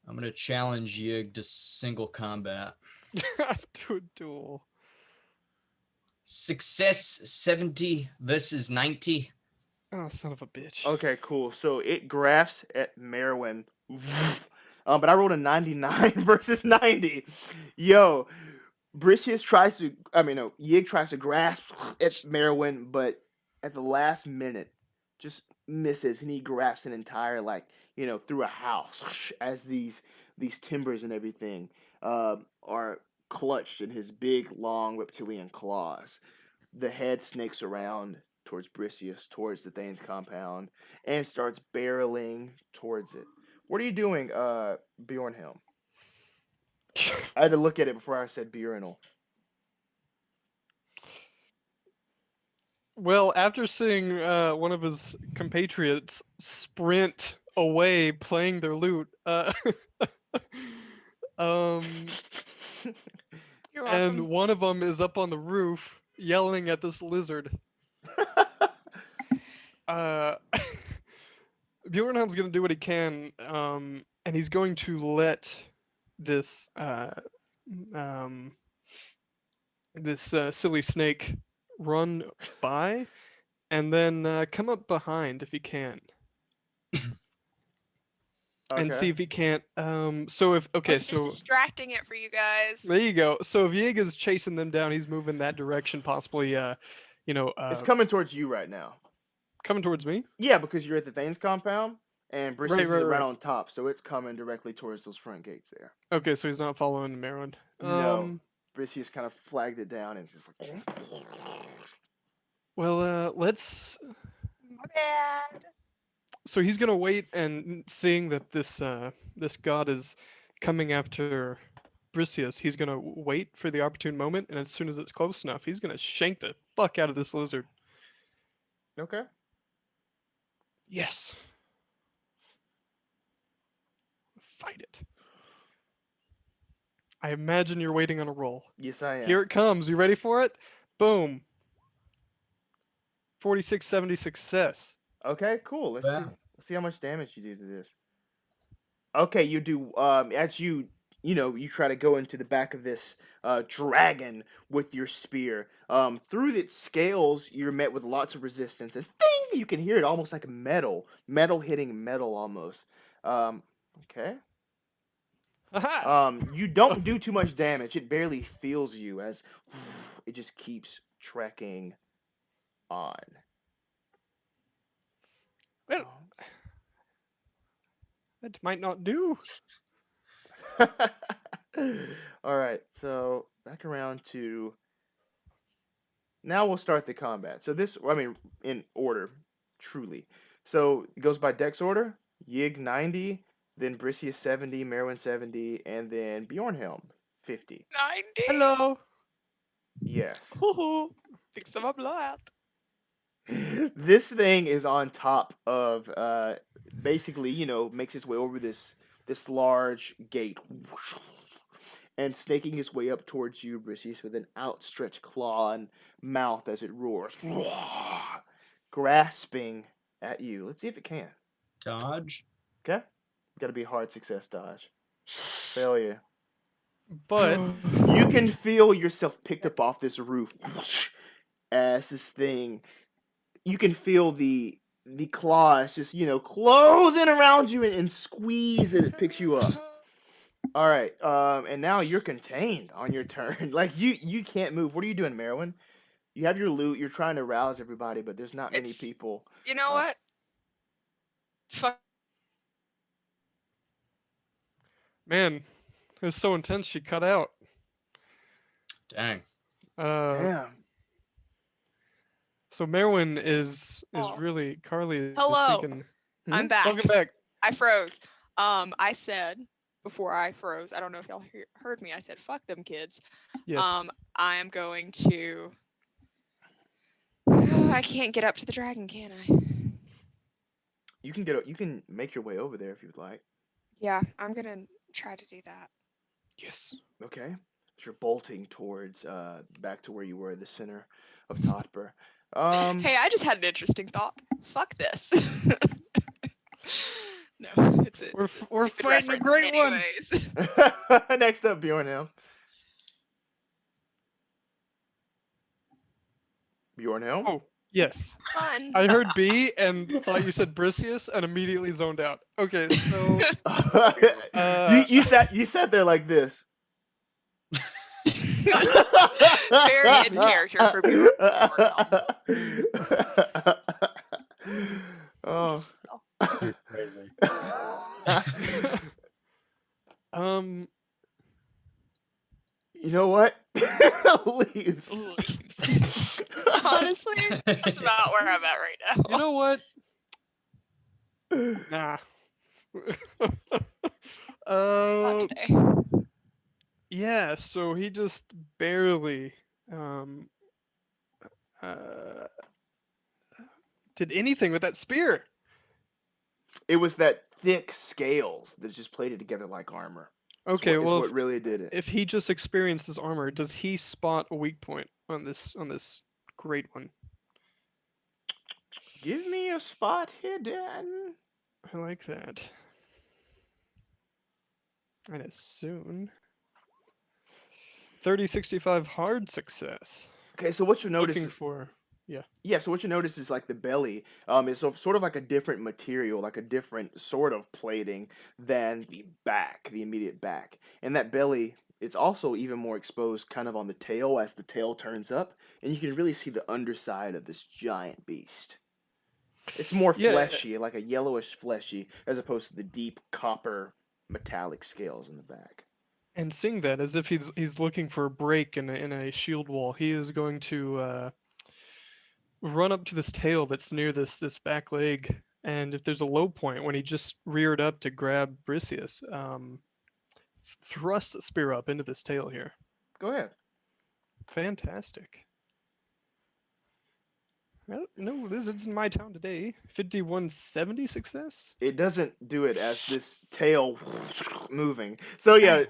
I'm gonna challenge Yig to single combat. Do a duel. Success 70 versus 90. Oh, son of a bitch. Okay, cool. So it grasps at Maerwynn. But I rolled a 99 versus 90. Yo, Bricius tries to, Yig tries to grasp at Maerwynn, but at the last minute, just misses, and he grasps an entire, through a house, as these timbers and everything are clutched in his big, long reptilian claws. The head snakes around towards Bricius, towards the Thane's compound, and starts barreling towards it. What are you doing, Bjornhelm? I had to look at it before I said Bjornel. Well, after seeing one of his compatriots sprint away playing their lute, You're and welcome. one of them is up on the roof yelling at this lizard. Bjornhelm's gonna do what he can, and he's going to let this silly snake run by, and then come up behind if he can, and see if he can't. So if Just distracting it for you guys. there you go. So if Yig is chasing them down, he's moving that direction, possibly. It's coming towards you right now. Coming towards me. Yeah, because you're at the Thane's compound, and Bricius is right right. on top, so it's coming directly towards those front gates there. Okay, so he's not following Maerwynn. No, Bricius kind of flagged it down and just like. Well, let's. My bad. So he's gonna wait, and seeing that this god is coming after Bricius, he's gonna wait for the opportune moment, and as soon as it's close enough, he's gonna shank the fuck out of this lizard. Okay. Yes. Fight it. I imagine you're waiting on a roll. Yes, I am. Here it comes. You ready for it? Boom. 4670 success. Okay, cool. Let's Yeah. see how much damage you do to this. Okay, you do. As you try to go into the back of this dragon with your spear. Through its scales, you're met with lots of resistance. As ding, you can hear it almost like metal hitting metal almost. Okay. Haha. You don't do too much damage. It barely feels you as it just keeps trekking on. Well, that might not do. All right, so back around to now. We'll start the combat. So in order, truly. So it goes by Dex order. Yig 90, then Bricius 70, Maerwynn 70, and then Bjornhelm 50. 90. Hello. Yes. Fix them up lot. This thing is on top of basically, makes its way over this large gate and snaking its way up towards you, Bricius, with an outstretched claw and mouth as it roars, grasping at you. Let's see if it can. Dodge. Okay? Gotta be a hard success dodge. Failure. But You can feel yourself picked up off this roof as this thing. You can feel the claws just, closing around you and squeeze and it picks you up. All right, and now you're contained on your turn. Like, you can't move. What are you doing, Maerwynn? You have your loot. You're trying to rouse everybody, but there's not many people. You know what? Fuck. man, it was so intense she cut out. Dang. Damn. So Maerwynn is Oh. really Carly is Hello. thinking I'm back. Welcome back. I froze. I said before I froze, I don't know if y'all heard me. I said, "Fuck them kids." Yes. I am going to. I can't get up to the dragon, can I? You can get. You can make your way over there if you would like. Yeah, I'm gonna try to do that. Yes. Okay. So you're bolting towards back to where you were, the center of Totburh. Hey, I just had an interesting thought. Fuck this. No, it's it. We're fighting a great one. Next up, Bjornhill. Bjornhill? Oh, yes. Fun. I heard B and thought you said Bricius and immediately zoned out. Okay, so you sat there like this. Very in character for Bjorn. Oh. You're crazy. You know what? Leaves. Honestly, that's about where I'm at right now. You know what? Nah. Not today. Yeah, so he just barely did anything with that spear. It was that thick scales that just plated together like armor. Okay, Is well, what really did it. if he just experienced this armor, does he spot a weak point on this great one? Give me a spot hidden. I like that. And as soon 30-65 hard success. Okay, so what you notice Looking for so what you notice is like the belly is sort of like a different material, like a different sort of plating than the back, the immediate back. And that belly, it's also even more exposed kind of on the tail as the tail turns up, and you can really see the underside of this giant beast. It's more fleshy, like a yellowish fleshy, as opposed to the deep copper metallic scales in the back. And seeing that, as if he's looking for a break in a shield wall, he is going to run up to this tail that's near this back leg, and if there's a low point when he just reared up to grab Bricius, thrust the spear up into this tail here. Go ahead. Fantastic. Well, no lizards in my town today. 5170 success. It doesn't do it as this tail moving. So yeah,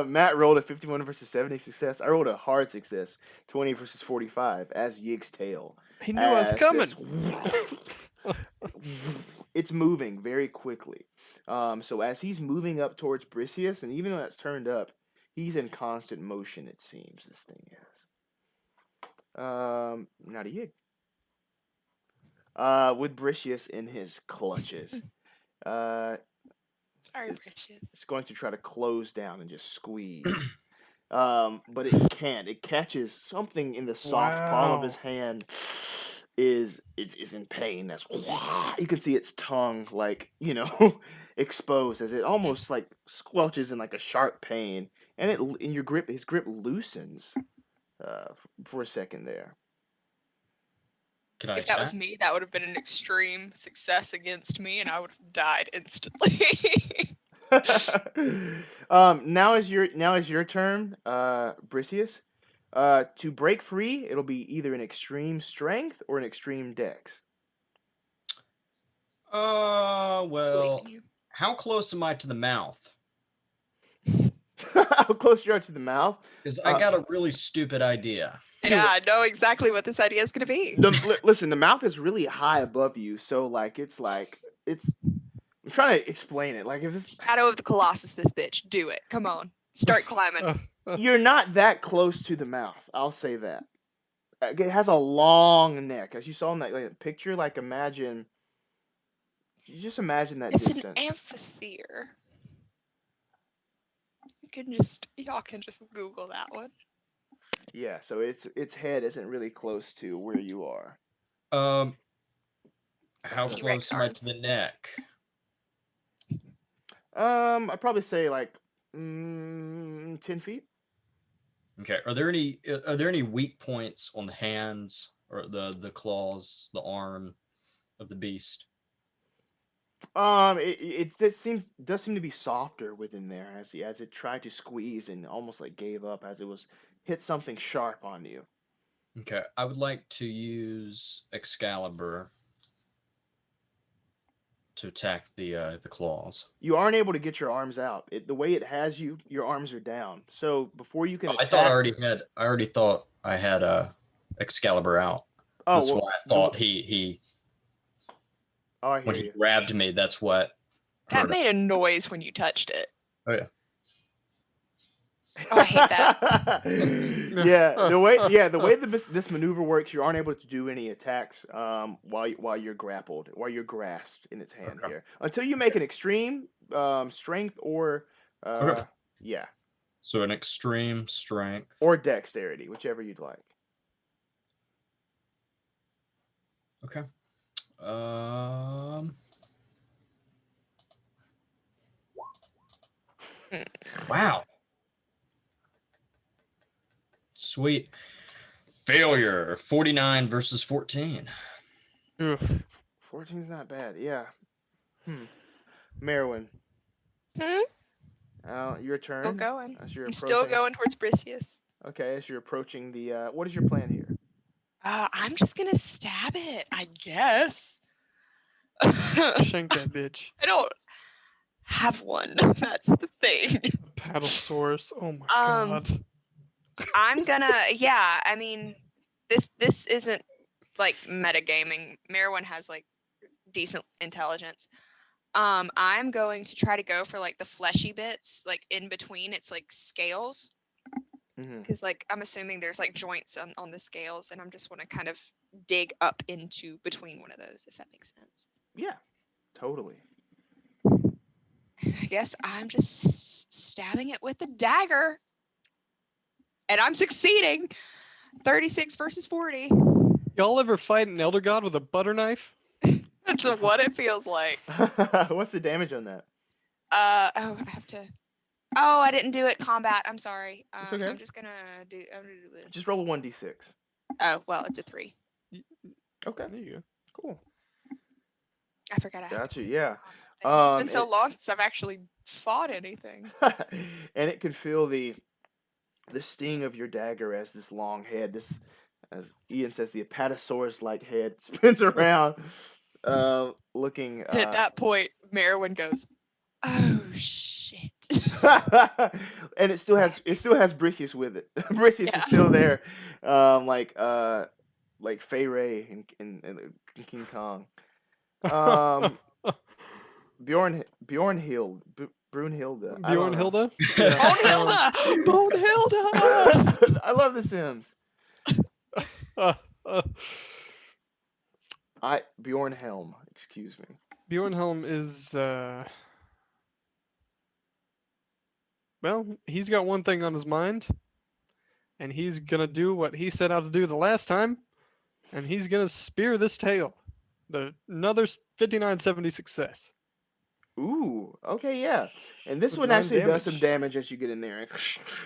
Matt rolled a 51 versus 70 success. I rolled a hard success, 20 versus 45 as Yig's tail. He knew I was coming. It's moving very quickly. So as he's moving up towards Bricius, and even though that's turned up, he's in constant motion, it seems, this thing is. Not a Yig. With Bricius in his clutches. Sorry, Bricius. It's going to try to close down and just squeeze. But it can't. It catches something in the soft palm of his hand is in pain. That's you can see its tongue exposed as it almost like squelches in like a sharp pain. And his grip loosens for a second there. Can I If that attack? was me, that would have been an extreme success against me, and I would have died instantly. Now is your turn, Bricius. To break free, it'll be either an extreme strength or an extreme dex. Well, how close am I to the mouth? How close you are to the mouth? Because I got a really stupid idea. Yeah, I know exactly what this idea is going to be. Listen, the mouth is really high above you, so it's. I'm trying to explain it. Like if this Shadow of the Colossus, this bitch. Do it. Come on. Start climbing. You're not that close to the mouth. I'll say that. It has a long neck, as you saw in that picture. Like imagine that It's distance. an amphitheater. Y'all can just Google that one. Yeah, so its head isn't really close to where you are. How close am I to the neck? I'd probably say 10 feet. Okay. Are there any weak points on the hands or the claws, the arm of the beast? It does seem to be softer within there as it tried to squeeze and almost like gave up as it was hit something sharp on you. Okay, I would like to use Excalibur to attack the claws. You aren't able to get your arms out. The way it has you, your arms are down. So before you can I attack, thought I already thought I had Excalibur out. Oh, that's well, why I thought he Oh, I hear when he you. grabbed me, that's what That hurt. made a noise when you touched it. Oh yeah. Oh, I hate that. the way this maneuver works, you aren't able to do any attacks while you're grappled, while you're grasped in its hand here, until you make an extreme strength or yeah. So an extreme strength or dexterity, whichever you'd like. Okay. Wow. Sweet. Failure. 49 versus 14. Oof. 14's not bad. Yeah. Maerwynn. Your turn. Still going. As you're I'm approaching. still going towards Bricius. Okay, as you're approaching the, what is your plan here? I'm just gonna stab it, I guess. Shank that bitch. I don't have one. That's the thing. Paddle source. Oh my god. I'm gonna. Yeah, I mean, this isn't like metagaming. Maerwynn has like decent intelligence. I'm going to try to go for like the fleshy bits, like in between. It's like scales. Because like I'm assuming there's like joints on the scales, and I'm just want to kind of dig up into between one of those, if that makes sense. Yeah, totally. I guess I'm just stabbing it with the dagger, and I'm succeeding. 36 versus 40. Y'all ever fight an elder god with a butter knife? That's what it feels like. What's the damage on that? I have to. Oh, I didn't do it combat. I'm sorry. It's okay. I'm gonna do this. Just roll a 1d6. Oh, well, it's a 3. Okay. There you go. Cool. I forgot. Gotcha. Yeah. It's been so long since I've actually fought anything. And it can feel the sting of your dagger as this long head, this, as Ian says, the Apatosaurus-like head spins around, looking. At that point, Maerwynn goes, "Oh shit!" And it still has Bricius with it. Bricius is still there, like Fay Ray and King Kong. Bjornhilda. Bjornhilda? Bjornhilda! I love The Sims. Bjornhelm, excuse me. Bjornhelm is well, he's got one thing on his mind, and he's gonna do what he set out to do the last time, and he's gonna spear this tail. Another 5970 success. Ooh, okay, yeah. And this With one 9 actually does some damage. damage as you get in there.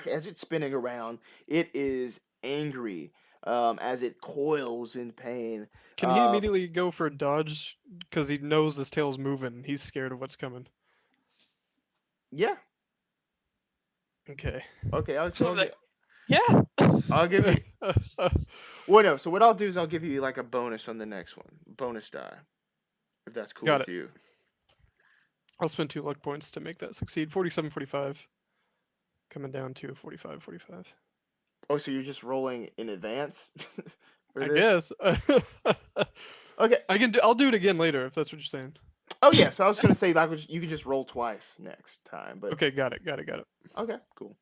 As it's spinning around, it is angry as it coils in pain. Can he immediately go for a dodge because he knows this tail's moving? He's scared of what's coming. Yeah. Okay. Okay, I'll give you. Well, no. So what I'll do is I'll give you like a bonus on the next one, bonus die, if that's cool with you. I'll spend 2 luck points to make that succeed. 47-45. Coming down to 45-45. Oh, so you're just rolling in advance? I guess. Okay. I'll do it again later if that's what you're saying. Oh yeah, so I was gonna say that you can just roll twice next time, but okay, got it. Okay, cool.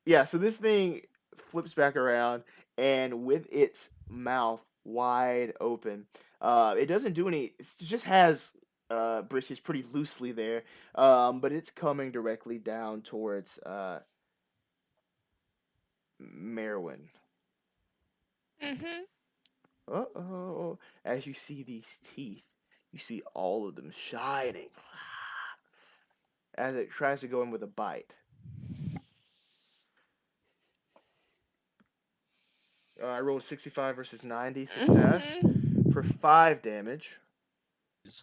Yeah, so this thing flips back around, and with its mouth wide open, it doesn't do any. It just has Bricius pretty loosely there, but it's coming directly down towards Maerwynn. Uh-oh. As you see these teeth, you see all of them shining as it tries to go in with a bite. I rolled 65 versus 90 success for 5 damage.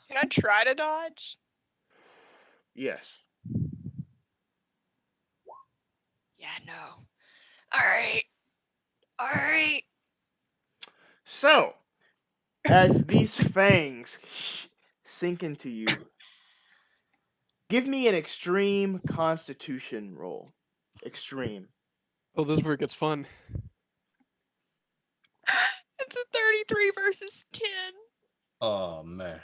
Can I try to dodge? Yes. Yeah, no. All right. So, as these fangs sink into you, give me an extreme constitution roll. Extreme. Oh, this is where it gets fun. It's a 33 versus 10. Oh man.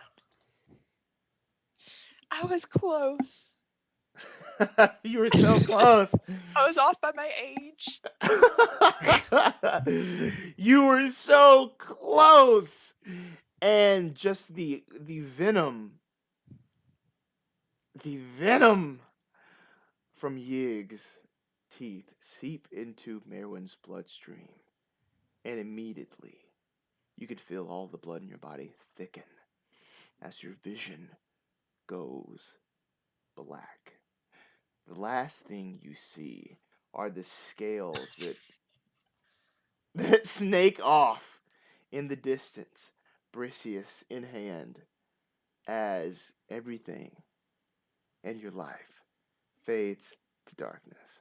I was close. You were so close. I was off by my age. You were so close. And just the venom from Yig's teeth seep into Maerwynn's bloodstream. And immediately, you could feel all the blood in your body thicken as your vision goes black. The last thing you see are the scales that snake off in the distance, Bricius in hand, as everything in your life fades to darkness.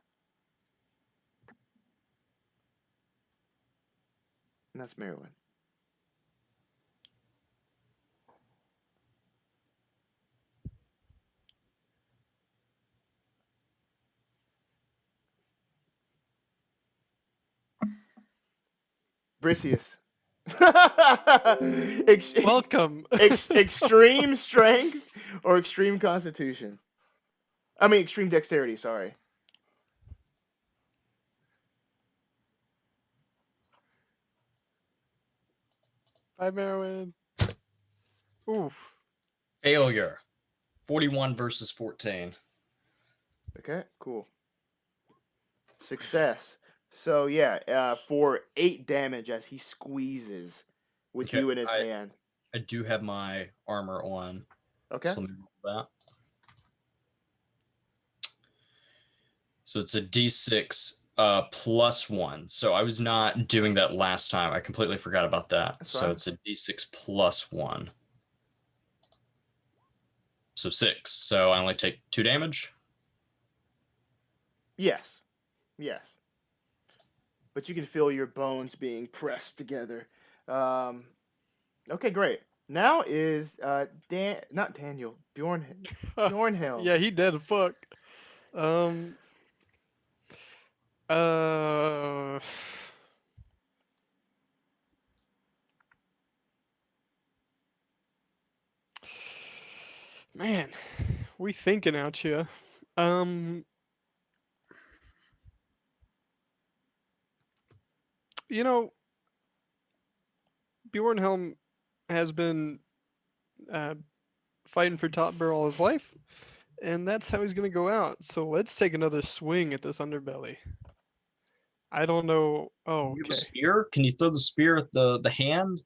And that's Maerwynn. Bricius. Welcome. Extreme strength or extreme constitution? I mean, extreme dexterity, sorry. Bye, Maerwynn. Oof. Failure. 41 versus 14. Okay, cool. Success. So yeah, for 8 damage as he squeezes with you in his hand. I do have my armor on. Okay. So let me roll that. So it's a D6 plus 1. So I was not doing that last time. I completely forgot about that. That's so fine. it's a D6 plus 1. So 6. So I only take 2 damage. Yes. But you can feel your bones being pressed together. Okay, great. Now is not Daniel, Bjornhelm. Yeah, he dead as fuck. Man, we thinking out here. You know, Bjornhelm has been fighting for Totburh all his life, and that's how he's gonna go out. So let's take another swing at this underbelly. I don't know. Oh, You have okay. a spear? Can you throw the spear at the hand?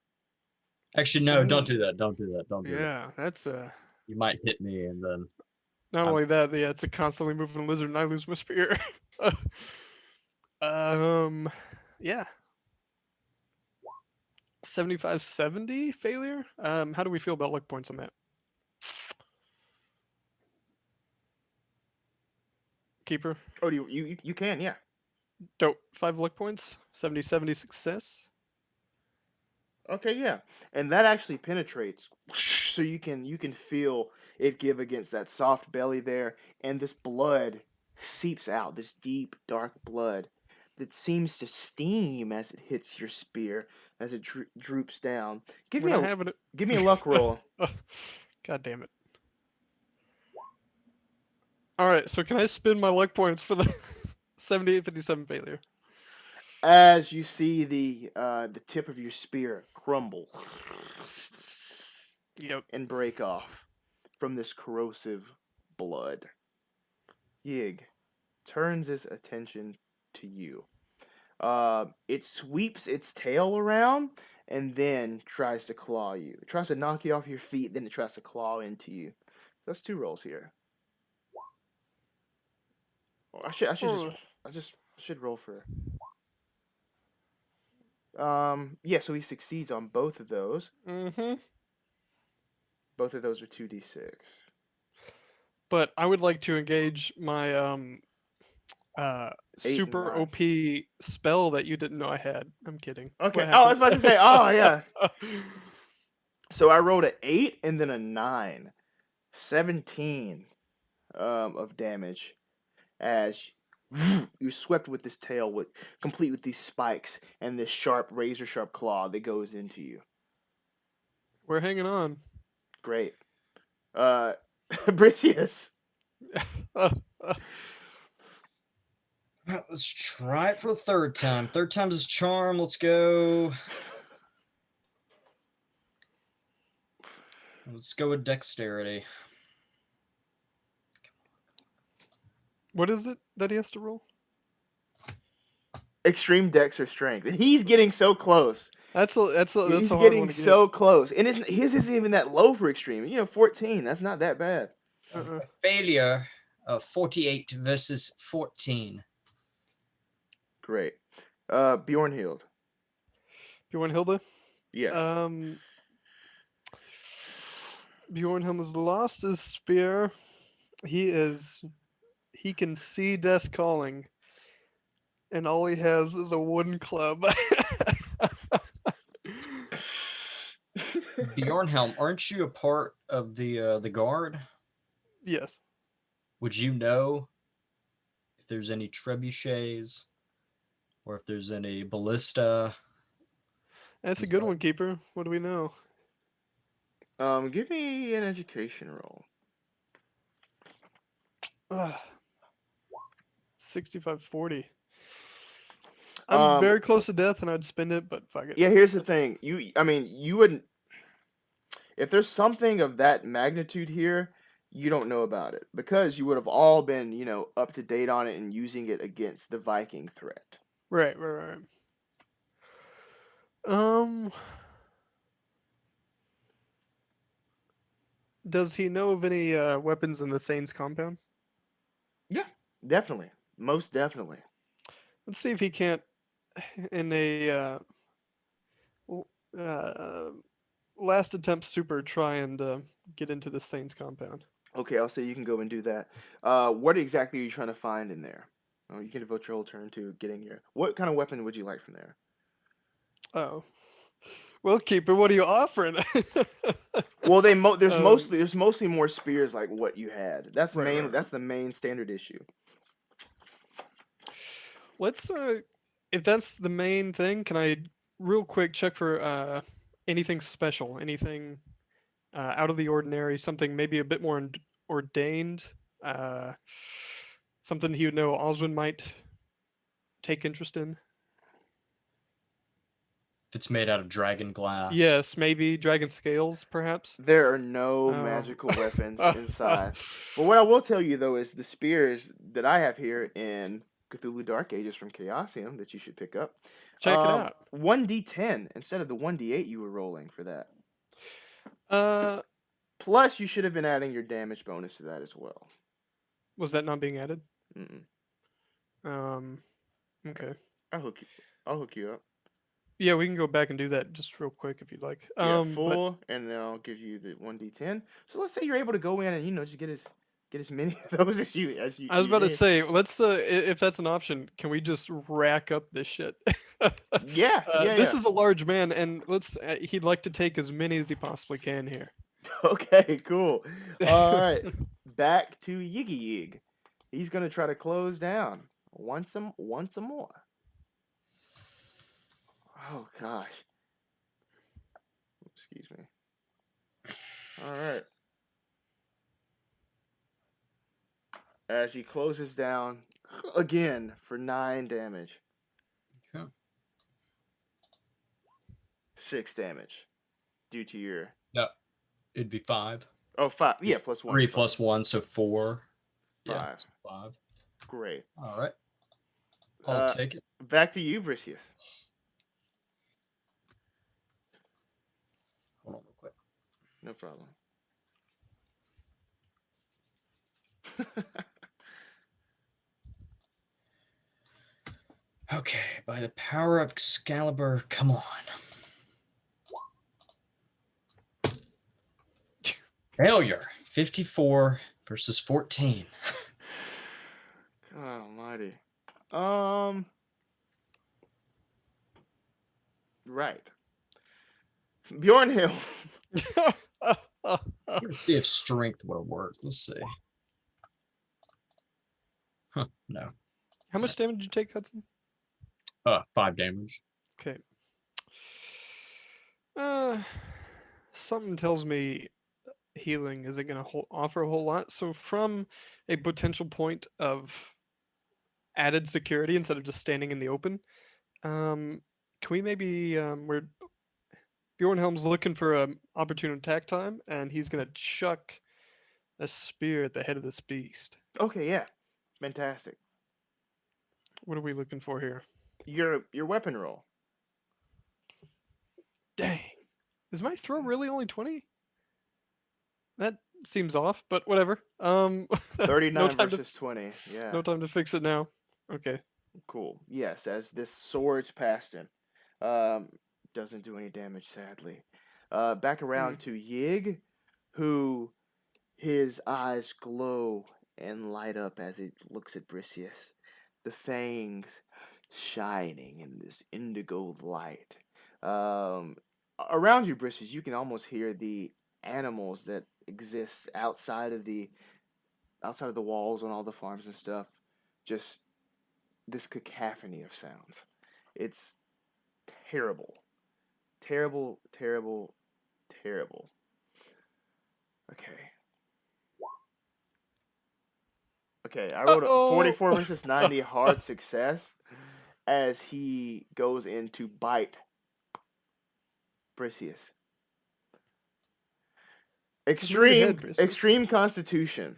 Actually, no, don't do that. Don't do that. Don't do that. Yeah, that's You might hit me and then. not only that. Yeah, it's a constantly moving lizard, and I lose my spear. Yeah. 75-70 failure. How do we feel about luck points on that? Keeper. Oh, you can, yeah. Dope. 5 luck points. 70-70 success. Okay, yeah. And that actually penetrates. So you can feel it give against that soft belly there, and this blood seeps out, this deep, dark blood that seems to steam as it hits your spear, as it droops down. Give me a luck roll. God damn it. Alright, so can I spin my luck points for the 78-57 failure? As you see the tip of your spear crumble and break off from this corrosive blood, Yig turns his attention to you. It sweeps its tail around and then tries to claw you. It tries to knock you off your feet, then it tries to claw into you. That's 2 rolls here. I should roll for. Yeah, so he succeeds on both of those. Mm-hmm. Both of those are 2d6. But I would like to engage my super 9. OP spell that you didn't know I had. I'm kidding. Okay. Oh, I was about to say. Oh, yeah. So I rolled an 8 and then a 9. 17 of damage as you swept with this tail, complete with these spikes and this sharp, razor sharp claw that goes into you. We're hanging on. Great. Bricius. Let's try it for the third time. Third time's his charm. Let's go. Let's go with dexterity. What is it that he has to roll? Extreme dex or strength. And he's getting so close. That's a He's hard getting one to so close. And his isn't even that low for extreme. 14. That's not that bad. Failure of 48 versus 14. Great. Bjornhild. Bjornhilde? Yes. Bjornhild has lost his spear. He can see death calling. And all he has is a wooden club. Bjornhelm, aren't you a part of the guard? Yes. Would you know if there's any trebuchets or if there's any ballista? That's a good one, Keeper. What do we know? Give me an education roll. 65-40. I'm very close to death, and I'd spend it, but fuck it. Yeah, here's the thing. You wouldn't. If there's something of that magnitude here, you don't know about it because you would have all been, up to date on it and using it against the Viking threat. Right. Does he know of any weapons in the Thane's compound? Yeah, definitely. Most definitely. Let's see if he can't, in a last attempt super, try and get into this Thane's compound. Okay, I'll say you can go and do that. What exactly are you trying to find in there? Oh, you can devote your whole turn to getting here. What kind of weapon would you like from there? Oh. Well, Keeper, what are you offering? Well, there's mostly more spears like what you had. That's right. That's the main standard issue. Let's if that's the main thing, can I real quick check for anything special, anything out of the ordinary, something maybe a bit more ordained, something he would know Oswin might take interest in? If it's made out of dragon glass. Yes, maybe dragon scales, perhaps. There are no magical weapons inside. But what I will tell you, though, is the spears that I have here in Cthulhu Dark Ages from Chaosium that you should pick up. Check it out. 1d10 instead of the 1d8 you were rolling for that. Plus, you should have been adding your damage bonus to that as well. Was that not being added? Mm-mm. Okay. I'll hook you up. Yeah, we can go back and do that just real quick if you'd like. Full, and then I'll give you the 1d10. So let's say you're able to go in and just get as many of those as you. I was about to say, let's if that's an option, can we just rack up this shit? Yeah. This is a large man, and he'd like to take as many as he possibly can here. Okay, cool. All right, back to Yiggy Yig. He's gonna try to close down once more. Oh gosh. Excuse me. All right. As he closes down again for 9 damage. Okay. 6 damage due to your. No, it'd be 5. Oh, 5. Yeah, plus 1. 3 plus 1, so 4. 5. Yeah, so 5. Great. All right. I'll take it. Back to you, Bricius. Hold on real quick. No problem. Okay, by the power of Excalibur, come on. Failure. 54 versus 14. God almighty. Right. Bjornhill. Let's see if strength will work. Let's see. Huh, no. How much damage did you take, Hudson? 5 damage. Okay. Something tells me healing isn't going to offer a whole lot. So from a potential point of added security instead of just standing in the open, can we maybe where Bjornhelm's looking for an opportune attack time, and he's going to chuck a spear at the head of this beast. Okay, yeah. Fantastic. What are we looking for here? Your weapon roll. Dang. Is my throw really only 20? That seems off, but whatever. 39 versus 20. Yeah. No time to fix it now. Okay. Cool. Yes, as this sword's past him. Doesn't do any damage, sadly. Back around to Yig, who his eyes glow and light up as it looks at Bricius. The fangs shining in this indigo light. Around you, Bricius, you can almost hear the animals that exist outside of the walls on all the farms and stuff. Just this cacophony of sounds. It's terrible. Terrible, terrible, terrible. Okay, I wrote a 44 versus 90 hard success as he goes in to bite Bricius. Extreme constitution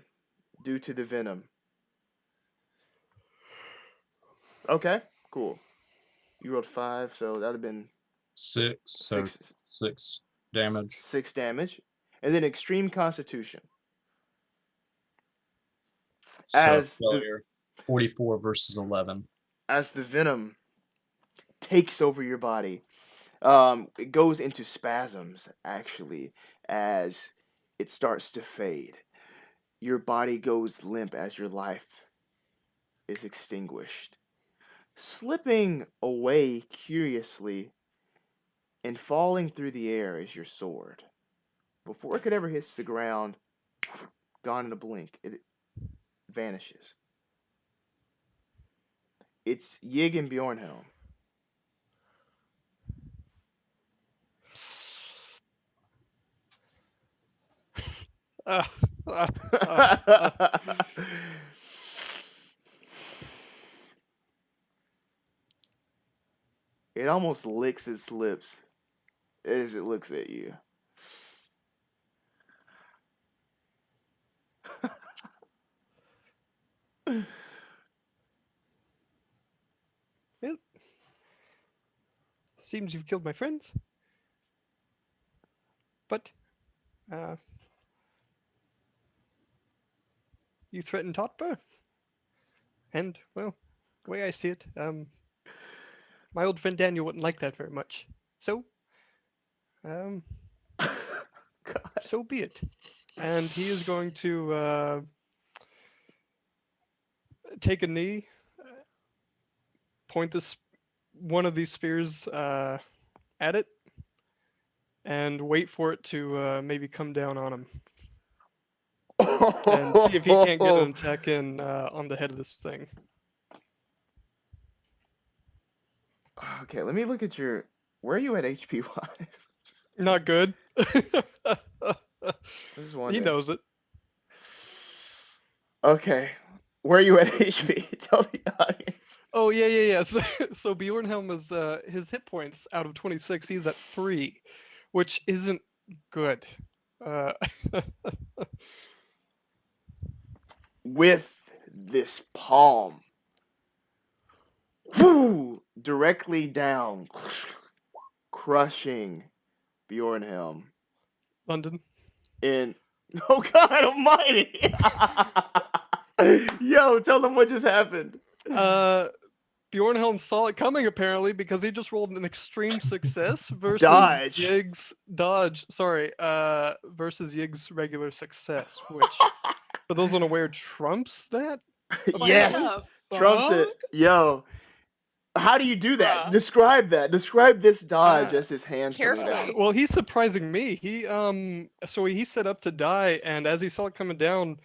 due to the venom. Okay, cool. You rolled 5, so that would have been 6. So 6 damage. 6 damage. And then extreme constitution. As failure. 44 versus 11. As the venom takes over your body, it goes into spasms, actually, as it starts to fade. Your body goes limp as your life is extinguished. Slipping away curiously and falling through the air is your sword. Before it could ever hit the ground, gone in a blink. It vanishes. It's Yig and Bjornhelm. It almost licks its lips as it looks at you. Well, seems you've killed my friends. But, you threatened Totburh. And, well, the way I see it, my old friend Daniel wouldn't like that very much. So, so be it. And he is going to take a knee, point one of these spears at it, and wait for it to maybe come down on him. And see if he can't get an attack in on the head of this thing. Okay, let me look at your... Where are you at HP-wise? Not good. He knows it. Okay. Where are you at HP? Tell the audience. Oh, yeah. So Bjornhelm is, his hit points out of 26, he's at 3, which isn't good. With this palm, whoo, directly down, crushing Bjornhelm. London. Oh God Almighty! Yo, tell them what just happened. Bjornhelm saw it coming apparently because he just rolled an extreme success versus Dodge. Yig's dodge. Sorry, versus Yig's regular success, which for those unaware trumps that. Yes, trumps it. Yo, how do you do that? Describe that. Describe this dodge as his hands coming down. Carefully. Well, he's surprising me. So he set up to die, and as he saw it coming down,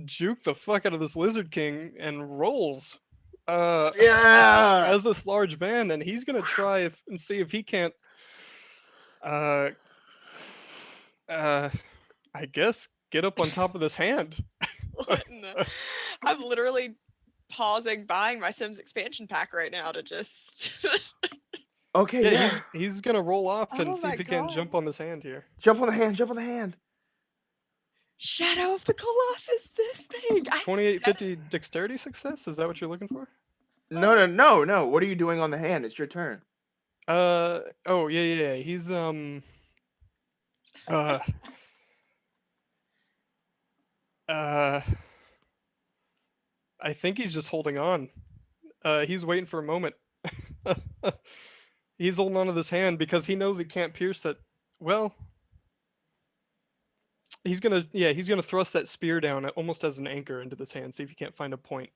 juked the fuck out of this Lizard King and rolls. Yeah. As this large man, and he's gonna try and see if he can't. I guess get up on top of this hand. I'm literally pausing buying my Sims expansion pack right now to just. Okay. Yeah. He's gonna roll off and see my if he can God. jump on this hand here. Jump on the hand. Jump on the hand. Shadow of the Colossus. This thing. 2850 dexterity success. Is that what you're looking for? No. What are you doing on the hand? It's your turn. Oh yeah. He's I think he's just holding on. He's waiting for a moment. He's holding on to this hand because he knows he can't pierce it. Well, he's gonna thrust that spear down almost as an anchor into this hand, see if he can't find a point.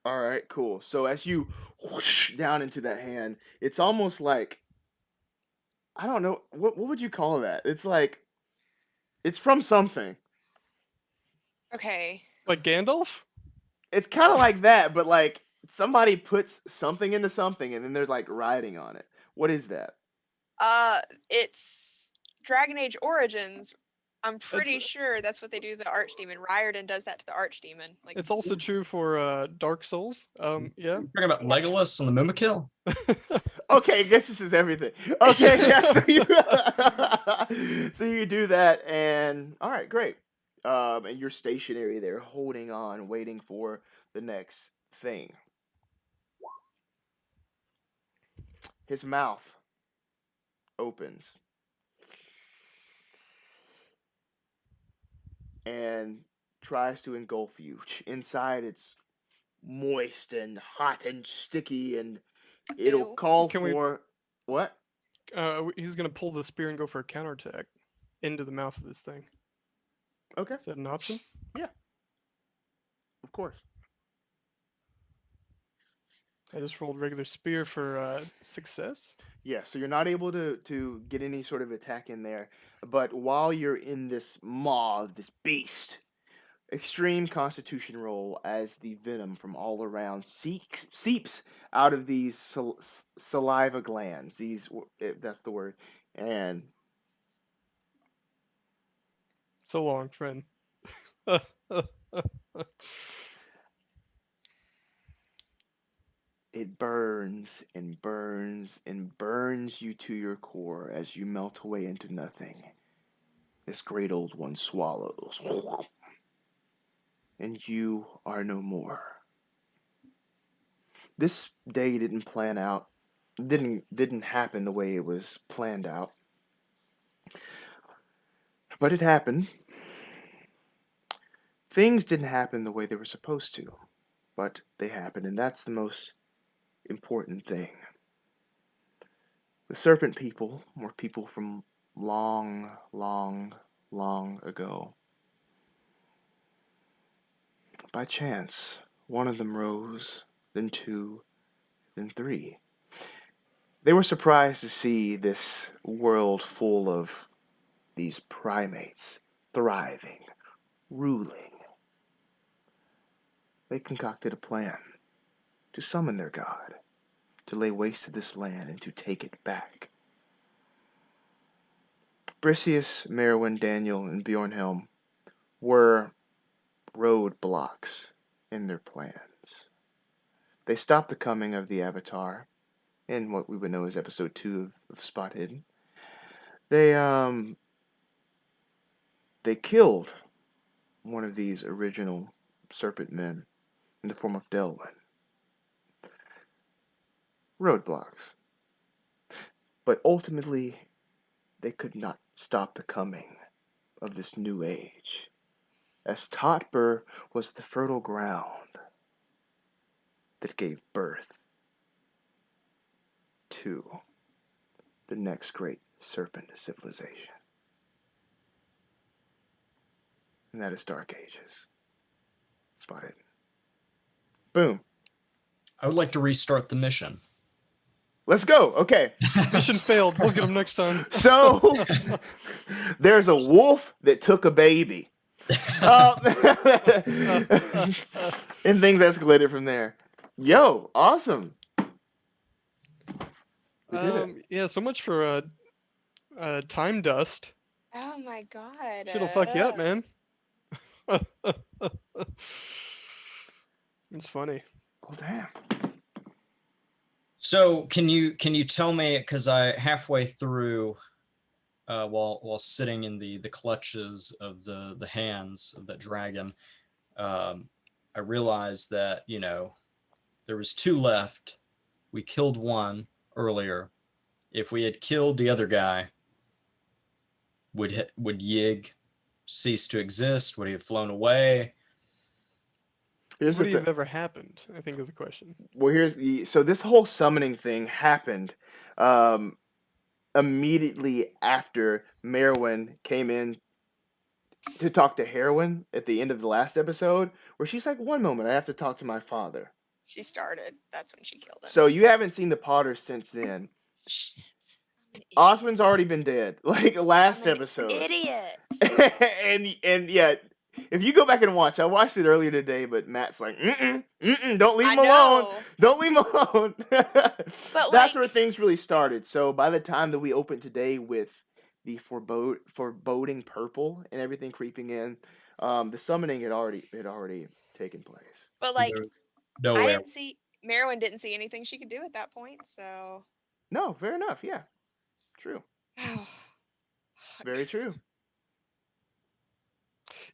All right, cool. So as you whoosh down into that hand, it's almost like, I don't know, what would you call that? It's like, it's from something. Okay. Like Gandalf? It's kind of like that, but like somebody puts something into something and then they're like riding on it. What is that? It's Dragon Age Origins. I'm pretty sure that's what they do to the Archdemon. Riordan does that to the Archdemon. Like, It's also true for Dark Souls. Yeah. You're talking about Legolas on the Mumakil? Okay, I guess this is everything. Okay, yeah. So you do that, and all right, great. And you're stationary there, holding on, waiting for the next thing. His mouth opens. And tries to engulf you. Inside, it's moist and hot and sticky, and it'll Ew. call Can we- for what? He's gonna pull the spear and go for a counterattack into the mouth of this thing. Okay, Is that an option? of course. I just rolled regular spear for success. Yeah, so you're not able to get any sort of attack in there, but while you're in this maw, this beast, extreme constitution roll as the venom from all around seeps out of these saliva glands. That's the word. And So long, friend. it burns and burns and burns you to your core as you melt away into nothing. This great old one swallows. And you are no more. This day didn't plan out. Didn't happen the way it was planned out. But it happened. Things didn't happen the way they were supposed to. But they happened, and that's the most important thing. The Serpent People were people from long, long, long ago. By chance, one of them rose, then two, then three. They were surprised to see this world full of these primates thriving, ruling. They concocted a plan to summon their god, to lay waste to this land and to take it back. Bricius, Maerwynn, Daniel, and Bjornhelm were roadblocks in their plans. They stopped the coming of the Avatar in what we would know as episode 2 of Spot Hidden. They killed one of these original serpent men in the form of Delwyn. Roadblocks. But ultimately, they could not stop the coming of this new age, as Totburh was the fertile ground that gave birth to the next great serpent civilization. And that is Dark Ages. Spot it. Boom. I would like to restart the mission. Let's go. Okay. Mission failed. We'll get them next time. So, there's a wolf that took a baby. And things escalated from there. Yo, awesome. We did it. Yeah, so much for time dust. Oh my god. Shit'll fuck you up, man. It's funny. Oh, damn. So can you tell me, because I halfway through, while sitting in the clutches of the hands of that dragon, I realized that there was 2 left. We killed one earlier. If we had killed the other guy, would Yig cease to exist? Would he have flown away? Would he have ever happened, I think is the question. Well, so this whole summoning thing happened immediately after Maerwynn came in to talk to Heroin at the end of the last episode, where she's like, one moment, I have to talk to my father. She started. That's when she killed him. So you haven't seen the Potters since then. Oswin's already been dead, like last episode. Idiot. and yeah, if you go back and watch, I watched it earlier today, but Matt's like, don't leave him alone. Don't leave him alone. But that's where things really started. So by the time that we opened today with the foreboding purple and everything creeping in, the summoning had already taken place. But like, no I way. didn't see Maerwynn didn't see anything she could do at that point. So no, fair enough. Yeah, true. Very true.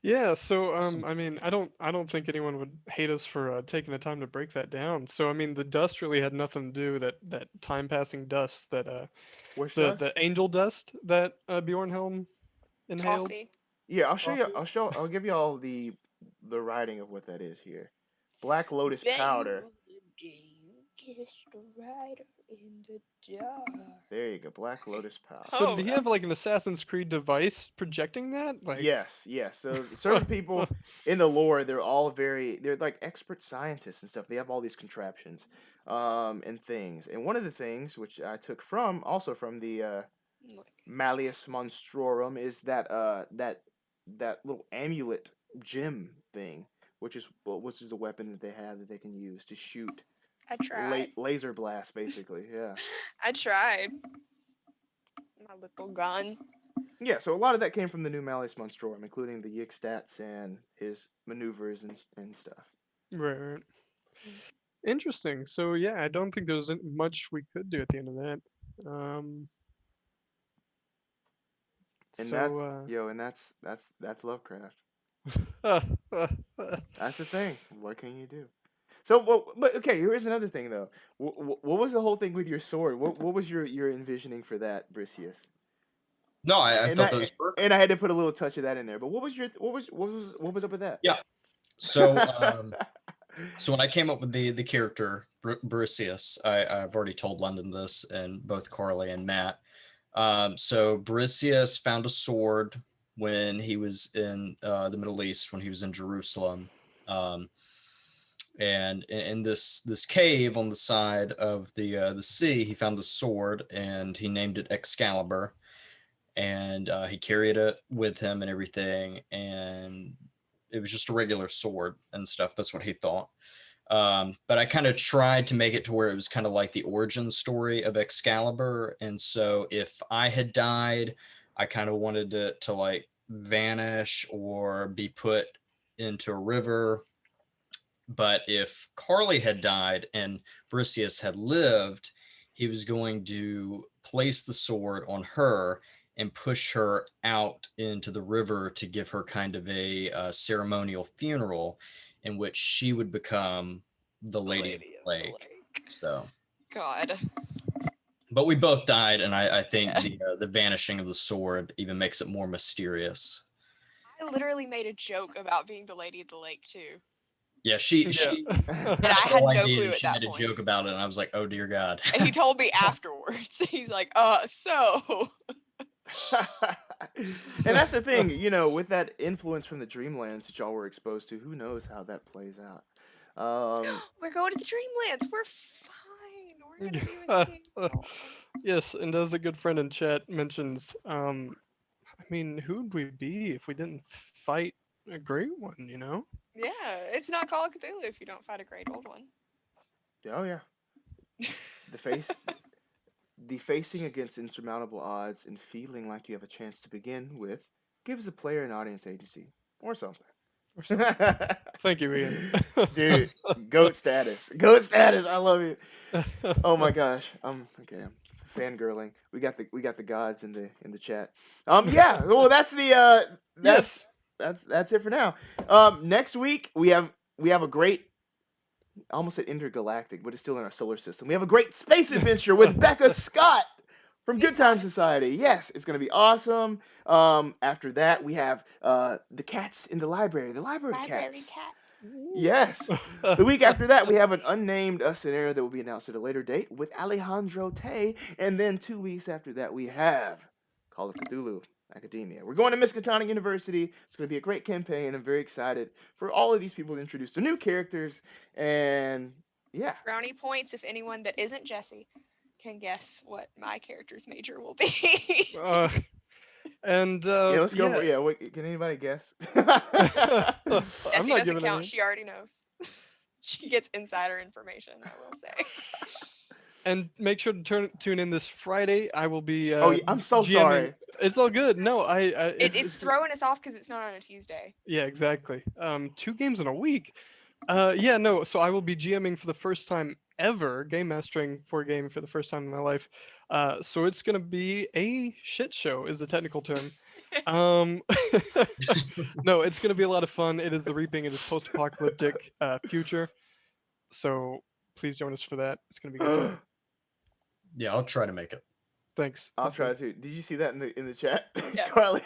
Yeah, so I mean, I don't think anyone would hate us for taking the time to break that down. So I mean, the dust really had nothing to do that time passing dust that the angel dust that Bjornhelm inhaled. Coffee. Yeah, I'll give you all the writing of what that is here. Black Lotus powder. There you go, Black Lotus powder. So did he have like an Assassin's Creed device projecting that? Like Yes. So certain people in the lore, they're like expert scientists and stuff. They have all these contraptions, and things. And one of the things which I took from the Malleus Monstrorum is that little amulet gem thing, which is a weapon that they have that they can use to shoot. I tried. Laser blast, basically, yeah. I tried. My little gun. Yeah, so a lot of that came from the new Malleus Monstrorum, including the Yig stats and his maneuvers and stuff. Right. Interesting. So yeah, I don't think there's much we could do at the end of that. That's Lovecraft. That's the thing. What can you do? So, but okay, here's another thing though. What was the whole thing with your sword? What was your envisioning for that, Bricius? No, I thought that was perfect. And I had to put a little touch of that in there. But what was up with that? Yeah. So so when I came up with the character Bricius, I've already told London this and both Carly and Matt. So Bricius found a sword when he was in the Middle East, when he was in Jerusalem. And in this cave on the side of the sea, he found the sword and he named it Excalibur. And he carried it with him and everything. And it was just a regular sword and stuff. That's what he thought. But I kind of tried to make it to where it was kind of like the origin story of Excalibur. And so if I had died, I kind of wanted it to like vanish or be put into a river. But if Carly had died and Bricius had lived, he was going to place the sword on her and push her out into the river to give her kind of a ceremonial funeral in which she would become the Lady of the Lake. So, God. But we both died, and I think the vanishing of the sword even makes it more mysterious. I literally made a joke about being the Lady of the Lake too. Yeah, she And I had no clue at she that made a point. joke about it, and I was like, oh dear God. And he told me afterwards. He's like, so. And that's the thing, you know, with that influence from the Dreamlands that y'all were exposed to, who knows how that plays out. We're going to the Dreamlands. We're fine. We're gonna be with you. Yes, and as a good friend in chat mentions, I mean, who'd we be if we didn't fight a great one, you know? Yeah, it's not Call of Cthulhu if you don't fight a great old one. Oh yeah. The facing against insurmountable odds and feeling like you have a chance to begin with gives the player an audience agency or something. Thank you, Ian. Dude, goat status. Goat status. I love you. Oh my gosh. I'm fangirling. We got the gods in the chat. Yeah. Well, that's it for now. Next week we have a great, I almost said intergalactic, but it's still in our solar system. We have a great space adventure with Becca Scott from Good Time Society. Yes, it's going to be awesome. After that, we have the cats in the library. The library cats. Cat. Yes. The week after that, we have an unnamed scenario that will be announced at a later date with Alejandro Tay. And then 2 weeks after that, we have Call of Cthulhu Academia. We're going to Miskatonic University. It's going to be a great campaign. I'm very excited for all of these people to introduce the new characters. And yeah. Brownie points if anyone that isn't Jesse can guess what my character's major will be. Yeah, let's go for it. Yeah, wait, can anybody guess? I'm Jesse not doesn't giving count. any. She already knows. She gets insider information, I will say. And make sure to tune in this Friday. I will be. I'm so GMing. sorry. It's all good. No, It's throwing us off because it's not on a Tuesday. Yeah, exactly. 2 games in a week. Yeah, no. So I will be GMing for the first time ever, game mastering for a game for the first time in my life. So it's gonna be a shit show, is the technical term. No, it's gonna be a lot of fun. It is the Reaping. It is post-apocalyptic future. So please join us for that. It's gonna be good time. Yeah, I'll try to make it. Thanks. I'll try to. Did you see that in the chat, Yeah. Carly?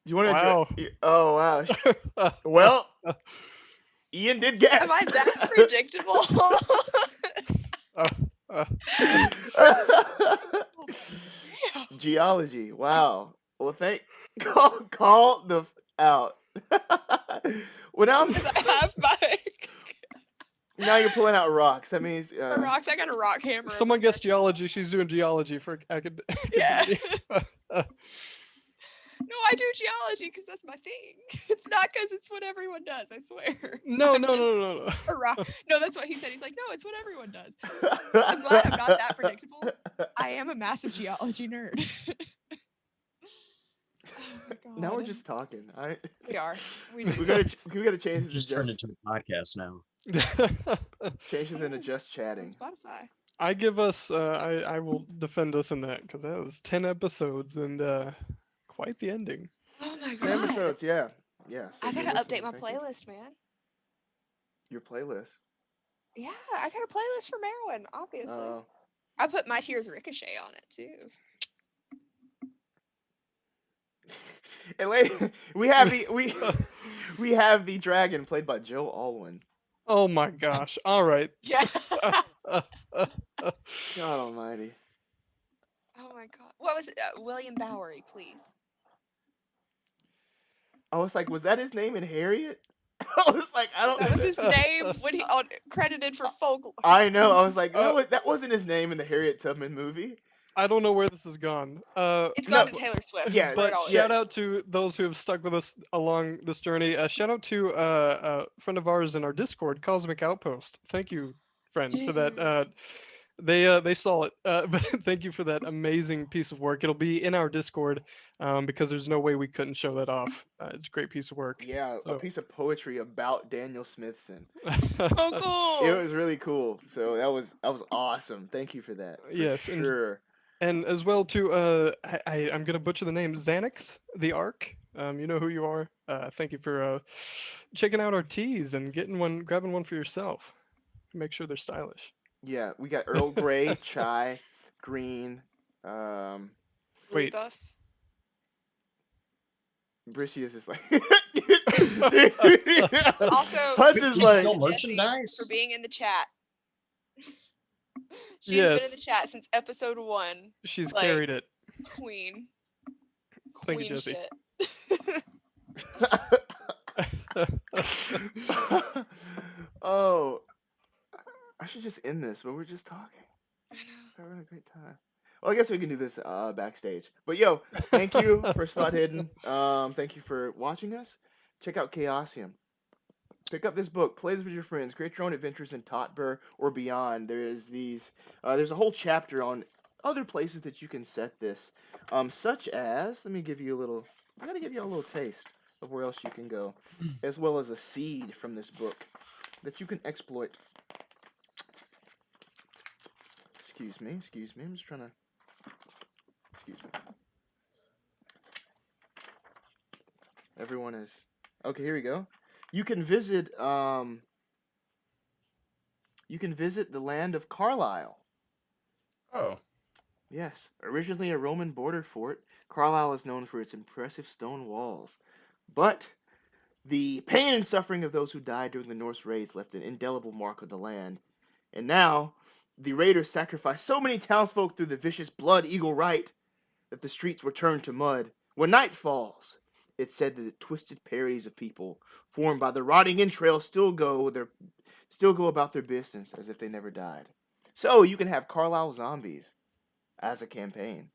You want to? Wow. Oh wow. Well, Ian did guess. Am I that predictable? Geology. Wow. Well, call the out. Well, now Because I have my now you're pulling out rocks. That means rocks. I got a rock hammer. Someone guessed geology. She's doing geology for Yeah. No, I do geology because that's my thing. It's not because it's what everyone does. I swear. No. A rock. No, that's what he said. He's like, no, it's what everyone does. I'm glad I'm not that predictable. I am a massive geology nerd. Oh my Now we're God. just talking. We are. We gotta change this. Just turned into a podcast now. Change this into just On chatting. Spotify. I give us. I will defend us in that because that was 10 episodes and quite the ending. Oh my 10 God. episodes, yeah. So I if you're gotta update listening, my thank you. playlist, man. Your playlist. Yeah, I got a playlist for Maerwynn, obviously. Oh. I put My Tears Ricochet on it too. And later, we have the dragon played by Joe Alwyn. Oh my gosh! All right. Yeah. God Almighty. Oh my God. What was it? William Bowery, please. I was like, was that his name in Harriet? I was like, I don't. That was his name when he credited for folklore. I know. I was like, no, that wasn't his name in the Harriet Tubman movie. I don't know where this has gone. It's gone to Taylor Swift. Yeah, But Right, shout out to those who have stuck with us along this journey. Shout out to a friend of ours in our Discord, Cosmic Outpost. Thank you, friend, for that. They saw it, but thank you for that amazing piece of work. It'll be in our Discord because there's no way we couldn't show that off. It's a great piece of work. Yeah, a So- piece of poetry about Daniel Smithson. Oh, cool. It was really cool. So that was awesome. Thank you for that. For Yes, and- sure. And as well to I'm gonna butcher the name, Xanax the Ark. You know who you are. Thank you for checking out our teas and grabbing one for yourself. Make sure they're stylish. Yeah, we got Earl Grey, chai, green. Wait. Rooibos. Bricius is like Also, Hudson's You like, sell Jesse merchandise? for being in the chat. She's been in the Yes. chat since episode 1. She's Like- carried it. Queen. Thank you, Queen Jesse. shit. oh, I should just end this, but we're just talking. I know. We're having a great time. Well, I guess we can do this backstage. But yo, thank you for Spot Hidden. Thank you for watching us. Check out Chaosium. Pick up this book. Play this with your friends. Create your own adventures in Totburh or beyond. There's a whole chapter on other places that you can set this, such as, let me give you a little. I gotta give you a little taste of where else you can go, as well as a seed from this book that you can exploit. Excuse me. I'm just trying to. Excuse me. Everyone is okay. Here we go. You can visit. You can visit the land of Carlisle. Oh. Yes, originally a Roman border fort, Carlisle is known for its impressive stone walls. But the pain and suffering of those who died during the Norse raids left an indelible mark on the land. And now, the raiders sacrificed so many townsfolk through the vicious blood eagle rite that the streets were turned to mud. When night falls, it's said that the twisted parodies of people formed by the rotting entrails still go about their business as if they never died. So you can have Carlisle zombies as a campaign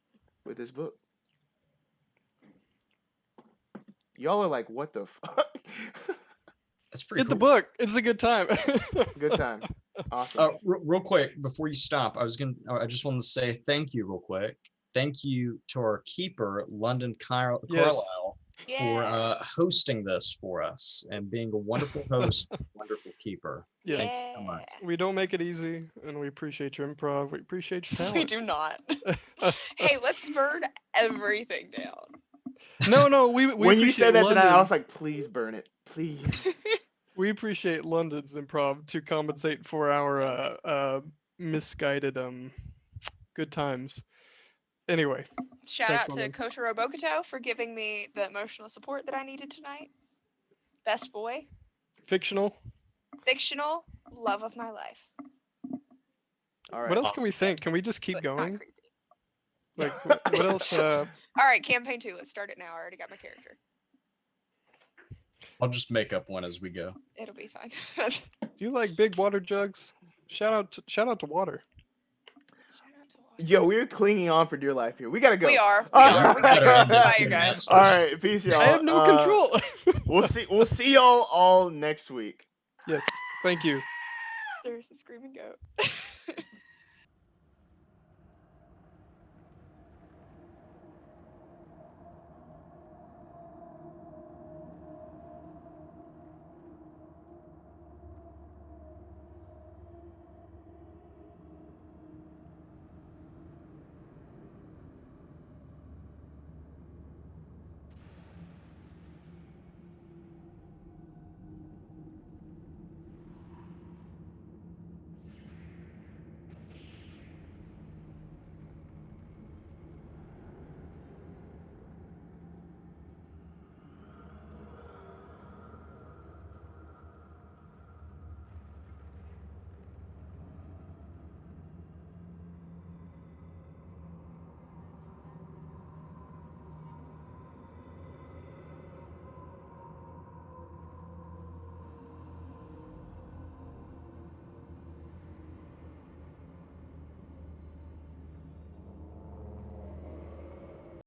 with this book. Y'all are like, what the fuck? That's pretty Get cool. the book. It's a good time. Good time. Awesome. Real quick, before you stop, I just wanted to say thank you real quick. Thank you to our keeper, London Carlisle, for hosting this for us and being a wonderful host, wonderful keeper. Yes. Thank you so much. We don't make it easy, and we appreciate your improv. We appreciate your talent. We do not. Hey, let's burn everything down. No. We when you said that London. tonight, I was like, please burn it. Please. We appreciate London's improv to compensate for our misguided good times. Anyway. Shout Thanks, out to London. Kotaro Bokuto for giving me the emotional support that I needed tonight. Best boy. Fictional. Love of my life. All right. What else can we think? Can we just keep But not going? creepy. Like, what else? All right, campaign 2. Let's start it now. I already got my character. I'll just make up one as we go. It'll be fine. Do you like big water jugs? Shout out to water. Shout out to Wyatt. Yo, we're clinging on for dear life here. We gotta go. We are. We All are. We gotta right. go. Bye, you guys. All right, peace, y'all. I have no control. We'll see y'all all next week. Yes. Thank you. There's the screaming goat.